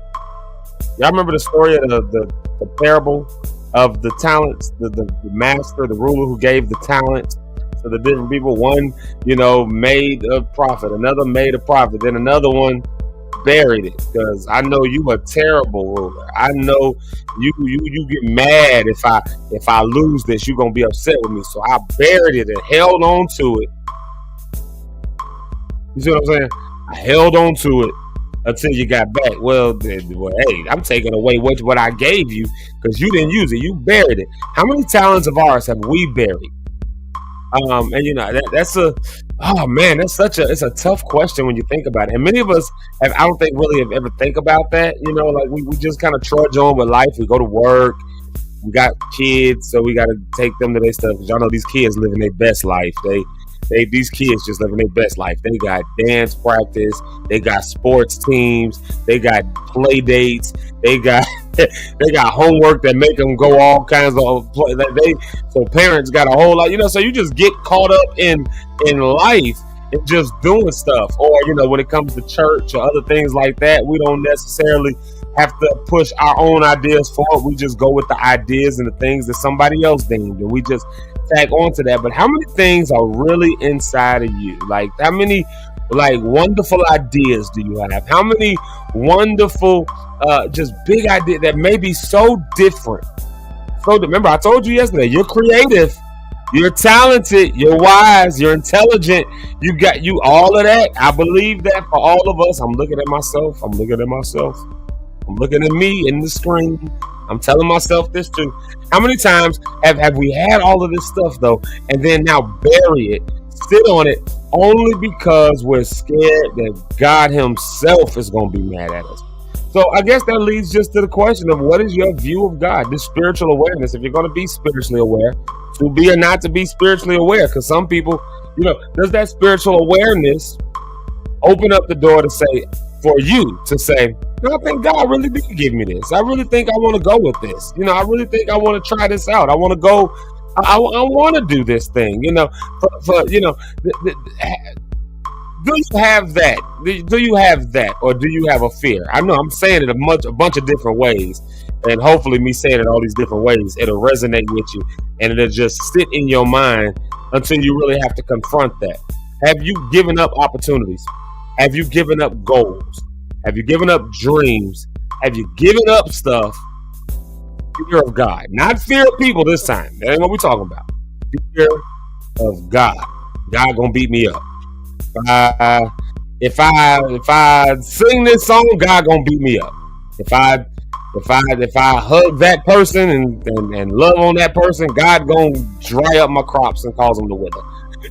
Y'all remember the story of the parable of the talents, the master, the ruler who gave the talents to the different people. One, made a profit, another made a profit, then another one buried it, because I know you a terrible ruler. I know you get mad if I lose this, you're gonna be upset with me. So I buried it and held on to it. You see what I'm saying? I held on to it until you got back. Well, hey, I'm taking away what I gave you because you didn't use it. You buried it. How many talents of ours have we buried? And that's a tough question when you think about it. And many of us I don't think really have ever think about that. Like we just kind of trudge on with life. We go to work. We got kids, so we got to take them to their stuff. Because y'all know these kids living their best life. These kids just living their best life. They got dance practice. They got sports teams. They got play dates. They got homework that make them go all kinds of play. So parents got a whole lot. So you just get caught up in life and just doing stuff. Or when it comes to church or other things like that, we don't necessarily have to push our own ideas forward. We just go with the ideas and the things that somebody else deemed, and we just tag onto that. But how many things are really inside of you? Like how many wonderful ideas do you have? How many wonderful just big ideas that may be so different? So remember, I told you yesterday, you're creative, you're talented, you're wise, you're intelligent, you all of that. I believe that for all of us. I'm looking at myself, I'm looking at me in the screen. I'm telling myself this too. How many times have we had all of this stuff though, and then now bury it, sit on it, only because we're scared that God himself is going to be mad at us? So I guess that leads just to the question of what is your view of God, this spiritual awareness. If you're going to be spiritually aware, to be or not to be spiritually aware, because some people, does that spiritual awareness open up the door to say, for you to say, I think God really did give me this. I really think I want to go with this. I really think I want to try this out. I want to go. I want to do this thing. Do you have that? Do you have that, or do you have a fear? I know I'm saying it a bunch of different ways, and hopefully me saying it all these different ways, it'll resonate with you, and it'll just sit in your mind until you really have to confront that. Have you given up opportunities? Have you given up goals? Have you given up dreams? Have you given up stuff? Fear of God, not fear of people this time. That ain't what we're talking about. Fear of God. God gonna beat me up. If I sing this song, God gonna beat me up. If I hug that person and love on that person, God gonna dry up my crops and cause them to wither.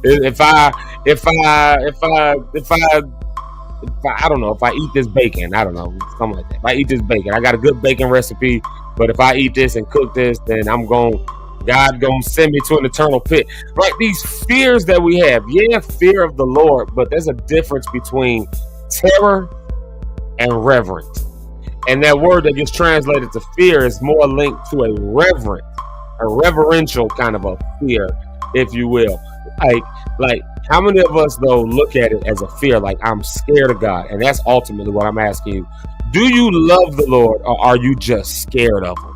If I don't know, if I eat this bacon, I don't know, something like that. If I eat this bacon, I got a good bacon recipe, but if I eat this and cook this, then God gonna send me to an eternal pit. Right? These fears that we have, fear of the Lord, but there's a difference between terror and reverence. And that word that gets translated to fear is more linked to a reverential kind of a fear, if you will. Like how many of us though look at it as a fear, like I'm scared of God? And that's ultimately what I'm asking you. Do you love the Lord, or are you just scared of him?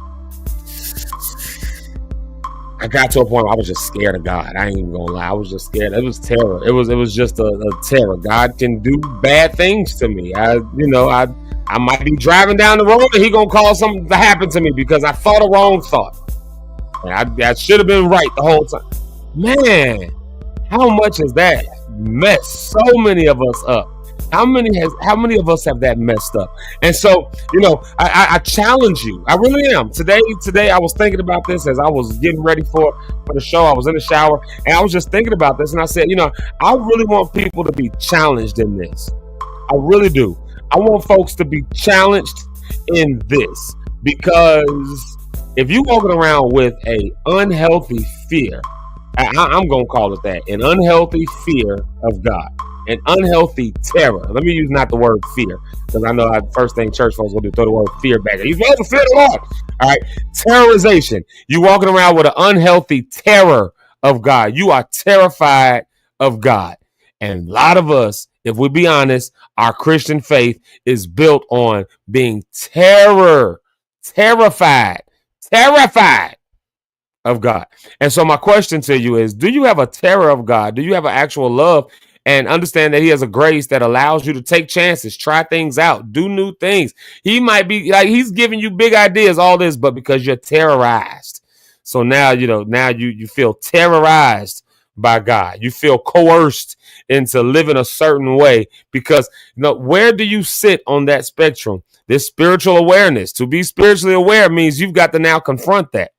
I got to a point where I was just scared of God. I ain't even gonna lie. I was just scared. It was terror. It was just a terror. God can do bad things to me. I might be driving down the road and he gonna cause something to happen to me because I thought a wrong thought. And I should have been right the whole time. Man, how much has that messed so many of us up? How many of us have that messed up? And so, I challenge you. I really am. Today I was thinking about this as I was getting ready for the show. I was in the shower and I was just thinking about this, and I said, I really want people to be challenged in this. I really do. I want folks to be challenged in this, because if you're walking around with a unhealthy fear I'm going to call it that. An unhealthy fear of God. An unhealthy terror. Let me use not the word fear, because I know first thing church folks will do, throw the word fear back. You're supposed to fear the Lord. All right. Terrorization. You walking around with an unhealthy terror of God. You are terrified of God. And a lot of us, if we be honest, our Christian faith is built on being terrified of God. And so my question to you is, do you have a terror of God? Do you have an actual love and understand that he has a grace that allows you to take chances, try things out, do new things? He might be like, he's giving you big ideas, all this, but because you're terrorized. So now, you feel terrorized by God. You feel coerced into living a certain way because, where do you sit on that spectrum? This spiritual awareness. To be spiritually aware means you've got to now confront that.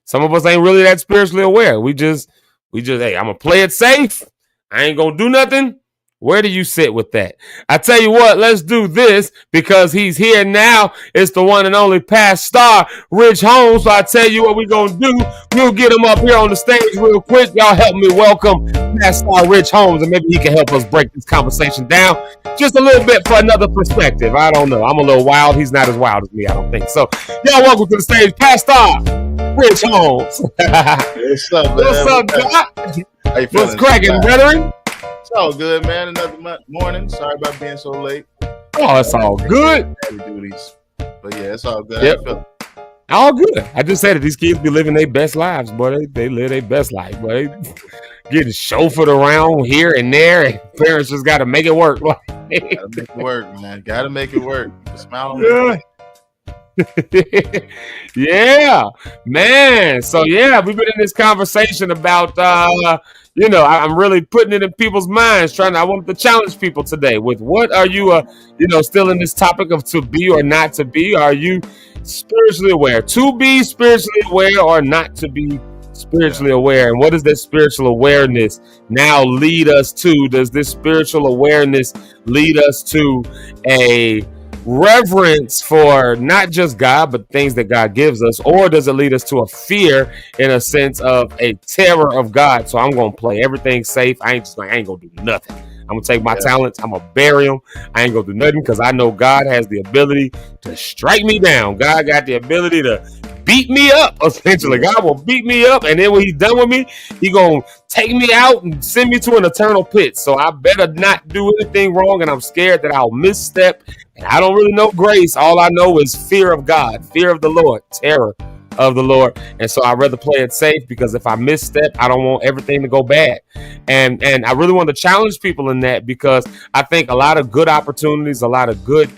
Some of us ain't really that spiritually aware. We just, hey, I'm going to play it safe. I ain't going to do nothing. Where do you sit with that? I tell you what, let's do this because he's here now. It's the one and only Pastor Rich Holmes. So I tell you what we're going to do. We'll get him up here on the stage real quick. Y'all help me welcome Pastor Rich Holmes, and maybe he can help us break this conversation down just a little bit for another perspective. I don't know. I'm a little wild. He's not as wild as me, I don't think. So y'all welcome to the stage, Pastor Rich Holmes. What's up, man? What's up, Doc? What's cracking, brethren? It's all good, man. Another morning. Sorry about being so late. Oh, it's all good. But yeah, it's all good. Yep. All good. I just said that these kids be living their best lives, boy. They live their best life, boy. They getting chauffeured around here and there, and parents just got to make it work. Gotta make it work, man. Gotta make it work. Smile on me. Yeah, man. So yeah, we've been in this conversation about I'm really putting it in people's minds. I wanted to challenge people today with what are you still in this topic of to be or not to be? Are you spiritually aware? To be spiritually aware or not to be spiritually aware? And what does this spiritual awareness now lead us to? Does this spiritual awareness lead us to a reverence for not just God, but things that God gives us? Or does it lead us to a fear in a sense of a terror of God? So I'm going to play everything safe. I ain't going to do nothing. I'm going to take my talents. I'm going to bury them. I ain't going to do nothing because I know God has the ability to strike me down. God got the ability to beat me up, essentially. God will beat me up, and then when he's done with me, he gonna take me out and send me to an eternal pit. So I better not do anything wrong, and I'm scared that I'll misstep, and I don't really know grace. All I know is fear of God, fear of the Lord, terror of the Lord. And so I'd rather play it safe, because if I misstep, I don't want everything to go bad. And I really want to challenge people in that, because I think a lot of good opportunities, a lot of good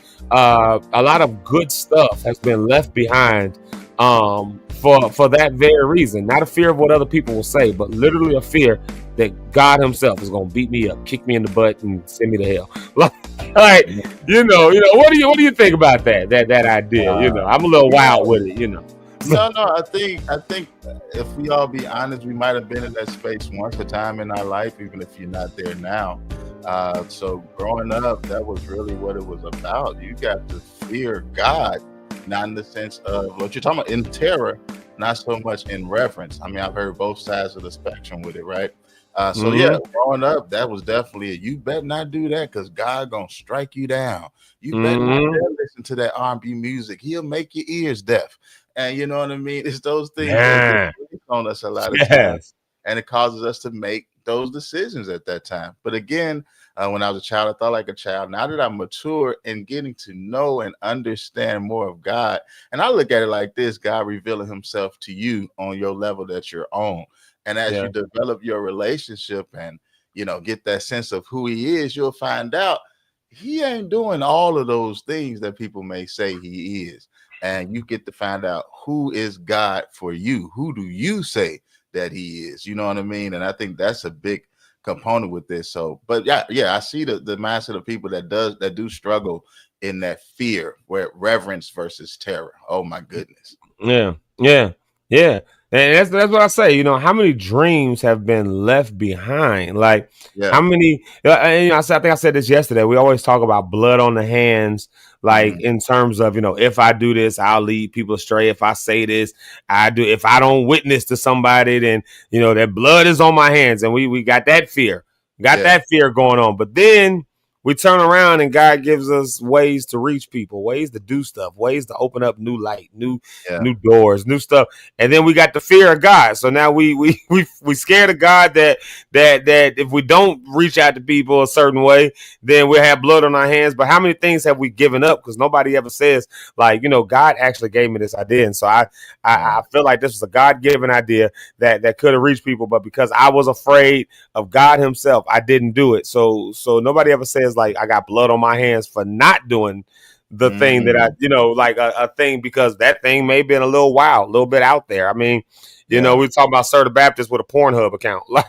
stuff has been left behind for that very reason. Not a fear of what other people will say, but literally a fear that God himself is going to beat me up, kick me in the butt, and send me to hell. What do you think about that idea? I'm a little wild with it, No, I think if we all be honest, we might have been in that space once a time in our life, even if you're not there now. So growing up, that was really what it was about. You got to fear God, not in the sense of what you're talking about in terror, not so much in reverence. I mean, I've heard both sides of the spectrum with it, right? Yeah, growing up, that was definitely you better not do that, because God gonna strike you down. You better not listen to that R&B music. He'll make your ears deaf. And you know what I mean? It's those things that on us a lot of times, and it causes us to make those decisions at that time. But again, when I was a child, I thought like a child. Now that I'm mature and getting to know and understand more of God, and I look at it like this: God revealing himself to you on your level that you're on. And as you develop your relationship and, get that sense of who he is, you'll find out he ain't doing all of those things that people may say he is. And you get to find out who is God for you. Who do you say that he is? You know what I mean? And I think that's a big component with this. So, but yeah, I see the mindset of people that do struggle in that fear, where reverence versus terror. Oh my goodness. Yeah. And that's what I say. How many dreams have been left behind? How many? I think I said this yesterday. We always talk about blood on the hands. Like in terms of, if I do this, I'll lead people astray. If I say this, I do. If I don't witness to somebody, then, that blood is on my hands. And we got that fear. Got that fear going on. But then we turn around and God gives us ways to reach people, ways to do stuff, ways to open up new light, new doors, new stuff. And then we got the fear of God. So now we scared of God that if we don't reach out to people a certain way, then we'll have blood on our hands. But how many things have we given up? Because nobody ever says, like, God actually gave me this idea. And so I feel like this was a God-given idea that could have reached people. But because I was afraid of God himself, I didn't do it. So nobody ever says, like, I got blood on my hands for not doing the thing that I, like a thing, because that thing may have been a little wild, a little bit out there. I mean, we talking about Sir the Baptist with a Pornhub account. Like,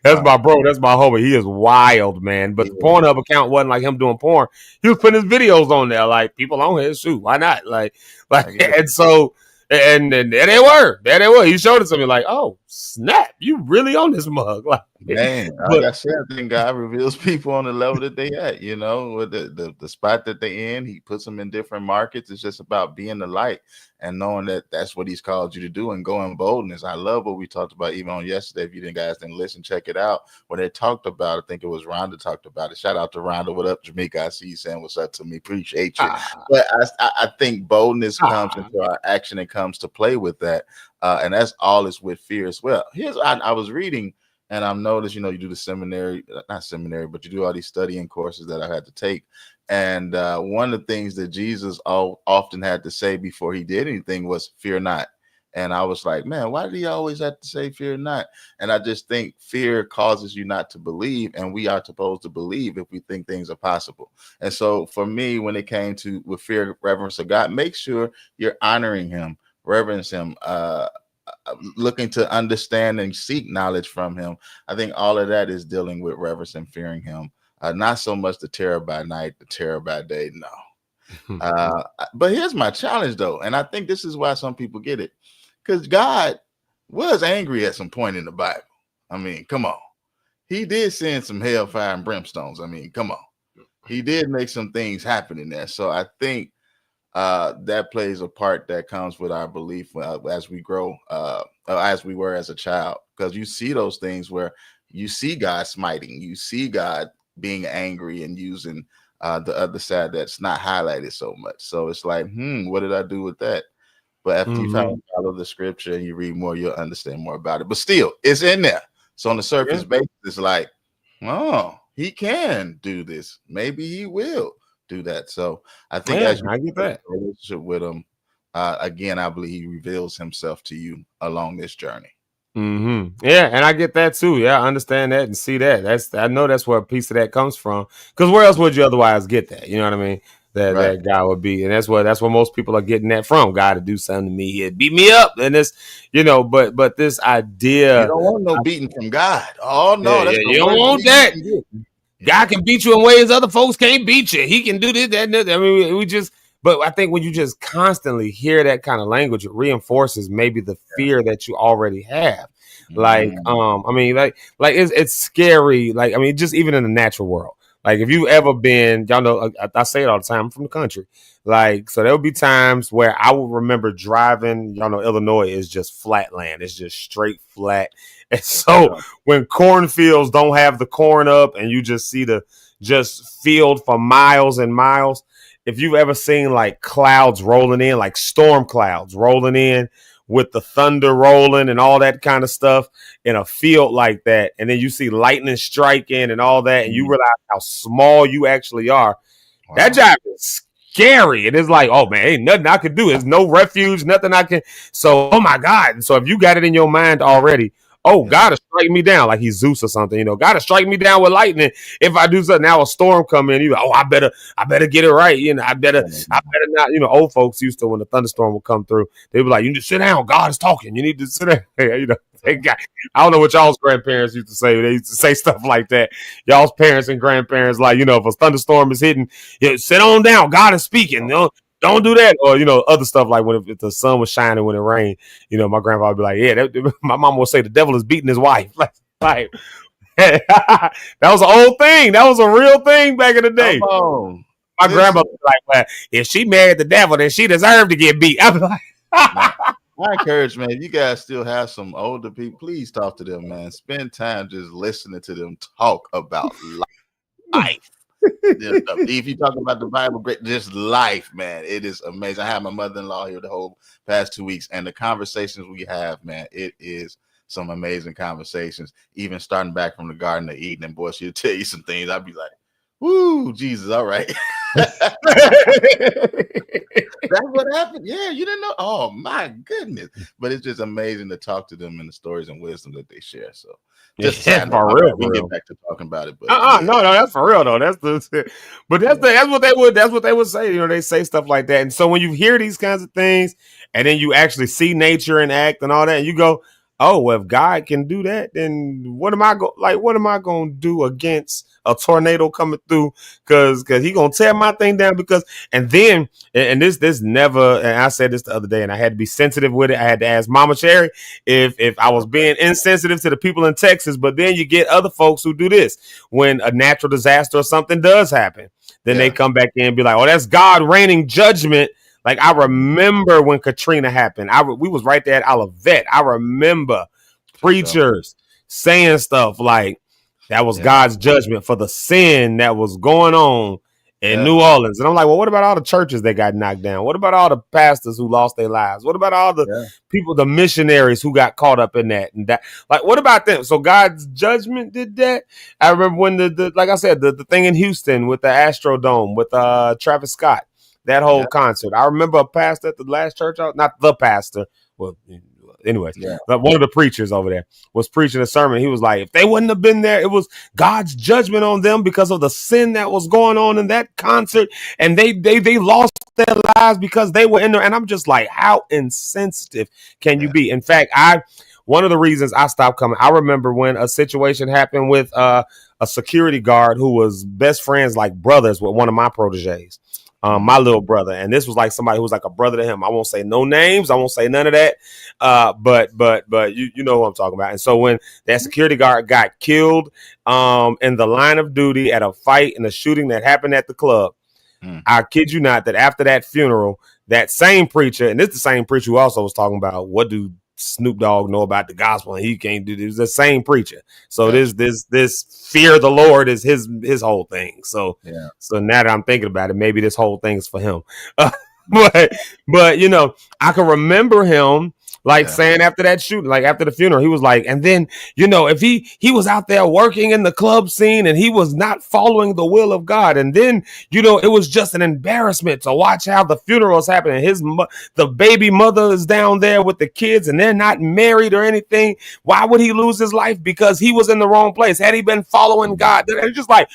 that's my bro. That's my homie. He is wild, man. But the Pornhub account wasn't like him doing porn. He was putting his videos on there. Like, people on here, shoot, why not? Like, and so, and there they were. There they were. He showed it to me like, oh, snap. You really on this mug. Like, man, like I said, I think God reveals people on the level that they at, with the spot that they in. He puts them in different markets. It's just about being the light and knowing that that's what he's called you to do and go in boldness. I love what we talked about even on yesterday. If you guys didn't listen, check it out. When they talked about, I think it was Rhonda talked about it. Shout out to Rhonda. What up, Jamaica? I see you saying what's up to me. Appreciate you. But I think boldness comes into our action and comes to play with that. And that's all is with fear as well. I was reading, and I've noticed, you do the not seminary, but you do all these studying courses that I had to take. And one of the things that Jesus often had to say before he did anything was fear not. And I was like, man, why did he always have to say fear not? And I just think fear causes you not to believe. And we are supposed to believe if we think things are possible. And so for me, when it came to with fear, reverence of God, make sure you're honoring him, reverence him, looking to understand and seek knowledge from him. I think all of that is dealing with reverence and fearing him. Not so much the terror by night, the terror by day. No. But here's my challenge, though. And I think this is why some people get it. Because God was angry at some point in the Bible. I mean, come on. He did send some hellfire and brimstones. I mean, come on. He did make some things happen in there. So I think that plays a part that comes with our belief as we grow, as we were as a child. Because you see those things where you see God smiting. You see God being angry and using the other side that's not highlighted so much. So it's like, what did I do with that? But after you follow the scripture and you read more, you'll understand more about it. But still, it's in there. So on the surface basis, it's like, oh, he can do this. Maybe he will do that. So I think as you get that relationship with him, again, I believe he reveals himself to you along this journey. Yeah, and I get that too. Yeah, I understand that and see that. I know that's where a piece of that comes from. Because where else would you otherwise get that? You know what I mean? That God would be, and that's where most people are getting that from. God to do something to me, he'd beat me up, and this, but this idea, you don't want no beating from God. Oh no, you don't want that. God can beat you in ways other folks can't beat you. He can do this, that, and that. I mean, but I think when you just constantly hear that kind of language, it reinforces maybe the fear that you already have. Like, I mean, like it's scary. Like, I mean, just even in the natural world. Like, if you ever been, y'all know, I say it all the time, I'm from the country. Like, so there'll be times where I will remember driving, y'all know, Illinois is just flat land. It's just straight flat. And so when cornfields don't have the corn up and you just see the just field for miles and miles, if you've ever seen like clouds rolling in, like storm clouds rolling in with the thunder rolling and all that kind of stuff in a field like that, and then you see lightning striking and all that, and you realize how small you actually are, that job is scary. And it's like, oh man, ain't nothing I could do. There's no refuge, nothing I can. So, oh my God. And so if you got it in your mind already, oh, God to strike me down like he's Zeus or something, God to strike me down with lightning. If I do something, now a storm come in, oh, I better get it right. I better not, old folks used to, when the thunderstorm would come through, they'd be like, you need to sit down. God is talking. You need to sit down. I don't know what y'all's grandparents used to say. They used to say stuff like that. Y'all's parents and grandparents, like, if a thunderstorm is hitting, sit on down. God is speaking. Don't do that. Or, other stuff like if the sun was shining when it rained, my grandpa would be like, yeah, my mom would say the devil is beating his wife. Like that was an old thing. That was a real thing back in the day. My grandmother was like, well, if she married the devil, then she deserved to get beat. I'm like, I encourage, man, if you guys still have some older people, please talk to them, man. Spend time just listening to them talk about life. If you talk about the Bible, great, just life, man. It is amazing. I had my mother-in-law here the whole past 2 weeks, and the conversations we have, man, it is some amazing conversations. Even starting back from the Garden of Eden, and boy, she'll tell you some things. I'd be like, "Woo, Jesus, all right." That's what happened. Yeah, you didn't know. Oh my goodness! But it's just amazing to talk to them and the stories and wisdom that they share. So, just for real. we can get back to talking about it. But no, that's for real though. That's what they would say. You know, they say stuff like that. And so when you hear these kinds of things, and then you actually see nature and act and all that, and you go, "Oh, well, if God can do that, then what am I going to do against a tornado coming through? Because he gonna tear my thing down." Because and this never. And I said this the other day, and I had to be sensitive with it. I had to ask Mama Cherry if I was being insensitive to the people in Texas. But then you get other folks who do this when a natural disaster or something does happen. Then they come back in and be like, "Oh, that's God raining judgment." Like I remember when Katrina happened, we was right there at Olivet. I remember preachers saying stuff like that was God's judgment for the sin that was going on in New Orleans. And I'm like, well, what about all the churches that got knocked down? What about all the pastors who lost their lives? What about all the people, the missionaries who got caught up in that? And that, like, what about them? So God's judgment did that. I remember when the like I said, the thing in Houston with the Astrodome with Travis Scott. That whole concert. I remember a pastor at the last church, not the pastor. Well, anyways, but one of the preachers over there was preaching a sermon. He was like, if they wouldn't have been there, it was God's judgment on them because of the sin that was going on in that concert. And they lost their lives because they were in there. And I'm just like, how insensitive can you be? In fact, one of the reasons I stopped coming, I remember when a situation happened with a security guard who was best friends, like brothers, with one of my proteges. My little brother, and this was like somebody who was like a brother to him. I won't say no names. I won't say none of that. But you know what I'm talking about. And so when that security guard got killed in the line of duty at a fight and a shooting that happened at the club, I kid you not that after that funeral, that same preacher, and this is the same preacher who also was talking about what do Snoop Dogg know about the gospel and he can't do this. The same preacher. So this fear of the Lord is his whole thing. So so now that I'm thinking about it, maybe this whole thing is for him. But you know, I can remember him like saying after that shooting, like after the funeral, he was like, and then, you know, if he was out there working in the club scene and he was not following the will of God. And then, you know, it was just an embarrassment to watch how the funeral is happening. The baby mother is down there with the kids and they're not married or anything. Why would he lose his life? Because he was in the wrong place. Had he been following God, it's just like,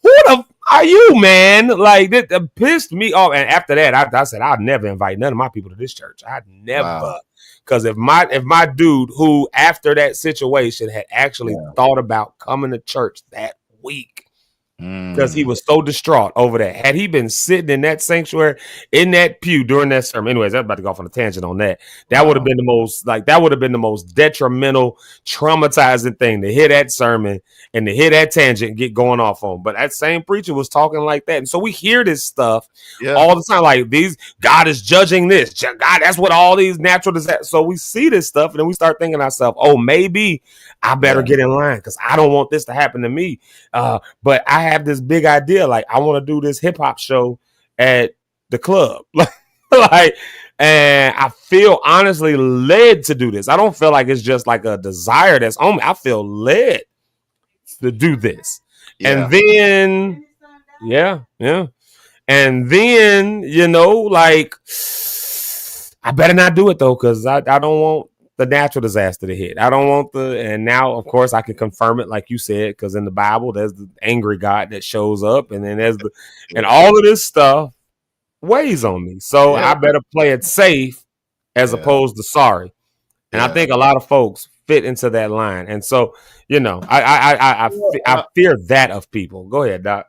who the are you, man? Like, that pissed me off. And after that, I said, I'll never invite none of my people to this church. I'd never. Wow. Because if my dude who after that situation had actually thought about coming to church that week because he was so distraught over that, had he been sitting in that sanctuary in that pew during that sermon, anyways, I'm about to go off on a tangent on that. That would have been the most detrimental, traumatizing thing to hear that sermon and to hear that tangent get going off on. But that same preacher was talking like that. And so we hear this stuff all the time. Like God is judging this. God, that's what all these natural disasters. So we see this stuff and then we start thinking to ourselves, oh, maybe I better get in line because I don't want this to happen to me. But I have this big idea. Like, I want to do this hip hop show at the club. Like, and I feel honestly led to do this. I don't feel like it's just like a desire that's on me. I feel led to do this. And then, and then, you know, like, I better not do it though, because I don't want the natural disaster to hit. I don't want and now, of course, I can confirm it, like you said, because in the Bible, there's the angry God that shows up, and then there's and all of this stuff weighs on me. So I better play it safe as opposed to sorry. And I think a lot of folks fit into that line. And so, you know, I fear that of people. Go ahead, Doc.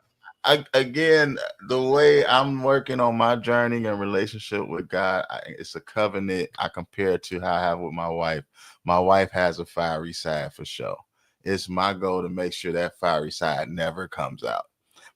Again, the way I'm working on my journey and relationship with God, it's a covenant. I compare it to how I have with my wife. My wife has a fiery side for sure. It's my goal to make sure that fiery side never comes out.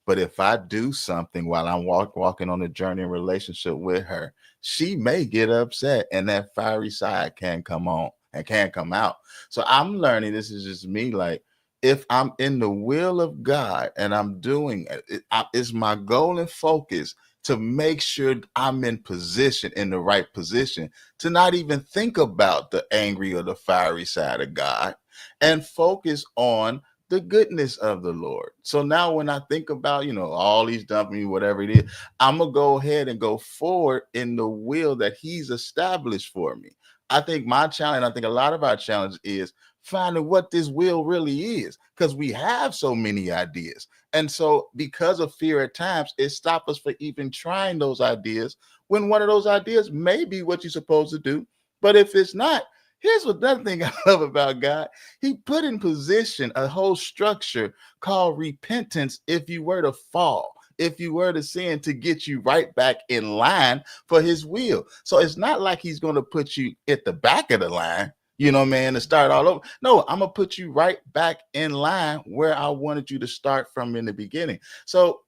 But if I do something while I'm walking on a journey in relationship with her, she may get upset, and that fiery side can come on and can come out. So I'm learning, this is just me, like, if I'm in the will of God and I'm doing it, it's my goal and focus to make sure I'm in the right position, to not even think about the angry or the fiery side of God, and focus on the goodness of the Lord. So now when I think about, all he's done for me, whatever it is, I'm going to go ahead and go forward in the will that he's established for me. I think my challenge, I think a lot of our challenge, is finding what this will really is, because we have so many ideas. And so because of fear at times, it stops us from even trying those ideas, when one of those ideas may be what you're supposed to do. But if it's not, here's another thing I love about God. He put in position a whole structure called repentance if you were to fall, if you were to sin, to get you right back in line for his will. So it's not like he's going to put you at the back of the line, to start all over. No, I'm going to put you right back in line where I wanted you to start from in the beginning. So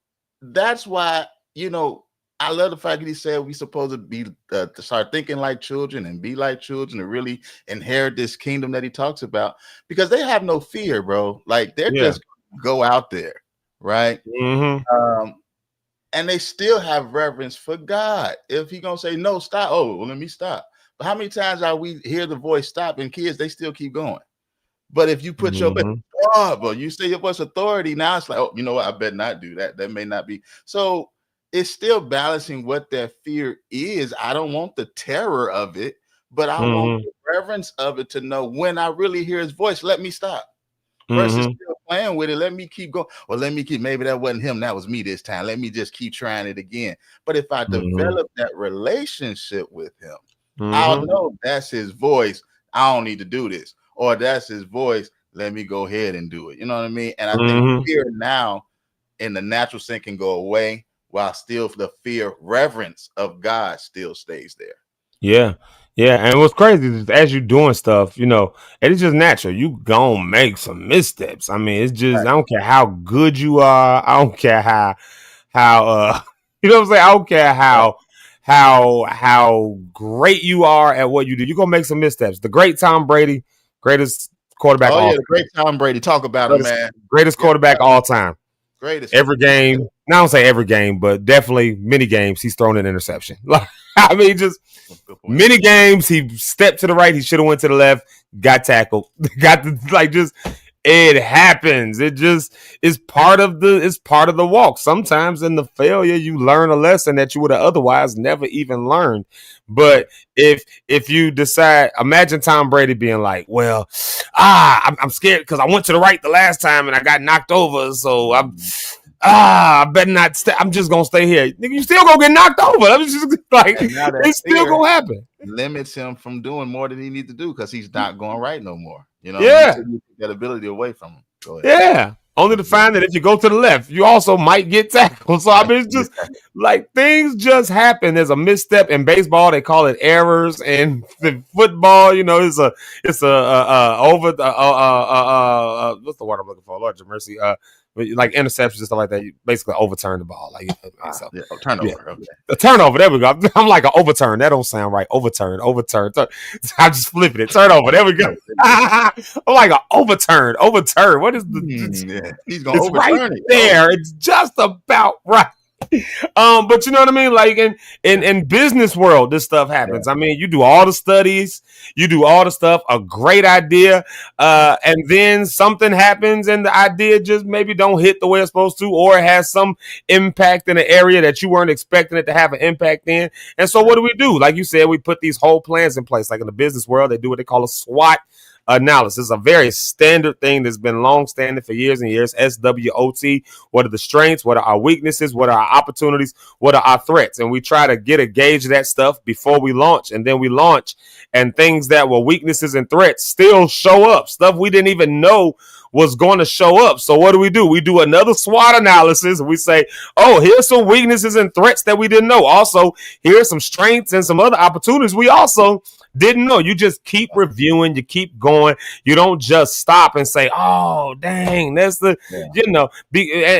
that's why, I love the fact that he said we're supposed to be to start thinking like children and be like children, and really inherit this kingdom that he talks about, because they have no fear, bro. Like, they're just go out there, right? Mm-hmm. And they still have reverence for God. If he gonna say no, stop. Oh, well, let me stop. But how many times are we hear the voice stop, and kids, they still keep going? But if you put your but you say your voice authority, now it's like, oh, you know what? I better not do that. That may not be. So it's still balancing what that fear is. I don't want the terror of it, but I want the reverence of it, to know when I really hear his voice, let me stop. Versus still playing with it, let me keep going. Well, maybe that wasn't him, that was me this time. Let me just keep trying it again. But if I develop that relationship with him, I'll know that's his voice. I don't need to do this. Or that's his voice. Let me go ahead and do it. You know what I mean? And I think fear now in the natural sense can go away, while still the fear, reverence of God still stays there. Yeah. And what's crazy is, as you doing stuff, and it's just natural. You gonna make some missteps. I mean, it's just, I don't care how good you are. I don't care how you know what I'm saying? I don't care how great you are at what you do. You're gonna make some missteps. The great Tom Brady, greatest quarterback. Oh, yeah, the great Tom Brady. Talk about him, man. Greatest quarterback all time. Greatest. Every game. Now, I don't say every game, but definitely many games he's thrown an interception. I mean, just many games he stepped to the right, he should have went to the left, got tackled, it happens. It just is part of the walk. Sometimes in the failure you learn a lesson that you would have otherwise never even learned. But if you decide, imagine Tom Brady being like, well, I'm scared because I went to the right the last time and I got knocked over, so I better not I'm just gonna stay here. Nigga, you still gonna get knocked over. I'm just like, it's still gonna happen. Limits him from doing more than he needs to do, because he's not going right no more. Yeah. You take that ability away from him. Go ahead. Yeah. Only to find that if you go to the left, you also might get tackled. So I mean, it's just like things just happen. There's a misstep in baseball. They call it errors. And in football, it's over what's the word I'm looking for? Lord have mercy. Like interceptions and stuff like that, you basically overturn the ball. Turnover. Yeah. Okay. A turnover. There we go. I'm like an overturn. That don't sound right. Overturn. I'm just flipping it. Turnover. There we go. I'm like an overturn. What is the? He's gonna overturn it there. It's just about right. But you know what I mean? Like in business world, this stuff happens. I mean, you do all the studies, you do all the stuff, a great idea, and then something happens and the idea just maybe don't hit the way it's supposed to, or it has some impact in an area that you weren't expecting it to have an impact in. And so what do? Like you said, we put these whole plans in place. Like in the business world, they do what they call a SWOT analysis, a very standard thing that's been long standing for years and years. SWOT. What are the strengths? What are our weaknesses? What are our opportunities? What are our threats? And we try to get a gauge of that stuff before we launch. And then we launch, and things that were weaknesses and threats still show up. Stuff we didn't even know was going to show up. So what do? We do another SWOT analysis. And we say, oh, here's some weaknesses and threats that we didn't know. Also, here's some strengths and some other opportunities we also Didn't know. You just keep reviewing, you keep going. You don't just stop and say, "Oh, dang, that's the,"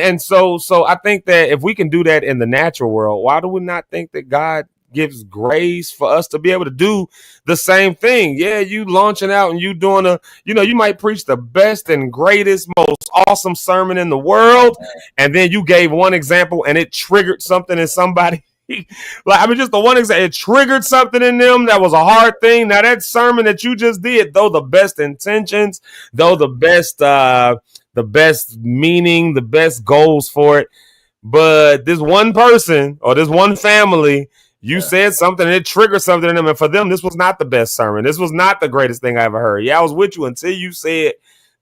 and so I think that if we can do that in the natural world, why do we not think that God gives grace for us to be able to do the same thing? Yeah, you launching out and you doing you might preach the best and greatest, most awesome sermon in the world, and then you gave one example and it triggered something in somebody. Just the one example, it triggered something in them that was a hard thing. Now that sermon that you just did, though the best intentions, though the best meaning, the best goals for it, but this one person or this one family, you said something and it triggered something in them, and for them, this was not the best sermon. This was not the greatest thing I ever heard. Yeah, I was with you until you said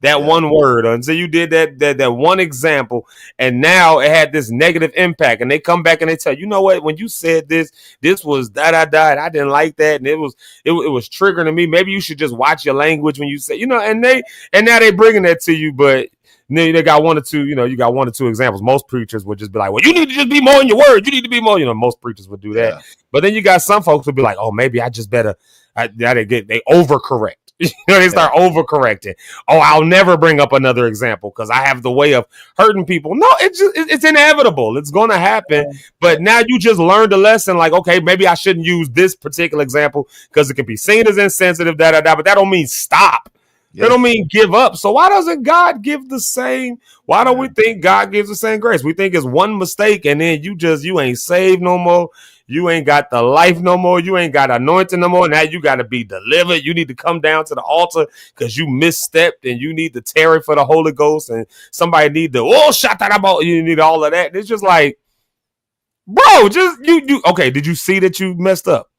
that one word, or until you did that one example, and now it had this negative impact. And they come back and they tell you know what, when you said this was da da da, and I didn't like that, and it was triggering to me. Maybe you should just watch your language when you say, and now they bringing that to you, but. They got one or two, you got one or two examples. Most preachers would just be like, well, you need to just be more in your word. You need to be more, most preachers would do that. Yeah. But then you got some folks who be like, oh, maybe I just better, they overcorrect. They start overcorrecting. Oh, I'll never bring up another example because I have the way of hurting people. No, it's inevitable. It's going to happen. But now you just learned a lesson. Like, okay, maybe I shouldn't use this particular example because it can be seen as insensitive, but that don't mean stop. That don't mean give up. So why doesn't God give the same? Why don't we think God gives the same grace? We think it's one mistake and then you ain't saved no more. You ain't got the life no more. You ain't got anointing no more. Now you got to be delivered. You need to come down to the altar because you misstepped and you need to tarry for the Holy Ghost, and somebody need to, shut that about. You need all of that. It's just like, bro, just you. Okay, did you see that you messed up?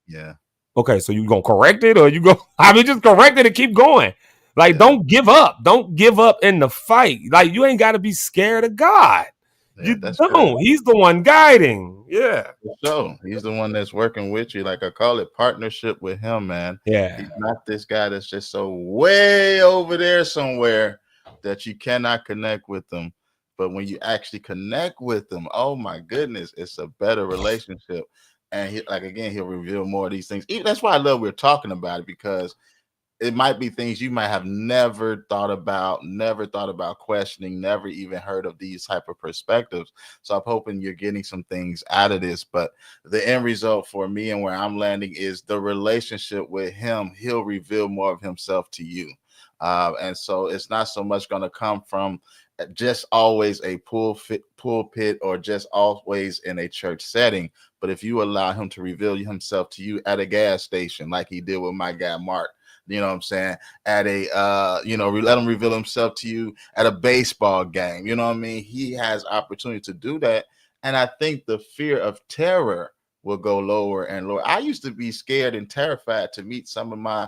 Yeah. Okay, so you gonna correct it or just correct it and keep going. Like, don't give up. Don't give up in the fight. Like, you ain't got to be scared of God. Yeah, you don't. Good. He's the one guiding. Yeah. So he's the one that's working with you. Like I call it partnership with him, man. Yeah. He's not this guy that's just so way over there somewhere that you cannot connect with him. But when you actually connect with him, oh my goodness, it's a better relationship. And he'll reveal more of these things. That's why I love we're talking about it, because it might be things you might have never thought about questioning, never even heard of these type of perspectives. So I'm hoping you're getting some things out of this. But the end result for me and where I'm landing is the relationship with him. He'll reveal more of himself to you. And so it's not so much going to come from just always a pulpit or just always in a church setting. But if you allow him to reveal himself to you at a gas station, like he did with my guy, Mark, you know what I'm saying? At a, let him reveal himself to you at a baseball game. You know what I mean? He has opportunity to do that. And I think the fear of terror will go lower and lower. I used to be scared and terrified to meet some of my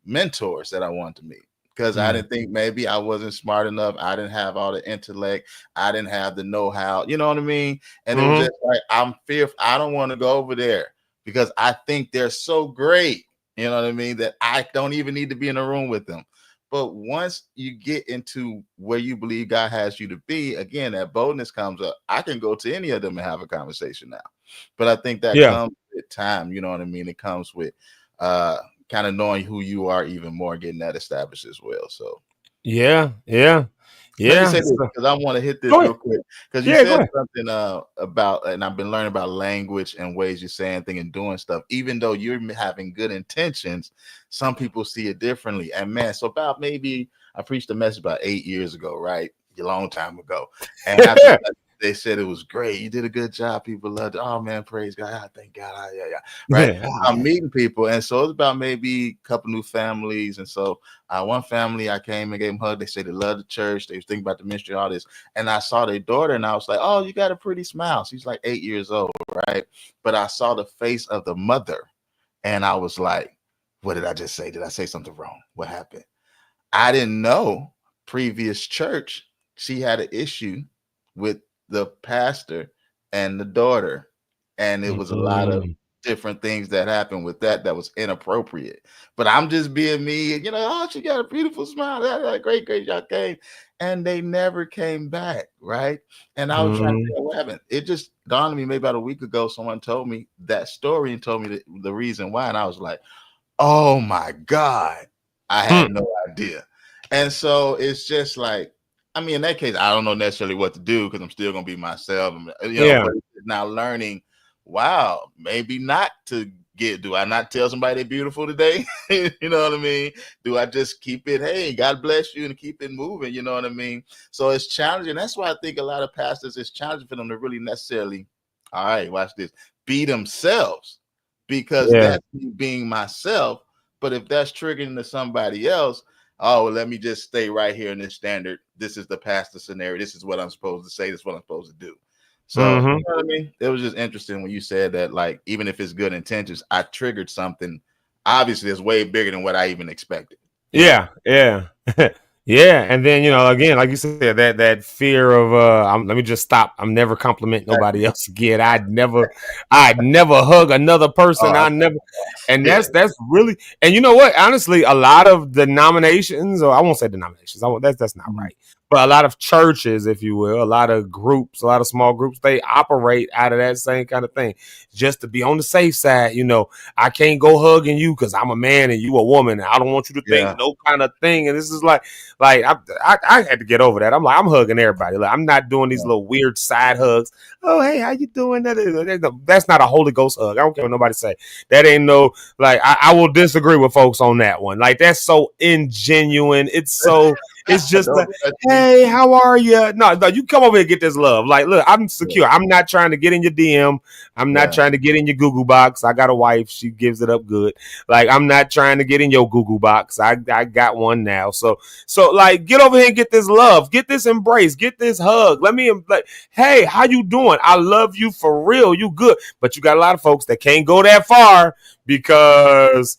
mentors that I wanted to meet, because I didn't think maybe I wasn't smart enough. I didn't have all the intellect. I didn't have the know-how. You know what I mean? And it was just like, I'm fearful. I don't want to go over there because I think they're so great. You know what I mean? That I don't even need to be in a room with them. But once you get into where you believe God has you to be, again, that boldness comes up. I can go to any of them and have a conversation now. But I think that comes with time. You know what I mean? It comes with kind of knowing who you are even more, getting that established as well. So yeah. Let me say this, because I want to hit this real quick, because you said something about, and I've been learning about language and ways you're saying things and doing stuff. Even though you're having good intentions, some people see it differently. And man, so about maybe I preached a message about 8 years ago, right? A long time ago. And after they said it was great. You did a good job. People loved it. Oh man, praise God. Thank God. Yeah. Right. I'm meeting people. And so it's about maybe a couple new families. And so one family, I came and gave them a hug. They said they love the church. They was thinking about the ministry, all this. And I saw their daughter and I was like, oh, you got a pretty smile. She's like 8 years old, right? But I saw the face of the mother and I was like, what did I just say? Did I say something wrong? What happened? I didn't know previous church, she had an issue with the pastor and the daughter, and it was a lot of different things that happened with that was inappropriate. But I'm just being me, oh, she got a beautiful smile, that great job came, and they never came back, right? And I was trying to figure out what happened. It just dawned on me maybe about a week ago, someone told me that story and told me the reason why, and I was like, Oh my God. I had no idea. And so it's just like, I mean, in that case, I don't know necessarily what to do because I'm still gonna be myself. But now learning, wow, maybe not to do I not tell somebody they're beautiful today? You know what I mean? Do I just keep it, hey, God bless you, and keep it moving? You know what I mean? So it's challenging. That's why I think a lot of pastors, it's challenging for them to really necessarily, all right, watch this, be themselves, because that's me being myself. But if that's triggering to somebody else, oh, well, let me just stay right here in this standard. This is the pastor scenario. This is what I'm supposed to say. This is what I'm supposed to do. So, you know what I mean? It was just interesting when you said that, like, even if it's good intentions, I triggered something. Obviously, it's way bigger than what I even expected. Yeah. Yeah, and then again, like you said, that fear of let me just stop. I'm never compliment nobody else again. I'd never hug another person. That's really, and you know what? Honestly, a lot of denominations, or I won't say denominations. That's not right. But a lot of churches, if you will, a lot of groups, a lot of small groups, they operate out of that same kind of thing, just to be on the safe side. I can't go hugging you because I'm a man and you a woman, and I don't want you to think no kind of thing. And this is like I had to get over that. I'm like, I'm hugging everybody. Like, I'm not doing these little weird side hugs. Oh, hey, how you doing? That's not a Holy Ghost hug. I don't care what nobody say. That ain't no, like, I will disagree with folks on that one. Like, that's so ingenuine. It's just like, hey, how are you? No, you come over here and get this love. Like, look, I'm secure. I'm not trying to get in your DM. I'm not trying to get in your Google box. I got a wife. She gives it up good. Like, I'm not trying to get in your Google box. I got one now. So like, get over here and get this love. Get this embrace. Get this hug. Let me, like, hey, how you doing? I love you for real. You good. But you got a lot of folks that can't go that far because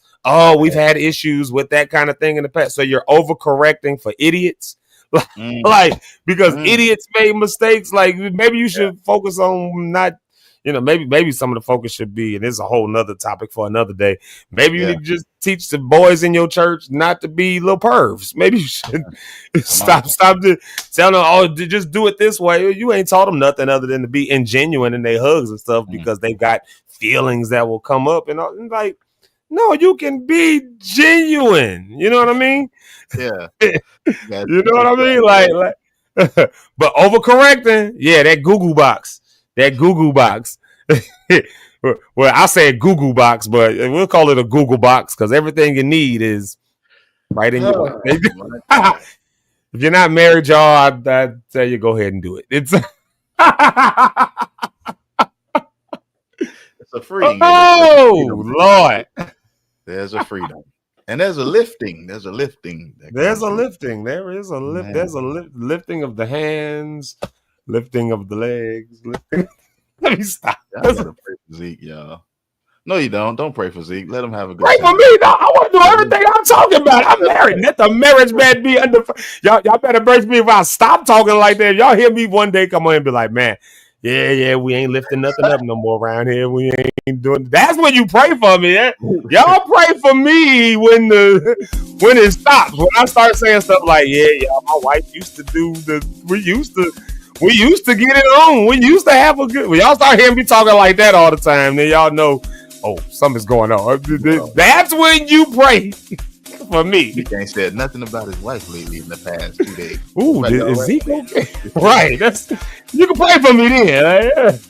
we've had issues with that kind of thing in the past. So you're overcorrecting for idiots. Like, because idiots made mistakes. Like, maybe you should focus on not, maybe some of the focus should be, and this is a whole nother topic for another day. Maybe you need to just teach the boys in your church not to be little pervs. Maybe you should stop telling them, just do it this way. You ain't taught them nothing other than to be ingenuine in their hugs and stuff because they got feelings that will come up and like, no, you can be genuine. You know what I mean? Yeah. You know what I mean? Like, but overcorrecting, that Google box. Well, I say Google box, but we'll call it a Google box because everything you need is right in your. If you're not married, y'all, I tell you, go ahead and do it. It's a freedom. Lord. There's a freedom. And there's a lifting. There is a lifting. There's a lifting of the hands, lifting of the legs. Let me stop. I gotta pray for Zeke, y'all. No, you don't. Don't pray for Zeke. Let him have a good time. Pray for me. No, I want to do everything I'm talking about. I'm married. Let the marriage bed be under. Y'all better brace me if I stop talking like that. Y'all hear me one day come on and be like, man, yeah, we ain't lifting nothing up no more around here. We ain't doing. That's when you pray for me. Eh? Y'all pray for me when it stops. When I start saying stuff like, y'all, my wife used to do we used to get it on. We used to have a good. When y'all start hearing me talking like that all the time, then y'all know, something's going on. That's when you pray for me. He ain't said nothing about his wife lately in the past 2 days. Ooh, is Zeke okay? Right. You can pray for me then.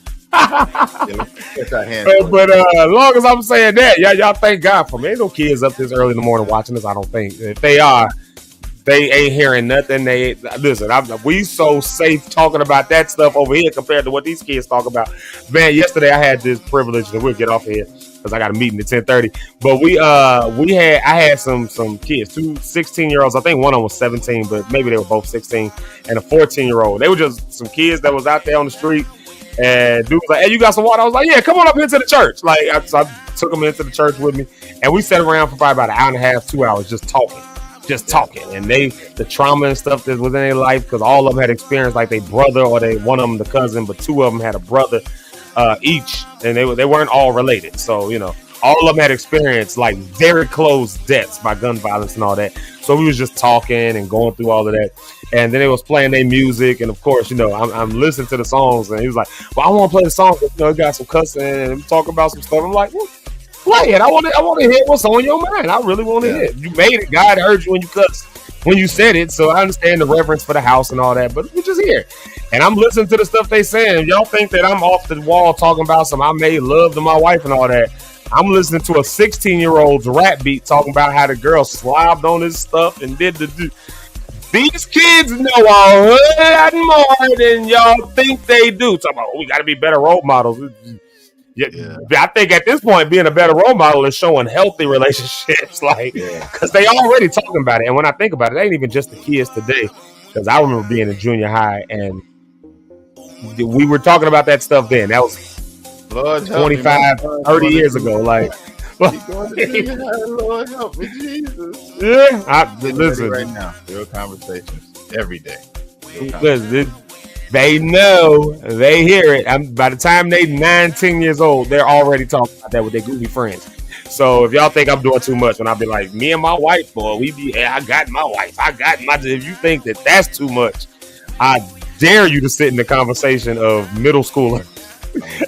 But as long as I'm saying that, y'all thank God for me. Ain't no kids up this early in the morning watching this. I don't think. If they are, they ain't hearing nothing. We so safe talking about that stuff over here compared to what these kids talk about. Man, yesterday I had this privilege, and we'll get off here because I got a meeting at 10:30. But I had some kids, 2 16-year-olds. I think one of them was 17, but maybe they were both 16, and a 14-year-old. They were just some kids that was out there on the street. And dude was like, hey, you got some water? I was like, yeah, come on up into the church. Like, I took them into the church with me, and we sat around for probably about an hour and a half, 2 hours, just talking. And the trauma and stuff that was in their life, because all of them had experienced like their brother or one of them the cousin, but 2 of them had a brother each, and they weren't all related. So all of them had experienced like very close deaths by gun violence and all that. So we was just talking and going through all of that, and then they was playing their music, and of course I'm listening to the songs, and he was like, well, I want to play the song, but it got some cussing and talk about some stuff. I'm like, well, Play it. I want to hear what's on your mind. I really want to hear it. You made it. God heard you when you cussed, when you said it. So I understand the reverence for the house and all that. But we just here. And I'm listening to the stuff they saying. Y'all think that I'm off the wall talking about some I made love to my wife and all that. I'm listening to a 16-year-old's rap beat talking about how the girl slobbed on his stuff and did the. These kids know a lot more than y'all think they do. Talking about, we got to be better role models. Yeah. I think at this point, being a better role model is showing healthy relationships, like, because they already talking about it. And when I think about it, it ain't even just the kids today. Because I remember being in junior high and we were talking about that stuff then. That was 25, 30 years ago. Like, Lord help me, Jesus. Yeah, listen right now. Real conversations every day. Listen, they know, they hear it. By the time they 9-10 years old, they're already talking about that with their goofy friends. So if y'all think I'm doing too much, when I'll be like, me and my wife, boy, I got my wife. If you think that that's too much, I dare you to sit in the conversation of middle schooler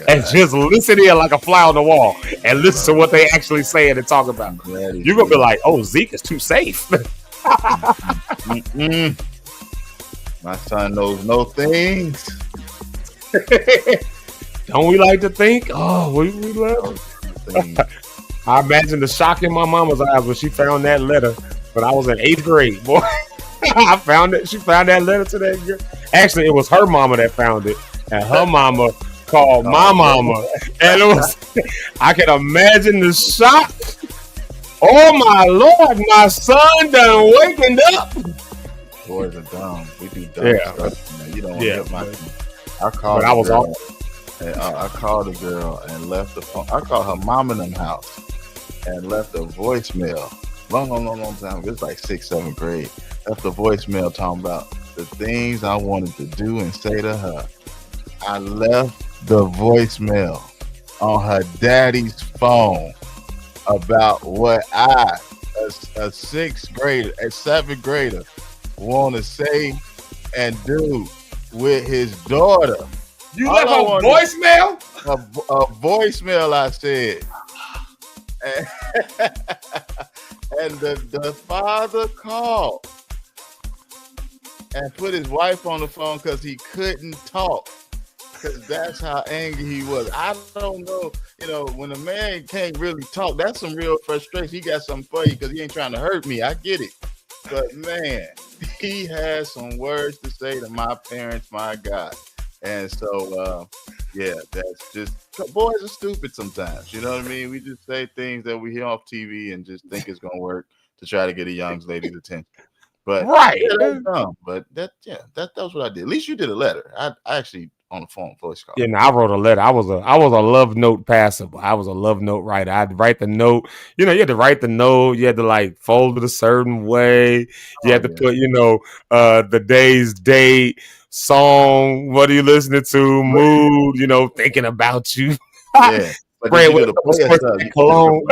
and just listen in like a fly on the wall and listen to what they actually saying and talk about. You're going to be like, oh, Zeke is too safe. My son knows no things. Don't we like to think? Oh, we love I imagine the shock in my mama's eyes when she found that letter when I was in 8th grade. Boy, I found it. She found that letter to that girl. Actually, it was her mama that found it, and her mama called my mama, and it was. I can imagine the shock. Oh my Lord, my son done waking up. Boys are dumb. We do dumb stuff. Man. You don't want to get my. I called. I called the girl and left the phone. I called her mom in the house and left a voicemail. Long time. It was like 6th, 7th grade. Left a voicemail talking about the things I wanted to do and say to her. I left the voicemail on her daddy's phone about what a 6th grader, a 7th grader want to say and do with his daughter. You left a voicemail? A voicemail, I said. And the father called and put his wife on the phone because he couldn't talk. Because that's how angry he was. I don't know. You know, when a man can't really talk, that's some real frustration. He got something for you because he ain't trying to hurt me. I get it. But, man, he has some words to say to my parents, my God. And so, that's just, boys are stupid sometimes. You know what I mean? We just say things that we hear off TV and just think it's going to work to try to get a young lady's attention. But that's dumb. But that was what I did. At least you did a letter. I actually on the phone voice call. Yeah, no, I wrote a letter. I was a love note passer. I was a love note writer. I'd write the note. You know, you had to write the note. You had to like fold it a certain way. You had to put, the day's date, song, what are you listening to, mood, thinking about you. Yeah. Spray with the cologne.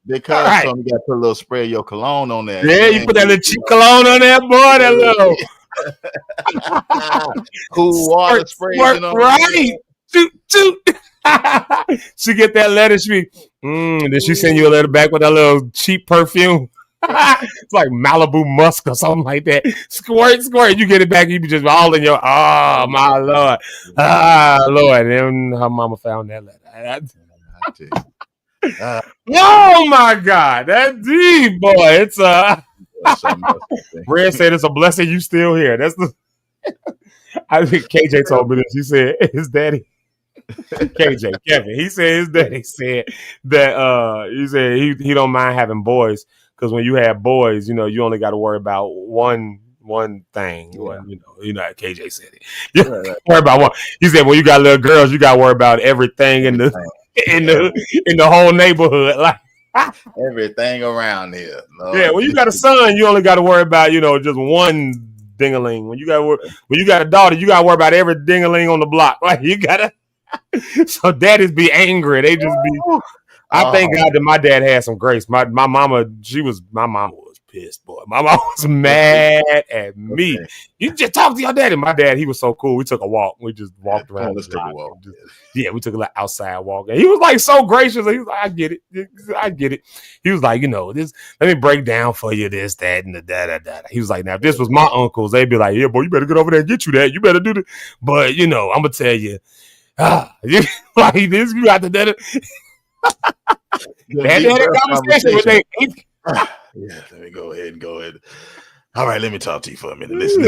Because you got to put a little spray of your cologne on there. Yeah, you put that little cheap cologne on there, boy. That little cool water spray. Right. Toot. She get that letter. She did she send you a letter back with that little cheap perfume? It's like Malibu Musk or something like that. Squirt. You get it back. You be just all in your, oh my Lord. Lord. And then her mama found that letter. Oh my God, that deep boy. It's Red said it's a blessing you still here. That's the I think KJ told me this. He said his daddy Kevin. He said his daddy said that he said he don't mind having boys because when you have boys, you only got to worry about one thing. Yeah. KJ said it. You worry about one. He said when you got little girls, you got to worry about everything in the whole neighborhood, like everything around here. Lord. Yeah, when you got a son, you only got to worry about just one ding-a-ling. When you got a daughter, you got to worry about every ding-a-ling on the block. Like you gotta. So daddies be angry. They just be. I thank God that my dad had some grace. My mama was pissed, boy. My mom was mad at me. Okay. You just talk to your daddy. My dad, he was so cool. We took a walk. We just walked around. Let's take a walk. We took a outside walk. And he was like so gracious. He was like, I get it. He was like, this, let me break down for you this, that, and the da. He was like, now if this was my uncles, they'd be like, yeah, boy, you better get over there and get you that. You better do that. But I'm gonna tell you, like this, you got to do it. They had a conversation with they. Yeah, let me go ahead. All right, let me talk to you for a minute. Listen.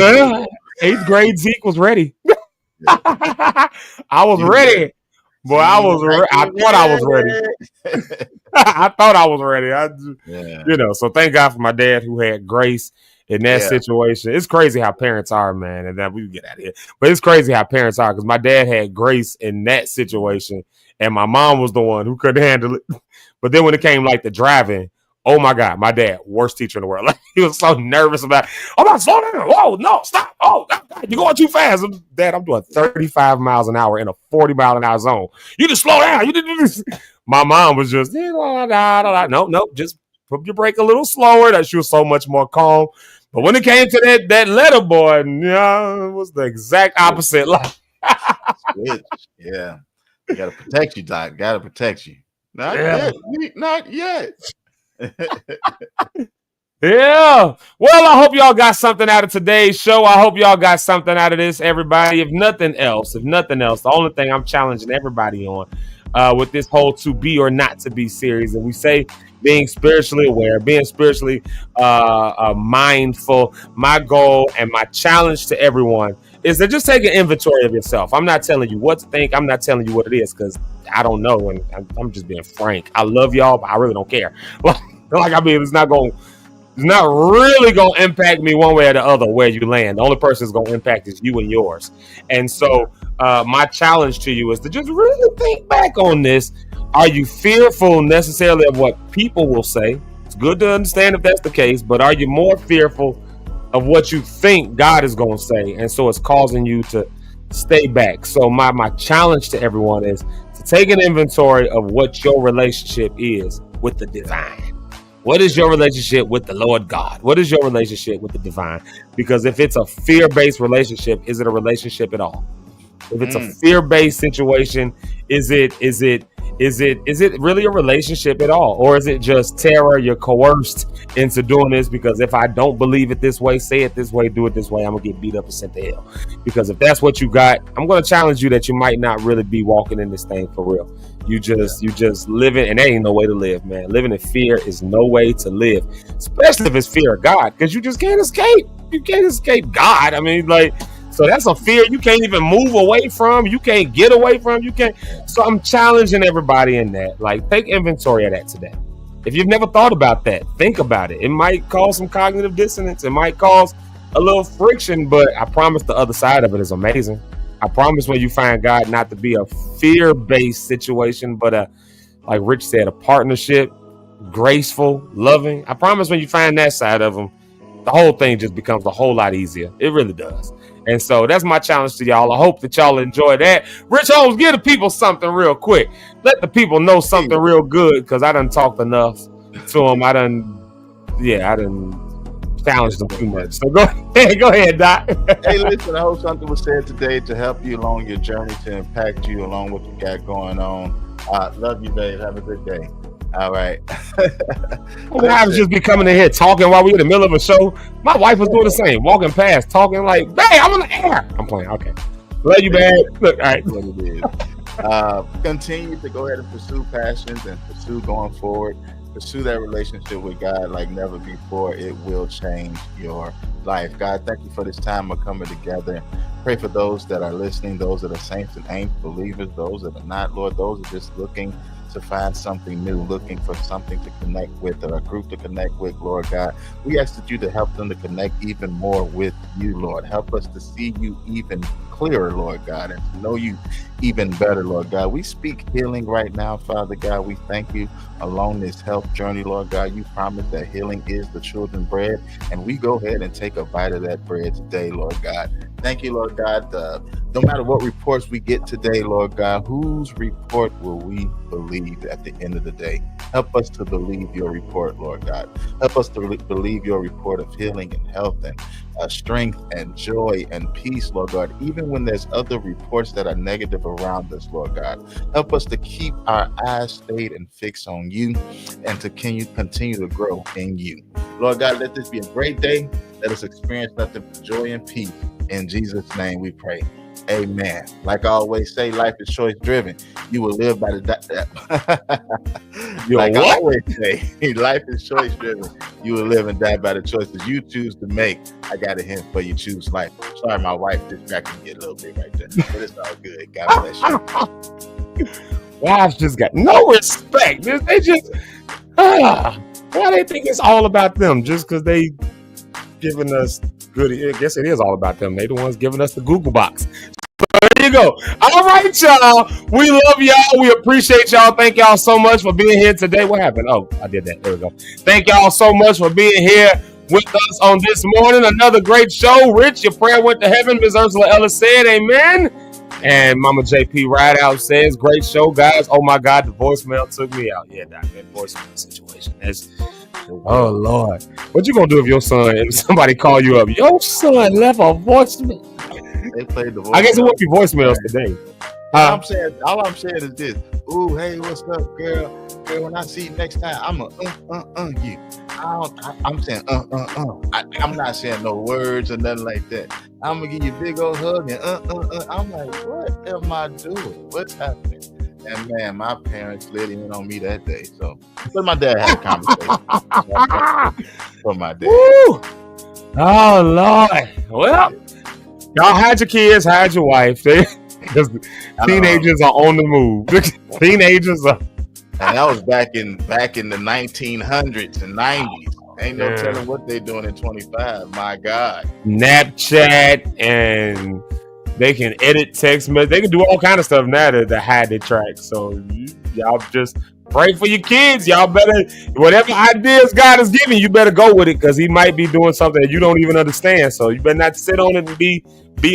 8th grade Zeke was ready. I was ready. Boy, I thought I was ready. I thought I was ready. So thank God for my dad who had grace in that situation. It's crazy how parents are, man. And then we get out of here. But it's crazy how parents are because my dad had grace in that situation. And my mom was the one who couldn't handle it. But then when it came like the driving, oh my God, my dad, worst teacher in the world. Like, he was so nervous about, oh my, slow down. Whoa, no, stop. Oh, God, you're going too fast. Dad, I'm doing 35 miles an hour in a 40 mile an hour zone. You just slow down. You just. My mom was just, no, just put your brake a little slower. That she was so much more calm. But when it came to that letter boy, it was the exact opposite. Like, yeah. You got to protect you, Doc. Got to protect you. Not yet. Yeah. Well, I hope y'all got something out of today's show. I hope y'all got something out of this, everybody. If nothing else, the only thing I'm challenging everybody on with this whole to be or not to be series, and we say being spiritually aware, being spiritually mindful. My goal and my challenge to everyone is to just take an inventory of yourself. I'm not telling you what to think. I'm not telling you what it is because I don't know, and I'm just being frank. I love y'all, but I really don't care. It's not really going to impact me one way or the other where you land. The only person that's going to impact is you and yours. And so my challenge to you is to just really think back on this. Are you fearful necessarily of what people will say? It's good to understand if that's the case, but are you more fearful of what you think God is going to say? And so it's causing you to stay back. So my challenge to everyone is to take an inventory of what your relationship is with the divine. What is your relationship with the Lord God? What is your relationship with the divine? Because if it's a fear-based relationship, is it a relationship at all? If it's a fear-based situation, is it really a relationship at all? Or is it just terror? You're coerced into doing this because if I don't believe it this way, say it this way, do it this way, I'm gonna get beat up and sent to hell. Because if that's what you got, I'm gonna challenge you that you might not really be walking in this thing for real. You just living, and that ain't no way to live, man. Living in fear is no way to live, especially if it's fear of God, because you just can't escape. You can't escape God. I mean, so that's a fear you can't even move away from. You can't get away from. You can't. So I'm challenging everybody in that. Take inventory of that today. If you've never thought about that, think about it. It might cause some cognitive dissonance. It might cause a little friction, but I promise the other side of it is amazing. I promise when you find God not to be a fear-based situation, but like Rich said, a partnership, graceful, loving. I promise when you find that side of him, the whole thing just becomes a whole lot easier. It really does. And so that's my challenge to y'all. I hope that y'all enjoy that. Rich Holmes, give the people something real quick. Let the people know something real good, because I done talked enough to them. I done challenged them too much. So go ahead, Doc. Hey, listen, I hope something was said today to help you along your journey, to impact you along what you got going on. Love you, babe. Have a good day. All right. I was just be coming in here talking while we in the middle of a show. My wife was doing the same, walking past, talking like, "Babe, I'm on the air." I'm playing. Okay. Love you, babe. Look, all right. What it is. Continue to go ahead and pursue passions and pursue going forward. Pursue that relationship with God like never before. It will change your life. God, thank you for this time of coming together. Pray for those that are listening, those that are saints and ain't believers, those that are not, Lord, those that are just looking to find something new, looking for something to connect with, or a group to connect with, Lord God. We ask that you to help them to connect even more with you, Lord. Help us to see you even clearer, Lord God, and to know you even better, Lord God. We speak healing right now, Father God. We thank you along this health journey, Lord God. You promised that healing is the children's bread, and we go ahead and take a bite of that bread today, Lord God. Thank you, Lord God. No matter what reports we get today, Lord God, whose report will we believe at the end of the day? Help us to believe your report, Lord God. Help us to believe your report of healing and health and strength and joy and peace, Lord God, even when there's other reports that are negative around us, Lord God. Help us to keep our eyes stayed and fixed on you and to continue to grow in you. Lord God, let this be a great day. Let us experience nothing but joy and peace. In Jesus' name we pray. Amen. Like I always say, life is choice driven. You will live by the like I always say, life is choice driven. You will live and die by the choices you choose to make. I got a hint for you. Choose life. Sorry, my wife distracted me a little bit right there, but it's all good. God bless you. Wives just got no respect. They just why they think it's all about them just because they giving us good. I guess it is all about them. They the ones giving us the Google box. There you go. All right, y'all. We love y'all. We appreciate y'all. Thank y'all so much for being here today. What happened? Oh, I did that. There we go. Thank y'all so much for being here with us on this morning. Another great show. Rich, your prayer went to heaven. Ms. Ursula Ellis said, amen. And Mama JP Rideout says, great show, guys. Oh, my God, the voicemail took me out. Yeah, that voicemail situation. Oh, Lord. What you going to do if your son, if somebody call you up? Your son left a voicemail. They played the voicemail. I guess it won't be voicemails today. All I'm saying is this. Ooh, hey, what's up, girl? Girl, when I see you next time, I'm you. I'm saying I'm not saying no words or nothing like that. I'm gonna give you a big old hug and I'm like, what am I doing? What's happening? And man, my parents lit in on me that day. So, but my dad had a conversation. For my dad. Woo! Oh Lord. Well, y'all had your kids, had your wife. Because teenagers are on the move. Teenagers are. And that was back in the 1900s and 90s. Ain't no telling what they're doing in 25. My God. Snapchat, and they can edit text messages. They can do all kind of stuff now to hide their tracks. So y'all just pray for your kids. Y'all better, whatever ideas God is giving, you better go with it, because he might be doing something that you don't even understand. So you better not sit on it and be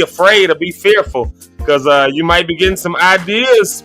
afraid or be fearful, because you might be getting some ideas,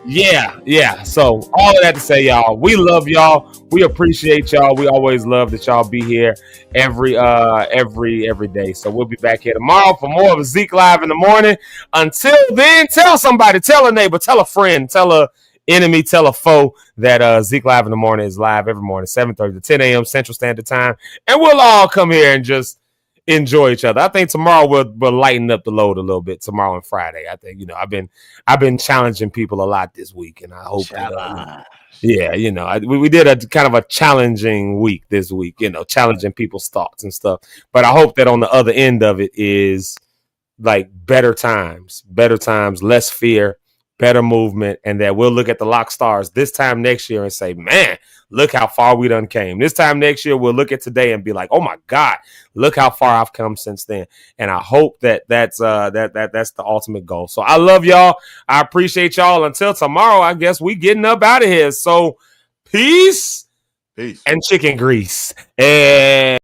Yeah. So all of that to say, y'all, we love y'all. We appreciate y'all. We always love that y'all be here every day. So we'll be back here tomorrow for more of Zeke Live in the Morning. Until then, tell somebody, tell a neighbor, tell a friend, tell a enemy, tell a foe that Zeke Live in the Morning is live every morning, 7:30 to 10 a.m. Central Standard Time. And we'll all come here and just enjoy each other. I think tomorrow we'll lighten up the load a little bit. Tomorrow and Friday, I think I've been challenging people a lot this week, and I hope we did a kind of a challenging week this week. Challenging people's thoughts and stuff. But I hope that on the other end of it is like better times, less fear, better movement, and that we'll look at the Lock Stars this time next year and say, man, look how far we done came. This time next year, we'll look at today and be like, oh my God, look how far I've come since then. And I hope that's the ultimate goal. So I love y'all. I appreciate y'all. Until tomorrow, I guess we getting up out of here. So peace and chicken grease. And